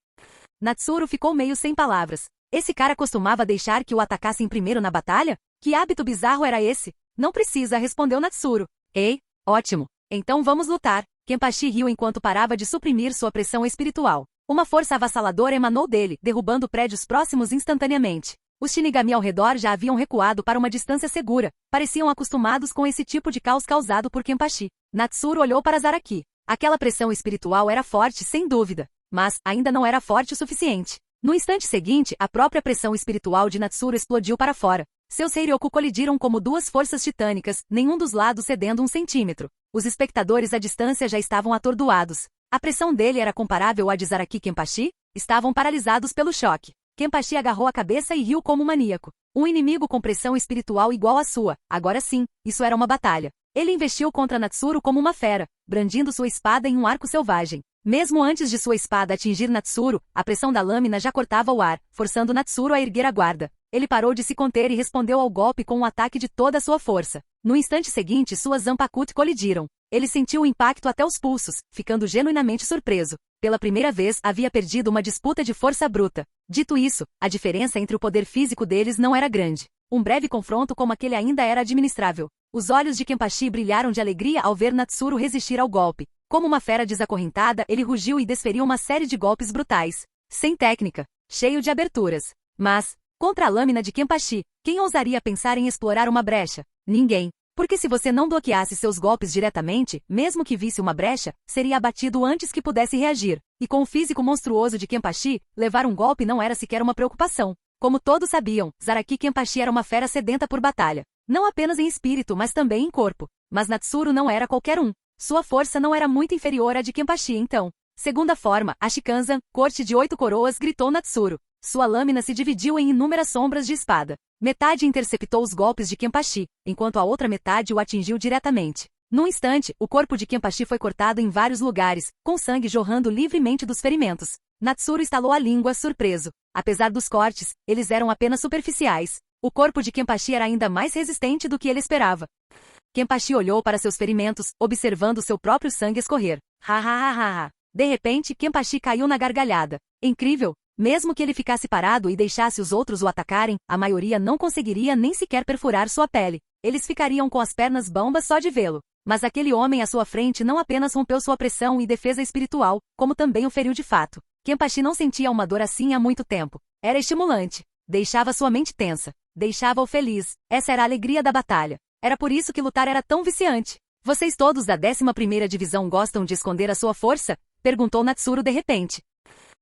Natsuru ficou meio sem palavras. Esse cara costumava deixar que o atacassem primeiro na batalha? Que hábito bizarro era esse? Não precisa, respondeu Natsuru. Ei, ótimo. Então vamos lutar. Kenpachi riu enquanto parava de suprimir sua pressão espiritual. Uma força avassaladora emanou dele, derrubando prédios próximos instantaneamente. Os Shinigami ao redor já haviam recuado para uma distância segura, pareciam acostumados com esse tipo de caos causado por Kenpachi. Natsuru olhou para Zaraki. Aquela pressão espiritual era forte, sem dúvida, mas ainda não era forte o suficiente. No instante seguinte, a própria pressão espiritual de Natsuru explodiu para fora. Seus Heiryoku colidiram como duas forças titânicas, nenhum dos lados cedendo 1 centímetro. Os espectadores à distância já estavam atordoados. A pressão dele era comparável à de Zaraki e Kenpachi? Estavam paralisados pelo choque. Kenpachi agarrou a cabeça e riu como um maníaco. Um inimigo com pressão espiritual igual à sua. Agora sim, isso era uma batalha. Ele investiu contra Natsuru como uma fera, brandindo sua espada em um arco selvagem. Mesmo antes de sua espada atingir Natsuru, a pressão da lâmina já cortava o ar, forçando Natsuru a erguer a guarda. Ele parou de se conter e respondeu ao golpe com um ataque de toda a sua força. No instante seguinte, suas Zanpakuto colidiram. Ele sentiu o impacto até os pulsos, ficando genuinamente surpreso. Pela primeira vez, havia perdido uma disputa de força bruta. Dito isso, a diferença entre o poder físico deles não era grande. Um breve confronto como aquele ainda era administrável. Os olhos de Kenpachi brilharam de alegria ao ver Natsuru resistir ao golpe. Como uma fera desacorrentada, ele rugiu e desferiu uma série de golpes brutais. Sem técnica, cheio de aberturas. Mas, contra a lâmina de Kenpachi, quem ousaria pensar em explorar uma brecha? Ninguém. Porque se você não bloqueasse seus golpes diretamente, mesmo que visse uma brecha, seria abatido antes que pudesse reagir. E com o físico monstruoso de Kenpachi, levar um golpe não era sequer uma preocupação. Como todos sabiam, Zaraki Kenpachi era uma fera sedenta por batalha. Não apenas em espírito, mas também em corpo. Mas Natsuru não era qualquer um. Sua força não era muito inferior à de Kenpachi então. Segunda forma, a Shikanzan, corte de 8 coroas, gritou Natsuru. Sua lâmina se dividiu em inúmeras sombras de espada. Metade interceptou os golpes de Kenpachi, enquanto a outra metade o atingiu diretamente. Num instante, o corpo de Kenpachi foi cortado em vários lugares, com sangue jorrando livremente dos ferimentos. Natsuru estalou a língua, surpreso. Apesar dos cortes, eles eram apenas superficiais. O corpo de Kenpachi era ainda mais resistente do que ele esperava. Kenpachi olhou para seus ferimentos, observando seu próprio sangue escorrer. Ha ha ha ha ha. De repente, Kenpachi caiu na gargalhada. Incrível! Mesmo que ele ficasse parado e deixasse os outros o atacarem, a maioria não conseguiria nem sequer perfurar sua pele. Eles ficariam com as pernas bambas só de vê-lo. Mas aquele homem à sua frente não apenas rompeu sua pressão e defesa espiritual, como também o feriu de fato. Kenpachi não sentia uma dor assim há muito tempo. Era estimulante. Deixava sua mente tensa. Deixava-o feliz. Essa era a alegria da batalha. Era por isso que lutar era tão viciante. Vocês todos da 11ª Divisão gostam de esconder a sua força? Perguntou Natsuru de repente.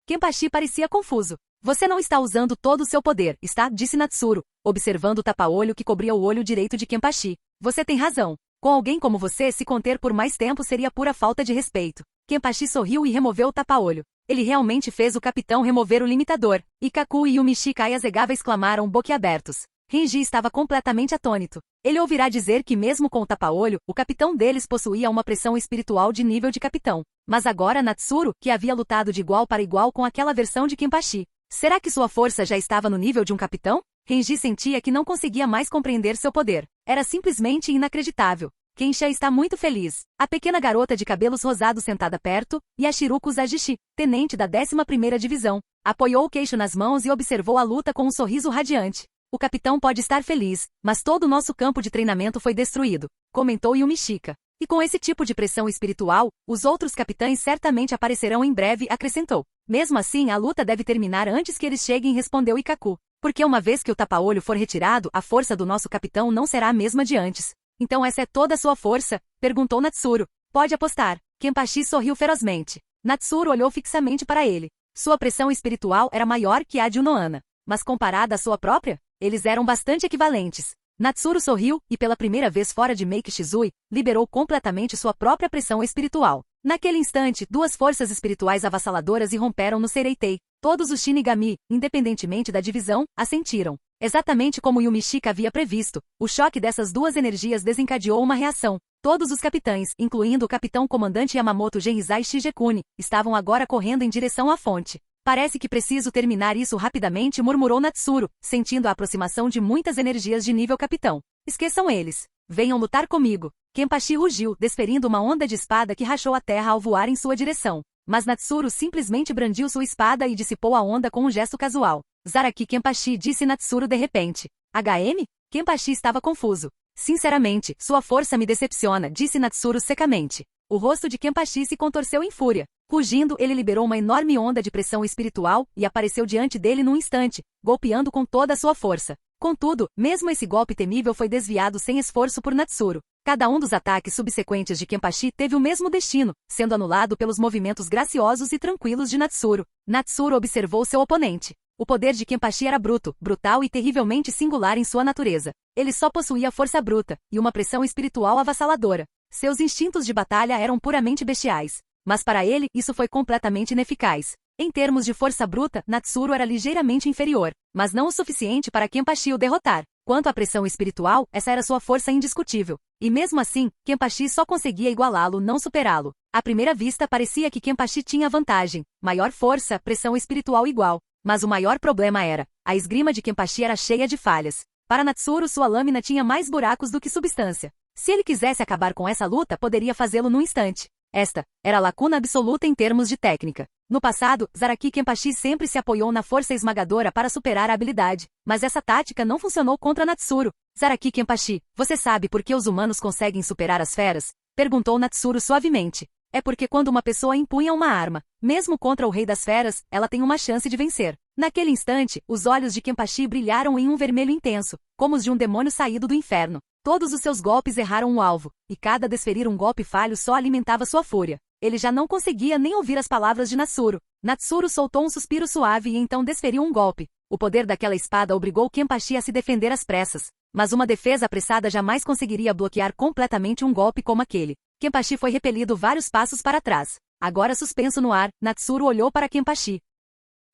Kenpachi parecia confuso. Você não está usando todo o seu poder, está? Disse Natsuru, observando o tapa-olho que cobria o olho direito de Kenpachi. Você tem razão. Com alguém como você, se conter por mais tempo seria pura falta de respeito. Kenpachi sorriu e removeu o tapa-olho. Ele realmente fez o capitão remover o limitador. Ikaku e Yumichi Kayasegava exclamaram boquiabertos. Renji estava completamente atônito. Ele ouvirá dizer que mesmo com o tapa-olho, o capitão deles possuía uma pressão espiritual de nível de capitão. Mas agora Natsuru, que havia lutado de igual para igual com aquela versão de Kenpachi. Será que sua força já estava no nível de um capitão? Renji sentia que não conseguia mais compreender seu poder. Era simplesmente inacreditável. Kensha está muito feliz. A pequena garota de cabelos rosados sentada perto, Yashiruko Zajishi, tenente da 11ª Divisão, apoiou o queixo nas mãos e observou a luta com um sorriso radiante. O capitão pode estar feliz, mas todo o nosso campo de treinamento foi destruído, comentou Yumishika. E com esse tipo de pressão espiritual, os outros capitães certamente aparecerão em breve, acrescentou. Mesmo assim, a luta deve terminar antes que eles cheguem, respondeu Ikaku. Porque uma vez que o tapa-olho for retirado, a força do nosso capitão não será a mesma de antes. Então essa é toda a sua força? Perguntou Natsuru. Pode apostar. Kenpachi sorriu ferozmente. Natsuru olhou fixamente para ele. Sua pressão espiritual era maior que a de Unohana. Mas comparada à sua própria, eles eram bastante equivalentes. Natsuru sorriu, e pela primeira vez fora de Meiki Shizui, liberou completamente sua própria pressão espiritual. Naquele instante, duas forças espirituais avassaladoras irromperam no Sereitei. Todos os Shinigami, independentemente da divisão, assentiram. Exatamente como Yumishika havia previsto, o choque dessas duas energias desencadeou uma reação. Todos os capitães, incluindo o capitão-comandante Yamamoto Genrizai Shigekuni, estavam agora correndo em direção à fonte. Parece que preciso terminar isso rapidamente, murmurou Natsuru, sentindo a aproximação de muitas energias de nível capitão. Esqueçam eles. Venham lutar comigo. Kenpachi rugiu, desferindo uma onda de espada que rachou a terra ao voar em sua direção. Mas Natsuru simplesmente brandiu sua espada e dissipou a onda com um gesto casual. Zaraki Kenpachi, disse Natsuru de repente. HM? Kenpachi estava confuso. Sinceramente, sua força me decepciona, disse Natsuru secamente. O rosto de Kenpachi se contorceu em fúria. Rugindo, ele liberou uma enorme onda de pressão espiritual e apareceu diante dele num instante, golpeando com toda a sua força. Contudo, mesmo esse golpe temível foi desviado sem esforço por Natsuru. Cada um dos ataques subsequentes de Kenpachi teve o mesmo destino, sendo anulado pelos movimentos graciosos e tranquilos de Natsuru. Natsuru observou seu oponente. O poder de Kenpachi era bruto, brutal e terrivelmente singular em sua natureza. Ele só possuía força bruta e uma pressão espiritual avassaladora. Seus instintos de batalha eram puramente bestiais. Mas para ele, isso foi completamente ineficaz. Em termos de força bruta, Natsuru era ligeiramente inferior, mas não o suficiente para Kenpachi o derrotar. Quanto à pressão espiritual, essa era sua força indiscutível. E mesmo assim, Kenpachi só conseguia igualá-lo, não superá-lo. À primeira vista parecia que Kenpachi tinha vantagem. Maior força, pressão espiritual igual. Mas o maior problema era, a esgrima de Kenpachi era cheia de falhas. Para Natsuru, sua lâmina tinha mais buracos do que substância. Se ele quisesse acabar com essa luta, poderia fazê-lo num instante. Esta era a lacuna absoluta em termos de técnica. No passado, Zaraki Kenpachi sempre se apoiou na força esmagadora para superar a habilidade, mas essa tática não funcionou contra Natsuru. Zaraki Kenpachi, você sabe por que os humanos conseguem superar as feras? Perguntou Natsuru suavemente. É porque quando uma pessoa empunha uma arma, mesmo contra o rei das feras, ela tem uma chance de vencer. Naquele instante, os olhos de Kenpachi brilharam em um vermelho intenso, como os de um demônio saído do inferno. Todos os seus golpes erraram o alvo, e cada desferir um golpe falho só alimentava sua fúria. Ele já não conseguia nem ouvir as palavras de Natsuru. Natsuru soltou um suspiro suave e então desferiu um golpe. O poder daquela espada obrigou Kenpachi a se defender às pressas. Mas uma defesa apressada jamais conseguiria bloquear completamente um golpe como aquele. Kenpachi foi repelido vários passos para trás. Agora suspenso no ar, Natsuru olhou para Kenpachi.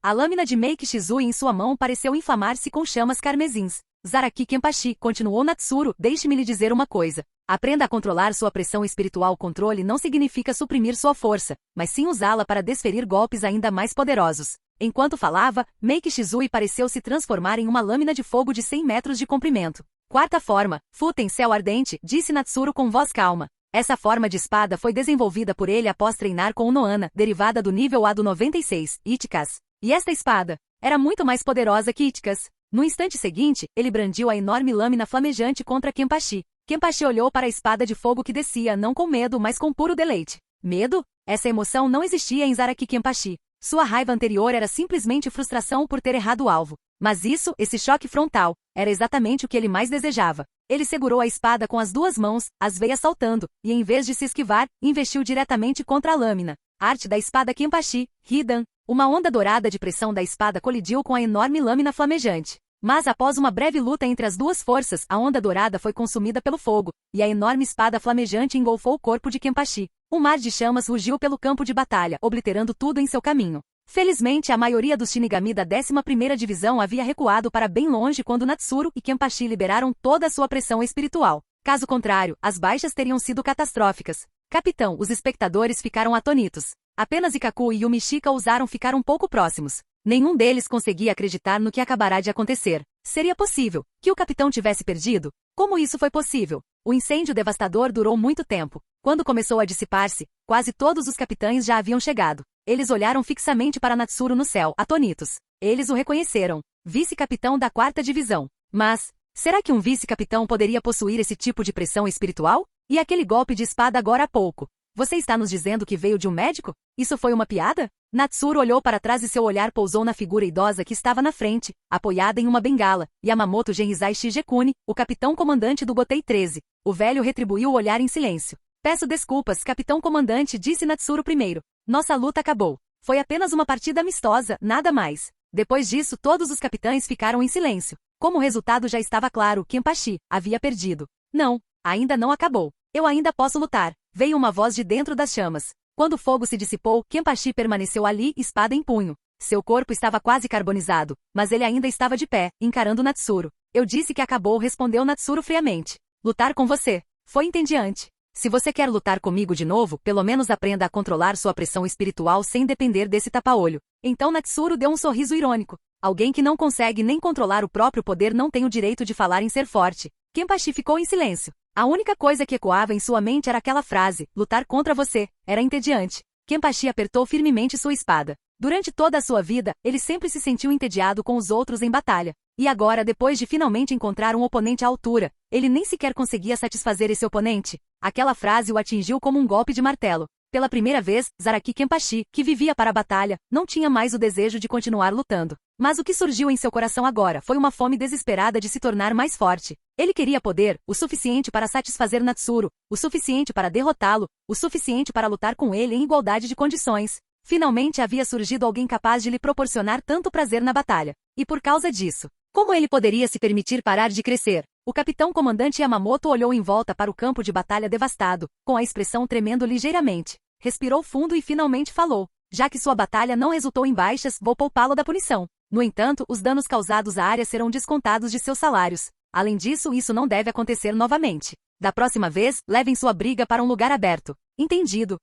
A lâmina de Meiki Shizui em sua mão pareceu inflamar-se com chamas carmesins. Zaraki Kenpachi, continuou Natsuru, deixe-me lhe dizer uma coisa. Aprenda a controlar sua pressão espiritual. Controle não significa suprimir sua força, mas sim usá-la para desferir golpes ainda mais poderosos. Enquanto falava, Meiki Shizui pareceu se transformar em uma lâmina de fogo de 100 metros de comprimento. Quarta forma, Futen Céu Ardente, disse Natsuru com voz calma. Essa forma de espada foi desenvolvida por ele após treinar com o Noana, derivada do nível A do 96, Ichikas. E esta espada era muito mais poderosa que Ichikas. No instante seguinte, ele brandiu a enorme lâmina flamejante contra Kenpachi. Kenpachi olhou para a espada de fogo que descia não com medo, mas com puro deleite. Medo? Essa emoção não existia em Zaraki Kenpachi. Sua raiva anterior era simplesmente frustração por ter errado o alvo. Mas esse choque frontal, era exatamente o que ele mais desejava. Ele segurou a espada com as duas mãos, as veias saltando, e em vez de se esquivar, investiu diretamente contra a lâmina. Arte da espada Kenpachi, Hidan. Uma onda dourada de pressão da espada colidiu com a enorme lâmina flamejante. Mas após uma breve luta entre as duas forças, a onda dourada foi consumida pelo fogo, e a enorme espada flamejante engolfou o corpo de Kenpachi. Um mar de chamas rugiu pelo campo de batalha, obliterando tudo em seu caminho. Felizmente, a maioria dos Shinigami da 11ª Divisão havia recuado para bem longe quando Natsuru e Kenpachi liberaram toda a sua pressão espiritual. Caso contrário, as baixas teriam sido catastróficas. Capitão, os espectadores ficaram atônitos. Apenas Ikaku e Yumishika ousaram ficar um pouco próximos. Nenhum deles conseguia acreditar no que acabará de acontecer. Seria possível que o capitão tivesse perdido? Como isso foi possível? O incêndio devastador durou muito tempo. Quando começou a dissipar-se, quase todos os capitães já haviam chegado. Eles olharam fixamente para Natsuru no céu, atônitos. Eles o reconheceram. Vice-capitão da 4ª Divisão. Mas, será que um vice-capitão poderia possuir esse tipo de pressão espiritual? E aquele golpe de espada agora há pouco? Você está nos dizendo que veio de um médico? Isso foi uma piada? Natsuru olhou para trás e seu olhar pousou na figura idosa que estava na frente, apoiada em uma bengala, Yamamoto Genrizai Shigekuni, o capitão comandante do Gotei 13. O velho retribuiu o olhar em silêncio. Peço desculpas, capitão comandante, disse Natsuru primeiro. Nossa luta acabou. Foi apenas uma partida amistosa, nada mais. Depois disso, todos os capitães ficaram em silêncio. Como o resultado já estava claro, Kenpachi havia perdido. Não, ainda não acabou. Eu ainda posso lutar. Veio uma voz de dentro das chamas. Quando o fogo se dissipou, Kenpachi permaneceu ali, espada em punho. Seu corpo estava quase carbonizado, mas ele ainda estava de pé, encarando Natsuru. Eu disse que acabou, respondeu Natsuru friamente. Lutar com você. Foi entediante. Se você quer lutar comigo de novo, pelo menos aprenda a controlar sua pressão espiritual sem depender desse tapa-olho. Então Natsuru deu um sorriso irônico. Alguém que não consegue nem controlar o próprio poder não tem o direito de falar em ser forte. Kenpachi ficou em silêncio. A única coisa que ecoava em sua mente era aquela frase, lutar contra você. Era entediante. Kenpachi apertou firmemente sua espada. Durante toda a sua vida, ele sempre se sentiu entediado com os outros em batalha. E agora, depois de finalmente encontrar um oponente à altura, ele nem sequer conseguia satisfazer esse oponente. Aquela frase o atingiu como um golpe de martelo. Pela primeira vez, Zaraki Kenpachi, que vivia para a batalha, não tinha mais o desejo de continuar lutando. Mas o que surgiu em seu coração agora foi uma fome desesperada de se tornar mais forte. Ele queria poder, o suficiente para satisfazer Natsuru, o suficiente para derrotá-lo, o suficiente para lutar com ele em igualdade de condições. Finalmente havia surgido alguém capaz de lhe proporcionar tanto prazer na batalha. E por causa disso, como ele poderia se permitir parar de crescer? O capitão-comandante Yamamoto olhou em volta para o campo de batalha devastado, com a expressão tremendo ligeiramente. Respirou fundo e finalmente falou. Já que sua batalha não resultou em baixas, vou poupá-lo da punição. No entanto, os danos causados à área serão descontados de seus salários. Além disso, isso não deve acontecer novamente. Da próxima vez, levem sua briga para um lugar aberto. Entendido.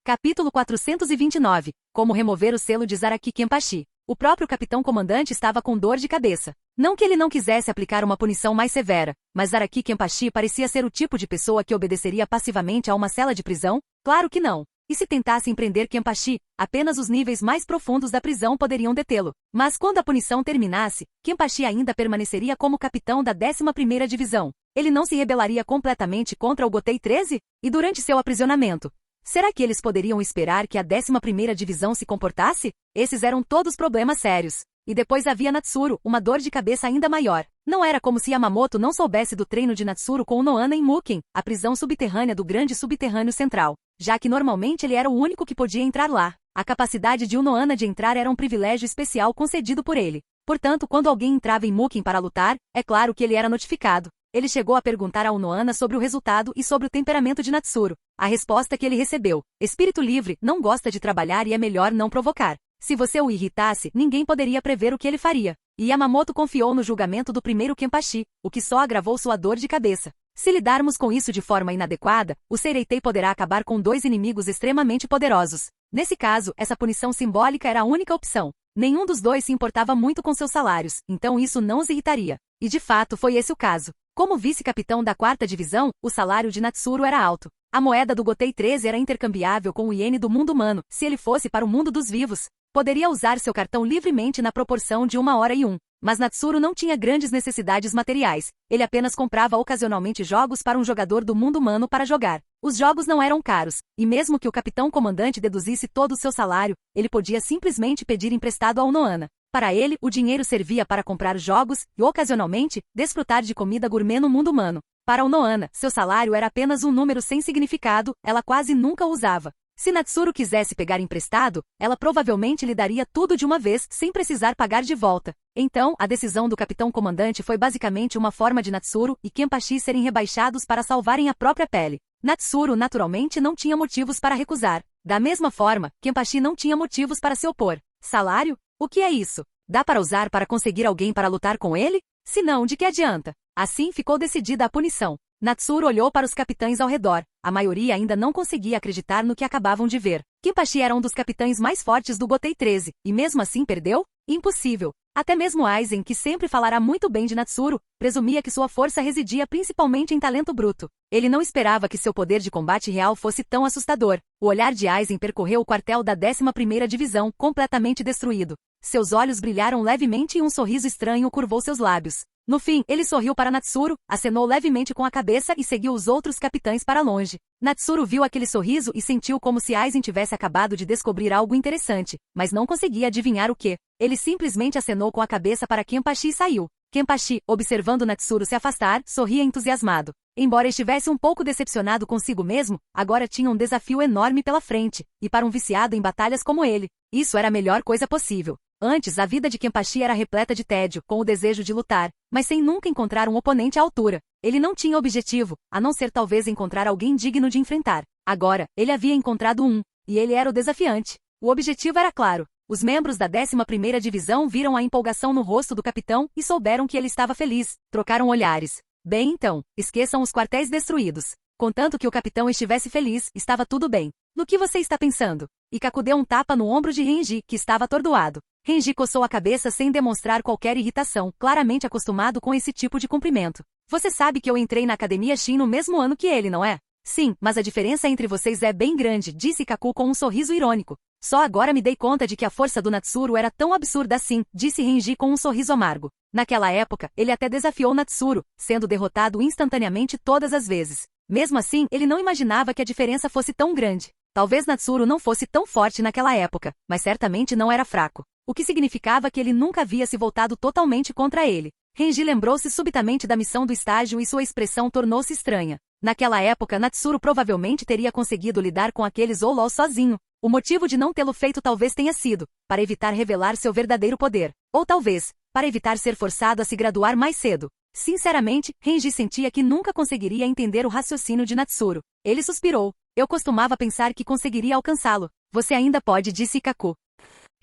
Capítulo 429. Como remover o selo de Zaraki Kenpachi. O próprio capitão-comandante estava com dor de cabeça. Não que ele não quisesse aplicar uma punição mais severa, mas Zaraki Kenpachi parecia ser o tipo de pessoa que obedeceria passivamente a uma cela de prisão? Claro que não. E se tentassem prender Kenpachi, apenas os níveis mais profundos da prisão poderiam detê-lo. Mas quando a punição terminasse, Kenpachi ainda permaneceria como capitão da 11ª Divisão. Ele não se rebelaria completamente contra o Gotei 13? E durante seu aprisionamento? Será que eles poderiam esperar que a 11ª Divisão se comportasse? Esses eram todos problemas sérios. E depois havia Natsuru, uma dor de cabeça ainda maior. Não era como se Yamamoto não soubesse do treino de Natsuru com o Nohana em Muken, a prisão subterrânea do Grande Subterrâneo Central, já que normalmente ele era o único que podia entrar lá. A capacidade de Nohana de entrar era um privilégio especial concedido por ele. Portanto, quando alguém entrava em Muken para lutar, é claro que ele era notificado. Ele chegou a perguntar ao Nohana sobre o resultado e sobre o temperamento de Natsuru. A resposta que ele recebeu: espírito livre, não gosta de trabalhar e é melhor não provocar. Se você o irritasse, ninguém poderia prever o que ele faria. E Yamamoto confiou no julgamento do primeiro Kenpachi, o que só agravou sua dor de cabeça. Se lidarmos com isso de forma inadequada, o Seireitei poderá acabar com dois inimigos extremamente poderosos. Nesse caso, essa punição simbólica era a única opção. Nenhum dos dois se importava muito com seus salários, então isso não os irritaria. E de fato foi esse o caso. Como vice-capitão da 4ª Divisão, o salário de Natsuru era alto. A moeda do Gotei 13 era intercambiável com o iene do mundo humano, se ele fosse para o mundo dos vivos. Poderia usar seu cartão livremente na proporção de 1 hora e 1. Mas Natsuru não tinha grandes necessidades materiais. Ele apenas comprava ocasionalmente jogos para um jogador do mundo humano para jogar. Os jogos não eram caros, e mesmo que o capitão-comandante deduzisse todo o seu salário, ele podia simplesmente pedir emprestado ao Nohana. Para ele, o dinheiro servia para comprar jogos e, ocasionalmente, desfrutar de comida gourmet no mundo humano. Para o Nohana, seu salário era apenas um número sem significado, ela quase nunca o usava. Se Natsuru quisesse pegar emprestado, ela provavelmente lhe daria tudo de uma vez, sem precisar pagar de volta. Então, a decisão do capitão-comandante foi basicamente uma forma de Natsuru e Kenpachi serem rebaixados para salvarem a própria pele. Natsuru naturalmente não tinha motivos para recusar. Da mesma forma, Kenpachi não tinha motivos para se opor. Salário? O que é isso? Dá para usar para conseguir alguém para lutar com ele? Se não, de que adianta? Assim ficou decidida a punição. Natsuru olhou para os capitães ao redor. A maioria ainda não conseguia acreditar no que acabavam de ver. Kenpachi era um dos capitães mais fortes do Gotei 13, e mesmo assim perdeu? Impossível. Até mesmo Aizen, que sempre falará muito bem de Natsuru, presumia que sua força residia principalmente em talento bruto. Ele não esperava que seu poder de combate real fosse tão assustador. O olhar de Aizen percorreu o quartel da 11ª Divisão, completamente destruído. Seus olhos brilharam levemente e um sorriso estranho curvou seus lábios. No fim, ele sorriu para Natsuru, acenou levemente com a cabeça e seguiu os outros capitães para longe. Natsuru viu aquele sorriso e sentiu como se Aizen tivesse acabado de descobrir algo interessante, mas não conseguia adivinhar o que. Ele simplesmente acenou com a cabeça para Kenpachi e saiu. Kenpachi, observando Natsuru se afastar, sorria entusiasmado. Embora estivesse um pouco decepcionado consigo mesmo, agora tinha um desafio enorme pela frente, e para um viciado em batalhas como ele, isso era a melhor coisa possível. Antes, a vida de Kenpachi era repleta de tédio, com o desejo de lutar, mas sem nunca encontrar um oponente à altura. Ele não tinha objetivo, a não ser talvez encontrar alguém digno de enfrentar. Agora, ele havia encontrado um, e ele era o desafiante. O objetivo era claro. Os membros da 11ª Divisão viram a empolgação no rosto do capitão e souberam que ele estava feliz. Trocaram olhares. Bem então, esqueçam os quartéis destruídos. Contanto que o capitão estivesse feliz, estava tudo bem. No que você está pensando? Ikaku deu um tapa no ombro de Renji, que estava atordoado. Renji coçou a cabeça sem demonstrar qualquer irritação, claramente acostumado com esse tipo de cumprimento. Você sabe que eu entrei na Academia Shin no mesmo ano que ele, não é? Sim, mas a diferença entre vocês é bem grande, disse Ikaku com um sorriso irônico. Só agora me dei conta de que a força do Natsuru era tão absurda assim, disse Renji com um sorriso amargo. Naquela época, ele até desafiou Natsuru, sendo derrotado instantaneamente todas as vezes. Mesmo assim, ele não imaginava que a diferença fosse tão grande. Talvez Natsuru não fosse tão forte naquela época, mas certamente não era fraco. O que significava que ele nunca havia se voltado totalmente contra ele. Renji lembrou-se subitamente da missão do estágio e sua expressão tornou-se estranha. Naquela época Natsuru provavelmente teria conseguido lidar com aqueles Olol sozinho. O motivo de não tê-lo feito talvez tenha sido para evitar revelar seu verdadeiro poder. Ou talvez, para evitar ser forçado a se graduar mais cedo. Sinceramente, Renji sentia que nunca conseguiria entender o raciocínio de Natsuru. Ele suspirou. Eu costumava pensar que conseguiria alcançá-lo. Você ainda pode, disse Ikaku.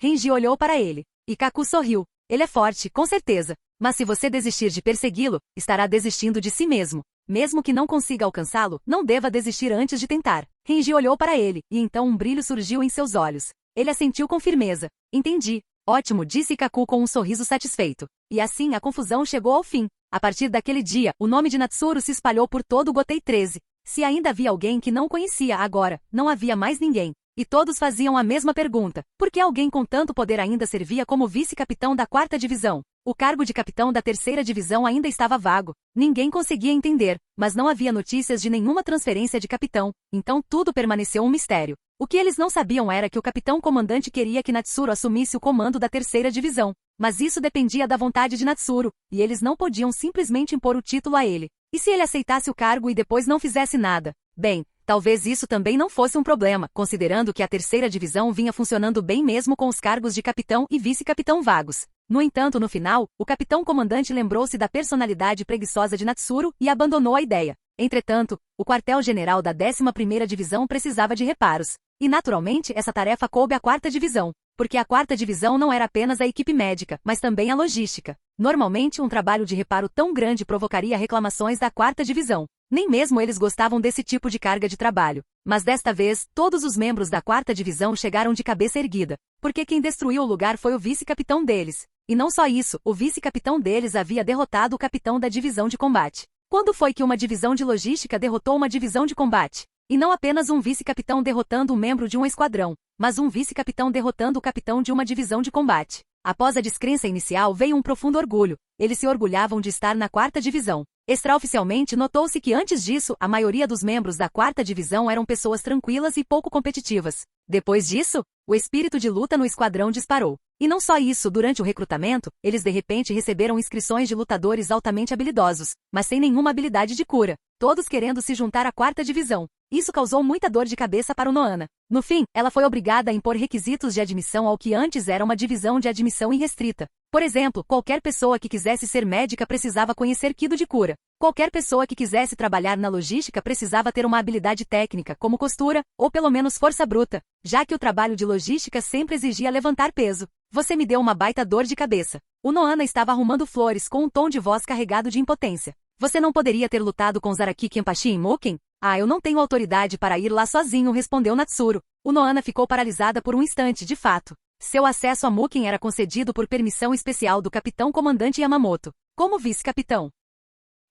Renji olhou para ele. Ikaku sorriu. Ele é forte, com certeza. Mas se você desistir de persegui-lo, estará desistindo de si mesmo. Mesmo que não consiga alcançá-lo, não deva desistir antes de tentar. Renji olhou para ele, e então um brilho surgiu em seus olhos. Ele assentiu com firmeza. Entendi. Ótimo, disse Ikaku com um sorriso satisfeito. E assim a confusão chegou ao fim. A partir daquele dia, o nome de Natsuru se espalhou por todo o Gotei 13. Se ainda havia alguém que não conhecia agora, não havia mais ninguém. E todos faziam a mesma pergunta. Por que alguém com tanto poder ainda servia como vice-capitão da 4ª divisão? O cargo de capitão da 3ª divisão ainda estava vago. Ninguém conseguia entender, mas não havia notícias de nenhuma transferência de capitão, então tudo permaneceu um mistério. O que eles não sabiam era que o capitão-comandante queria que Natsuru assumisse o comando da 3ª divisão. Mas isso dependia da vontade de Natsuru, e eles não podiam simplesmente impor o título a ele. E se ele aceitasse o cargo e depois não fizesse nada? Bem, talvez isso também não fosse um problema, considerando que a 3ª divisão vinha funcionando bem mesmo com os cargos de capitão e vice-capitão vagos. No entanto, no final, o capitão-comandante lembrou-se da personalidade preguiçosa de Natsuru e abandonou a ideia. Entretanto, o quartel-general da 11ª divisão precisava de reparos. E naturalmente essa tarefa coube à 4ª divisão, porque a 4ª divisão não era apenas a equipe médica, mas também a logística. Normalmente um trabalho de reparo tão grande provocaria reclamações da 4ª divisão. Nem mesmo eles gostavam desse tipo de carga de trabalho. Mas desta vez, todos os membros da 4ª divisão chegaram de cabeça erguida, porque quem destruiu o lugar foi o vice-capitão deles. E não só isso, o vice-capitão deles havia derrotado o capitão da divisão de combate. Quando foi que uma divisão de logística derrotou uma divisão de combate? E não apenas um vice-capitão derrotando um membro de um esquadrão, mas um vice-capitão derrotando o capitão de uma divisão de combate. Após a descrença inicial veio um profundo orgulho. Eles se orgulhavam de estar na 4ª divisão. Extraoficialmente notou-se que antes disso, a maioria dos membros da 4ª divisão eram pessoas tranquilas e pouco competitivas. Depois disso, o espírito de luta no esquadrão disparou. E não só isso, durante o recrutamento, eles de repente receberam inscrições de lutadores altamente habilidosos, mas sem nenhuma habilidade de cura, todos querendo se juntar à 4ª divisão. Isso causou muita dor de cabeça para o Noana. No fim, ela foi obrigada a impor requisitos de admissão ao que antes era uma divisão de admissão irrestrita. Por exemplo, qualquer pessoa que quisesse ser médica precisava conhecer Kido de cura. Qualquer pessoa que quisesse trabalhar na logística precisava ter uma habilidade técnica, como costura, ou pelo menos força bruta, já que o trabalho de logística sempre exigia levantar peso. Você me deu uma baita dor de cabeça. O Noana estava arrumando flores com um tom de voz carregado de impotência. Você não poderia ter lutado com Zaraki Kenpachi em Muken? Ah, eu não tenho autoridade para ir lá sozinho, respondeu Natsuru. O Noana ficou paralisada por um instante, de fato. Seu acesso a Muken era concedido por permissão especial do capitão-comandante Yamamoto. Como vice-capitão,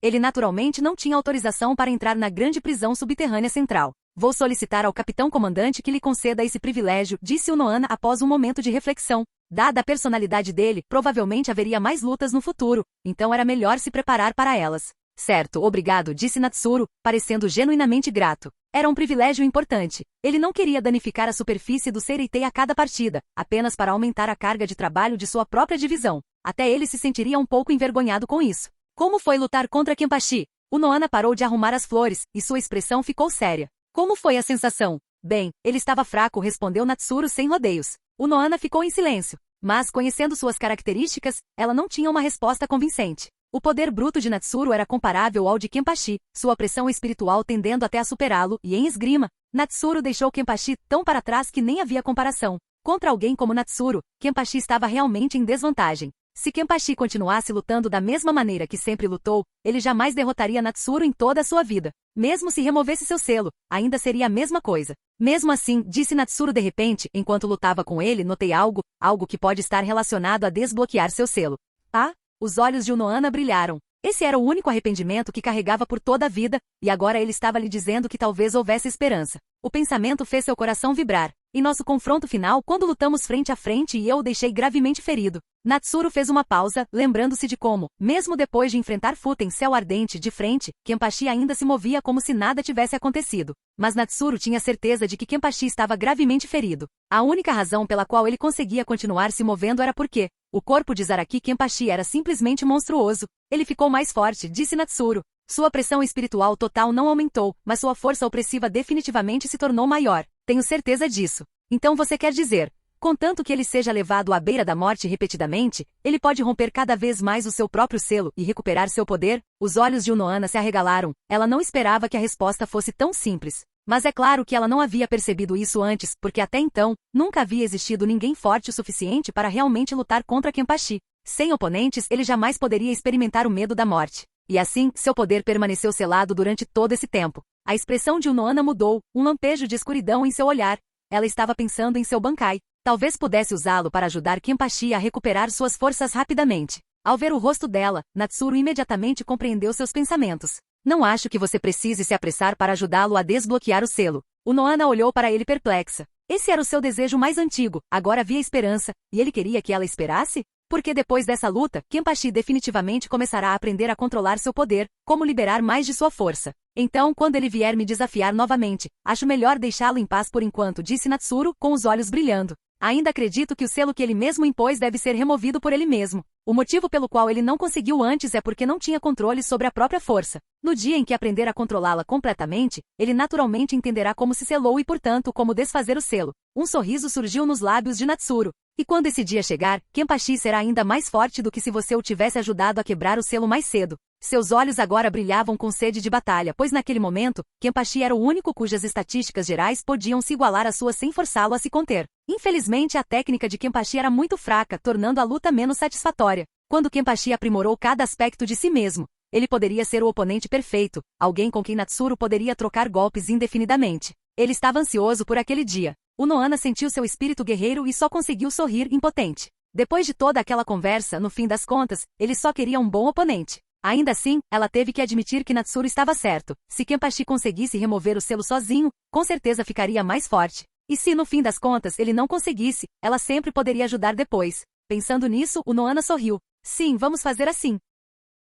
ele naturalmente não tinha autorização para entrar na grande prisão subterrânea central. Vou solicitar ao capitão-comandante que lhe conceda esse privilégio, disse o Noana após um momento de reflexão. Dada a personalidade dele, provavelmente haveria mais lutas no futuro, então era melhor se preparar para elas. Certo, obrigado, disse Natsuru, parecendo genuinamente grato. Era um privilégio importante. Ele não queria danificar a superfície do Seireitei a cada partida, apenas para aumentar a carga de trabalho de sua própria divisão. Até ele se sentiria um pouco envergonhado com isso. Como foi lutar contra Kenpachi? O Noana parou de arrumar as flores, e sua expressão ficou séria. Como foi a sensação? Bem, ele estava fraco, respondeu Natsuru sem rodeios. O Noana ficou em silêncio. Mas, conhecendo suas características, ela não tinha uma resposta convincente. O poder bruto de Natsuru era comparável ao de Kenpachi, sua pressão espiritual tendendo até a superá-lo, e em esgrima, Natsuru deixou Kenpachi tão para trás que nem havia comparação. Contra alguém como Natsuru, Kenpachi estava realmente em desvantagem. Se Kenpachi continuasse lutando da mesma maneira que sempre lutou, ele jamais derrotaria Natsuru em toda a sua vida. Mesmo se removesse seu selo, ainda seria a mesma coisa. Mesmo assim, disse Natsuru de repente, enquanto lutava com ele, notei algo que pode estar relacionado a desbloquear seu selo. Ah? Os olhos de Unoana brilharam. Esse era o único arrependimento que carregava por toda a vida, e agora ele estava lhe dizendo que talvez houvesse esperança. O pensamento fez seu coração vibrar. em nosso confronto final quando lutamos frente a frente e eu o deixei gravemente ferido. Natsuru fez uma pausa, lembrando-se de como, mesmo depois de enfrentar Futen Céu Ardente de frente, Kenpachi ainda se movia como se nada tivesse acontecido. Mas Natsuru tinha certeza de que Kenpachi estava gravemente ferido. A única razão pela qual ele conseguia continuar se movendo era porque o corpo de Zaraki Kenpachi era simplesmente monstruoso. Ele ficou mais forte, disse Natsuru. Sua pressão espiritual total não aumentou, mas sua força opressiva definitivamente se tornou maior. Tenho certeza disso. Então você quer dizer, contanto que ele seja levado à beira da morte repetidamente, ele pode romper cada vez mais o seu próprio selo e recuperar seu poder? Os olhos de Unohana se arregalaram. Ela não esperava que a resposta fosse tão simples. Mas é claro que ela não havia percebido isso antes, porque até então, nunca havia existido ninguém forte o suficiente para realmente lutar contra Kenpachi. Sem oponentes, ele jamais poderia experimentar o medo da morte. E assim, seu poder permaneceu selado durante todo esse tempo. A expressão de Unohana mudou, um lampejo de escuridão em seu olhar. Ela estava pensando em seu Bankai. Talvez pudesse usá-lo para ajudar Kenpachi a recuperar suas forças rapidamente. Ao ver o rosto dela, Natsuru imediatamente compreendeu seus pensamentos. Não acho que você precise se apressar para ajudá-lo a desbloquear o selo. Unohana olhou para ele perplexa. Esse era o seu desejo mais antigo, agora havia esperança, e ele queria que ela esperasse? Porque depois dessa luta, Kenpachi definitivamente começará a aprender a controlar seu poder, como liberar mais de sua força. Então, quando ele vier me desafiar novamente, acho melhor deixá-lo em paz por enquanto, disse Natsuru, com os olhos brilhando. Ainda acredito que o selo que ele mesmo impôs deve ser removido por ele mesmo. O motivo pelo qual ele não conseguiu antes é porque não tinha controle sobre a própria força. No dia em que aprender a controlá-la completamente, ele naturalmente entenderá como se selou e, portanto, como desfazer o selo. Um sorriso surgiu nos lábios de Natsuru. E quando esse dia chegar, Kenpachi será ainda mais forte do que se você o tivesse ajudado a quebrar o selo mais cedo. Seus olhos agora brilhavam com sede de batalha, pois naquele momento, Kenpachi era o único cujas estatísticas gerais podiam se igualar às suas sem forçá-lo a se conter. Infelizmente, a técnica de Kenpachi era muito fraca, tornando a luta menos satisfatória. Quando Kenpachi aprimorou cada aspecto de si mesmo, ele poderia ser o oponente perfeito, alguém com quem Natsuru poderia trocar golpes indefinidamente. Ele estava ansioso por aquele dia. Unohana sentiu seu espírito guerreiro e só conseguiu sorrir impotente. Depois de toda aquela conversa, no fim das contas, ele só queria um bom oponente. Ainda assim, ela teve que admitir que Natsuru estava certo. Se Kenpachi conseguisse remover o selo sozinho, com certeza ficaria mais forte. E se no fim das contas ele não conseguisse, ela sempre poderia ajudar depois. Pensando nisso, Unohana sorriu. Sim, vamos fazer assim.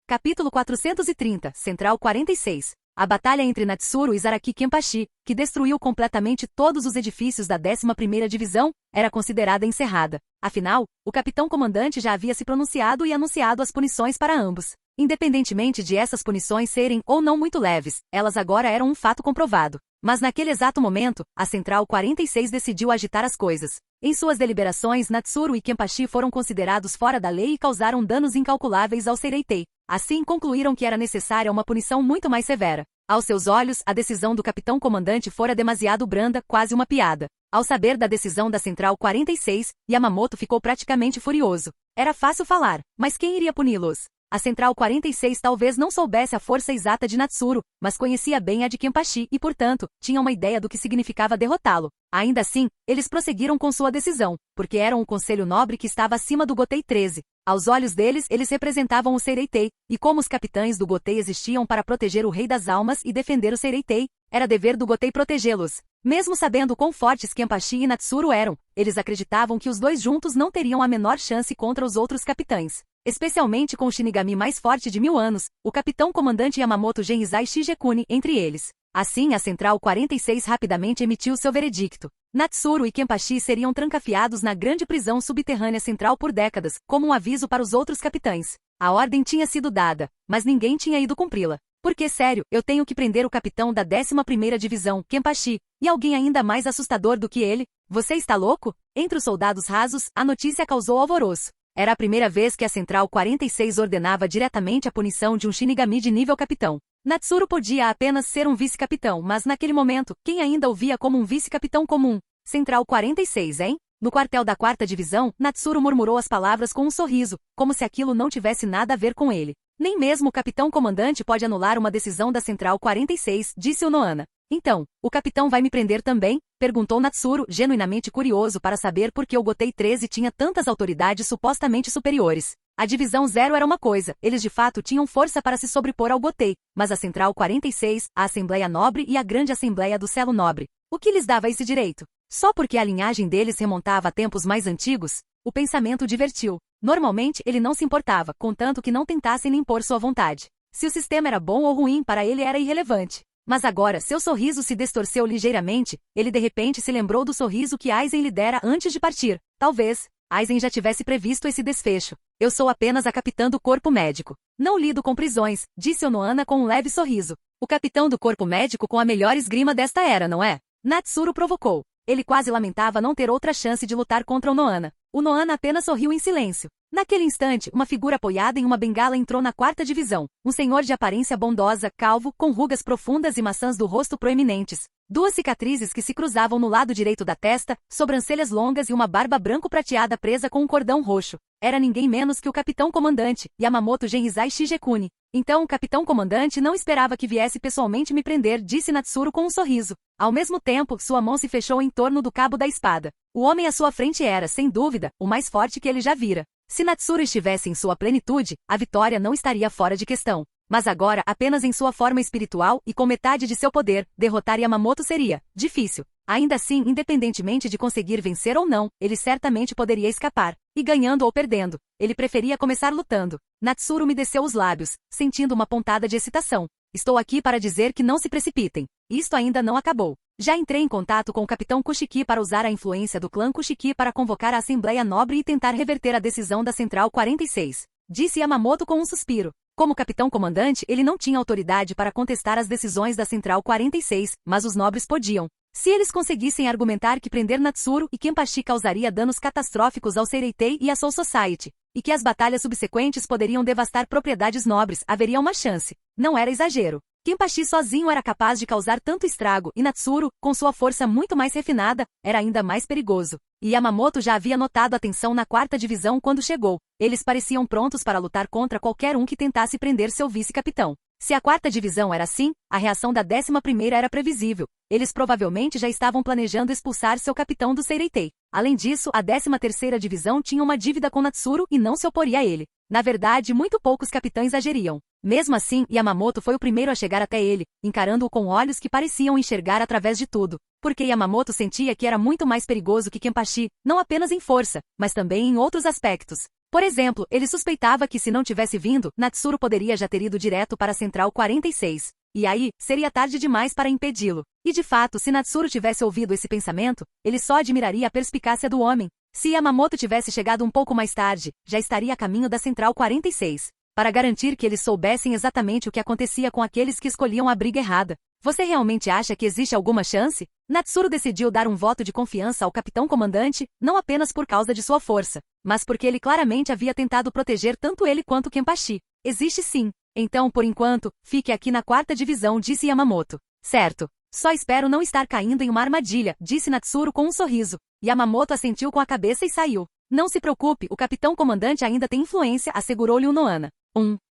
Capítulo 430, Central 46. A batalha entre Natsuru e Zaraki Kenpachi, que destruiu completamente todos os edifícios da 11ª Divisão, era considerada encerrada. Afinal, o capitão-comandante já havia se pronunciado e anunciado as punições para ambos. Independentemente de essas punições serem ou não muito leves, elas agora eram um fato comprovado. Mas naquele exato momento, a Central 46 decidiu agitar as coisas. Em suas deliberações, Natsuru e Kenpachi foram considerados fora da lei e causaram danos incalculáveis ao Seireitei. Assim, concluíram que era necessária uma punição muito mais severa. Aos seus olhos, a decisão do capitão-comandante fora demasiado branda, quase uma piada. Ao saber da decisão da Central 46, Yamamoto ficou praticamente furioso. Era fácil falar, mas quem iria puni-los? A Central 46 talvez não soubesse a força exata de Natsuru, mas conhecia bem a de Kenpachi e, portanto, tinha uma ideia do que significava derrotá-lo. Ainda assim, eles prosseguiram com sua decisão, porque eram o conselho nobre que estava acima do Gotei 13. Aos olhos deles, eles representavam o Seireitei, e como os capitães do Gotei existiam para proteger o Rei das Almas e defender o Seireitei, era dever do Gotei protegê-los. Mesmo sabendo quão fortes Kenpachi e Natsuru eram, eles acreditavam que os dois juntos não teriam a menor chance contra os outros capitães. Especialmente com o Shinigami mais forte de 1000 anos, o capitão-comandante Yamamoto Genizai Shigekuni entre eles. Assim, a Central 46 rapidamente emitiu seu veredicto. Natsuru e Kenpachi seriam trancafiados na grande prisão subterrânea central por décadas, como um aviso para os outros capitães. A ordem tinha sido dada, mas ninguém tinha ido cumpri-la. Porque, sério, eu tenho que prender o capitão da 11ª Divisão, Kenpachi, e alguém ainda mais assustador do que ele? Você está louco? Entre os soldados rasos, a notícia causou alvoroço. Era a primeira vez que a Central 46 ordenava diretamente a punição de um Shinigami de nível capitão. Natsuru podia apenas ser um vice-capitão, mas naquele momento, quem ainda o via como um vice-capitão comum? Central 46, hein? No quartel da 4ª Divisão, Natsuru murmurou as palavras com um sorriso, como se aquilo não tivesse nada a ver com ele. Nem mesmo o capitão-comandante pode anular uma decisão da Central 46, disse Unohana. Então, o capitão vai me prender também? Perguntou Natsuru, genuinamente curioso para saber por que o Gotei 13 tinha tantas autoridades supostamente superiores. A Divisão 0 era uma coisa, eles de fato tinham força para se sobrepor ao Gotei, mas a Central 46, a Assembleia Nobre e a Grande Assembleia do Selo Nobre. O que lhes dava esse direito? Só porque a linhagem deles remontava a tempos mais antigos? O pensamento divertiu. Normalmente ele não se importava, contanto que não tentassem impor sua vontade. Se o sistema era bom ou ruim para ele era irrelevante. Mas agora seu sorriso se distorceu ligeiramente, ele de repente se lembrou do sorriso que Aizen lhe dera antes de partir. Talvez Aizen já tivesse previsto esse desfecho. Eu sou apenas a capitã do corpo médico. Não lido com prisões, disse Onohana com um leve sorriso. O capitão do corpo médico com a melhor esgrima desta era, não é? Natsuru provocou. Ele quase lamentava não ter outra chance de lutar contra Onohana. Onohana apenas sorriu em silêncio. Naquele instante, uma figura apoiada em uma bengala entrou na 4ª divisão. Um senhor de aparência bondosa, calvo, com rugas profundas e maçãs do rosto proeminentes. 2 cicatrizes que se cruzavam no lado direito da testa, sobrancelhas longas e uma barba branco-prateada presa com um cordão roxo. Era ninguém menos que o capitão-comandante, Yamamoto Genrizai Shigekuni. Então o capitão-comandante não esperava que viesse pessoalmente me prender, disse Natsuru com um sorriso. Ao mesmo tempo, sua mão se fechou em torno do cabo da espada. O homem à sua frente era, sem dúvida, o mais forte que ele já vira. Se Natsuru estivesse em sua plenitude, a vitória não estaria fora de questão. Mas agora, apenas em sua forma espiritual e com metade de seu poder, derrotar Yamamoto seria difícil. Ainda assim, independentemente de conseguir vencer ou não, ele certamente poderia escapar. E ganhando ou perdendo, ele preferia começar lutando. Natsuru umedeceu os lábios, sentindo uma pontada de excitação. Estou aqui para dizer que não se precipitem. Isto ainda não acabou. Já entrei em contato com o capitão Kushiki para usar a influência do clã Kushiki para convocar a Assembleia Nobre e tentar reverter a decisão da Central 46. Disse Yamamoto com um suspiro. Como capitão-comandante, ele não tinha autoridade para contestar as decisões da Central 46, mas os nobres podiam. Se eles conseguissem argumentar que prender Natsuru e Kenpachi causaria danos catastróficos ao Seireitei e à Soul Society, e que as batalhas subsequentes poderiam devastar propriedades nobres, haveria uma chance. Não era exagero. Kenpachi sozinho era capaz de causar tanto estrago e Natsuru, com sua força muito mais refinada, era ainda mais perigoso. E Yamamoto já havia notado a tensão na 4ª divisão quando chegou. Eles pareciam prontos para lutar contra qualquer um que tentasse prender seu vice-capitão. Se a 4ª divisão era assim, a reação da 11ª era previsível. Eles provavelmente já estavam planejando expulsar seu capitão do Seireitei. Além disso, a 13ª divisão tinha uma dívida com Natsuru e não se oporia a ele. Na verdade, muito poucos capitães agiriam. Mesmo assim, Yamamoto foi o primeiro a chegar até ele, encarando-o com olhos que pareciam enxergar através de tudo. Porque Yamamoto sentia que era muito mais perigoso que Kenpachi, não apenas em força, mas também em outros aspectos. Por exemplo, ele suspeitava que se não tivesse vindo, Natsuru poderia já ter ido direto para a Central 46. E aí, seria tarde demais para impedi-lo. E de fato, se Natsuru tivesse ouvido esse pensamento, ele só admiraria a perspicácia do homem. Se Yamamoto tivesse chegado um pouco mais tarde, já estaria a caminho da Central 46. Para garantir que eles soubessem exatamente o que acontecia com aqueles que escolhiam a briga errada. Você realmente acha que existe alguma chance? Natsuru decidiu dar um voto de confiança ao capitão-comandante, não apenas por causa de sua força, mas porque ele claramente havia tentado proteger tanto ele quanto Kenpachi. Existe sim. Então, por enquanto, fique aqui na 4ª divisão, disse Yamamoto. Certo. Só espero não estar caindo em uma armadilha, disse Natsuru com um sorriso. Yamamoto assentiu com a cabeça e saiu. Não se preocupe, o capitão-comandante ainda tem influência, assegurou-lhe Onohana.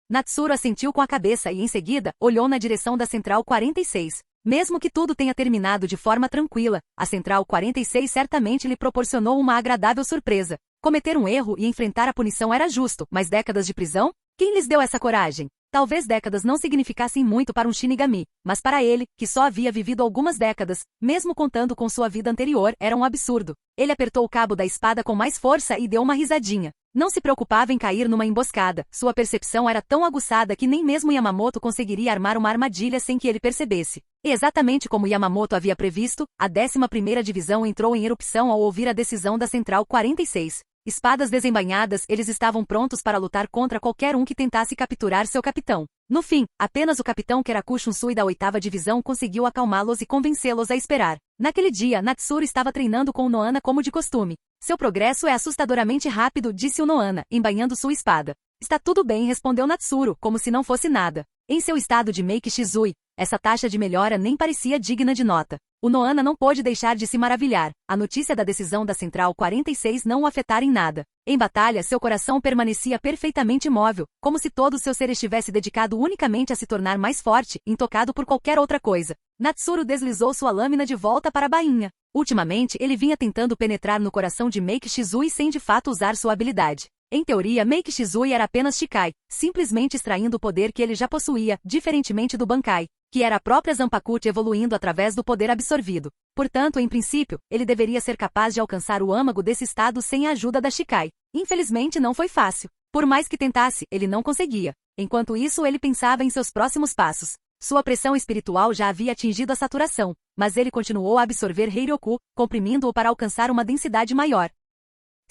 Natsuru assentiu com a cabeça e, em seguida, olhou na direção da Central 46. Mesmo que tudo tenha terminado de forma tranquila, a Central 46 certamente lhe proporcionou uma agradável surpresa. Cometer um erro e enfrentar a punição era justo, mas décadas de prisão? Quem lhes deu essa coragem? Talvez décadas não significassem muito para um Shinigami, mas para ele, que só havia vivido algumas décadas, mesmo contando com sua vida anterior, era um absurdo. Ele apertou o cabo da espada com mais força e deu uma risadinha. Não se preocupava em cair numa emboscada, sua percepção era tão aguçada que nem mesmo Yamamoto conseguiria armar uma armadilha sem que ele percebesse. E exatamente como Yamamoto havia previsto, a 11ª divisão entrou em erupção ao ouvir a decisão da Central 46. Espadas desembainhadas, eles estavam prontos para lutar contra qualquer um que tentasse capturar seu capitão. No fim, apenas o capitão Keraku Shunsui da 8ª divisão conseguiu acalmá-los e convencê-los a esperar. Naquele dia, Natsuru estava treinando com Onohana como de costume. Seu progresso é assustadoramente rápido, disse Onohana, embainhando sua espada. Está tudo bem, respondeu Natsuru, como se não fosse nada. Em seu estado de Meiki Shizui, essa taxa de melhora nem parecia digna de nota. Onohana não pôde deixar de se maravilhar. A notícia da decisão da Central 46 não o afetara em nada. Em batalha, seu coração permanecia perfeitamente imóvel, como se todo seu ser estivesse dedicado unicamente a se tornar mais forte, intocado por qualquer outra coisa. Natsuru deslizou sua lâmina de volta para a bainha. Ultimamente, ele vinha tentando penetrar no coração de Meiki Shizui sem de fato usar sua habilidade. Em teoria, Meiki Shizui era apenas Shikai, simplesmente extraindo o poder que ele já possuía, diferentemente do Bankai. que era a própria Zanpakuti evoluindo através do poder absorvido. Portanto, em princípio, ele deveria ser capaz de alcançar o âmago desse estado sem a ajuda da Shikai. Infelizmente não foi fácil. Por mais que tentasse, ele não conseguia. Enquanto isso, ele pensava em seus próximos passos. Sua pressão espiritual já havia atingido a saturação, mas ele continuou a absorver Heiryoku, comprimindo-o para alcançar uma densidade maior.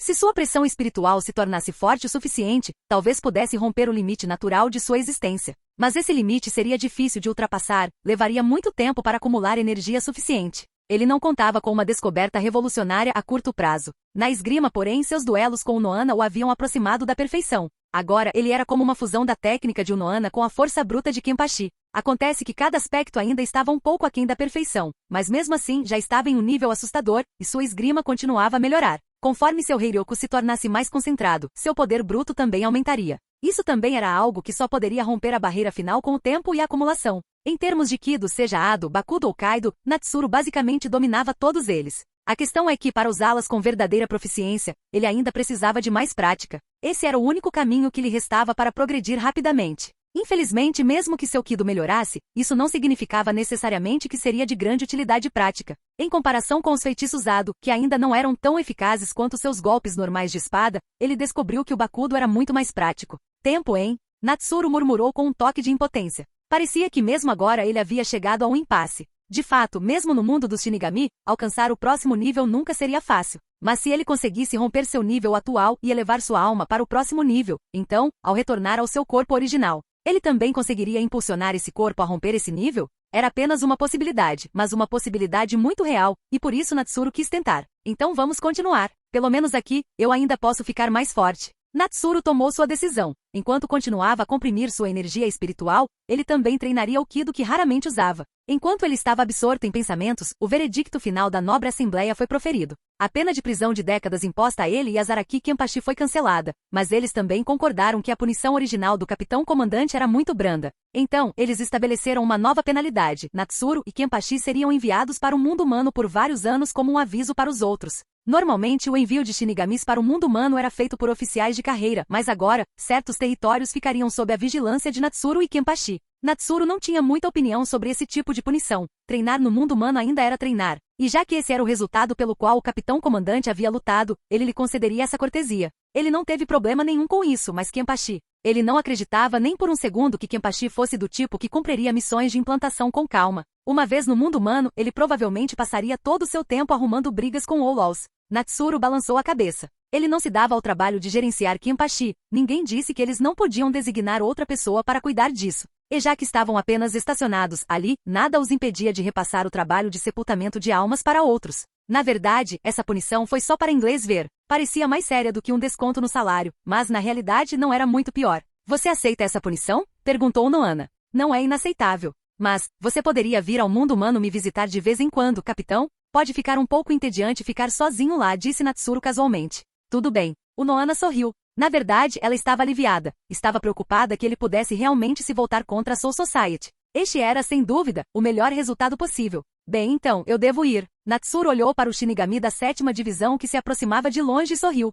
Se sua pressão espiritual se tornasse forte o suficiente, talvez pudesse romper o limite natural de sua existência. Mas esse limite seria difícil de ultrapassar, levaria muito tempo para acumular energia suficiente. Ele não contava com uma descoberta revolucionária a curto prazo. Na esgrima, porém, seus duelos com o Nohana o haviam aproximado da perfeição. Agora, ele era como uma fusão da técnica de Nohana com a força bruta de Kenpachi. Acontece que cada aspecto ainda estava um pouco aquém da perfeição, mas mesmo assim já estava em um nível assustador, e sua esgrima continuava a melhorar. Conforme seu Heiryoku se tornasse mais concentrado, seu poder bruto também aumentaria. Isso também era algo que só poderia romper a barreira final com o tempo e a acumulação. Em termos de Kido, seja Ado, Bakudo ou Kaido, Natsuru basicamente dominava todos eles. A questão é que, para usá-las com verdadeira proficiência, ele ainda precisava de mais prática. Esse era o único caminho que lhe restava para progredir rapidamente. Infelizmente, mesmo que seu Kido melhorasse, isso não significava necessariamente que seria de grande utilidade prática. Em comparação com os feitiços Ado, que ainda não eram tão eficazes quanto seus golpes normais de espada, ele descobriu que o Bakudo era muito mais prático. Tempo, hein? Natsuru murmurou com um toque de impotência. Parecia que mesmo agora ele havia chegado a um impasse. De fato, mesmo no mundo dos Shinigami, alcançar o próximo nível nunca seria fácil. Mas se ele conseguisse romper seu nível atual e elevar sua alma para o próximo nível, então, ao retornar ao seu corpo original, ele também conseguiria impulsionar esse corpo a romper esse nível? Era apenas uma possibilidade, mas uma possibilidade muito real, e por isso Natsuru quis tentar. Então vamos continuar. Pelo menos aqui, eu ainda posso ficar mais forte. Natsuru tomou sua decisão. Enquanto continuava a comprimir sua energia espiritual, ele também treinaria o Kido que raramente usava. Enquanto ele estava absorto em pensamentos, o veredicto final da nobre assembleia foi proferido. A pena de prisão de décadas imposta a ele e a Zaraki Kenpachi foi cancelada, mas eles também concordaram que a punição original do capitão comandante era muito branda. Então, eles estabeleceram uma nova penalidade. Natsuru e Kenpachi seriam enviados para o mundo humano por vários anos como um aviso para os outros. Normalmente, o envio de Shinigamis para o mundo humano era feito por oficiais de carreira, mas agora, certos territórios ficariam sob a vigilância de Natsuru e Kenpachi. Natsuru não tinha muita opinião sobre esse tipo de punição. Treinar no mundo humano ainda era treinar. E já que esse era o resultado pelo qual o capitão comandante havia lutado, ele lhe concederia essa cortesia. Ele não teve problema nenhum com isso, mas Kenpachi. Ele não acreditava nem por um segundo que Kenpachi fosse do tipo que cumpriria missões de implantação com calma. Uma vez no mundo humano, ele provavelmente passaria todo o seu tempo arrumando brigas com Olols. Natsuru balançou a cabeça. Ele não se dava ao trabalho de gerenciar Kenpachi. Ninguém disse que eles não podiam designar outra pessoa para cuidar disso. E já que estavam apenas estacionados ali, nada os impedia de repassar o trabalho de sepultamento de almas para outros. Na verdade, essa punição foi só para inglês ver. Parecia mais séria do que um desconto no salário, mas na realidade não era muito pior. Você aceita essa punição? Perguntou Nohana. Não é inaceitável. Mas, você poderia vir ao mundo humano me visitar de vez em quando, capitão? Pode ficar um pouco entediante ficar sozinho lá, disse Natsuru casualmente. Tudo bem. O Nohana sorriu. Na verdade, ela estava aliviada. Estava preocupada que ele pudesse realmente se voltar contra a Soul Society. Este era, sem dúvida, o melhor resultado possível. Bem, então, eu devo ir. Natsuru olhou para o Shinigami da 7ª divisão que se aproximava de longe e sorriu.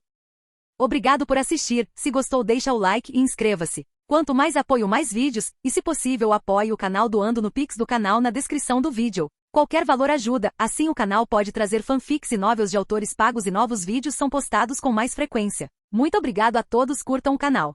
Obrigado por assistir. Se gostou, deixa o like e inscreva-se. Quanto mais apoio, mais vídeos, e se possível apoie o canal doando no Pix do canal na descrição do vídeo. Qualquer valor ajuda, assim o canal pode trazer fanfics e novels de autores pagos e novos vídeos são postados com mais frequência. Muito obrigado a todos, curtam o canal.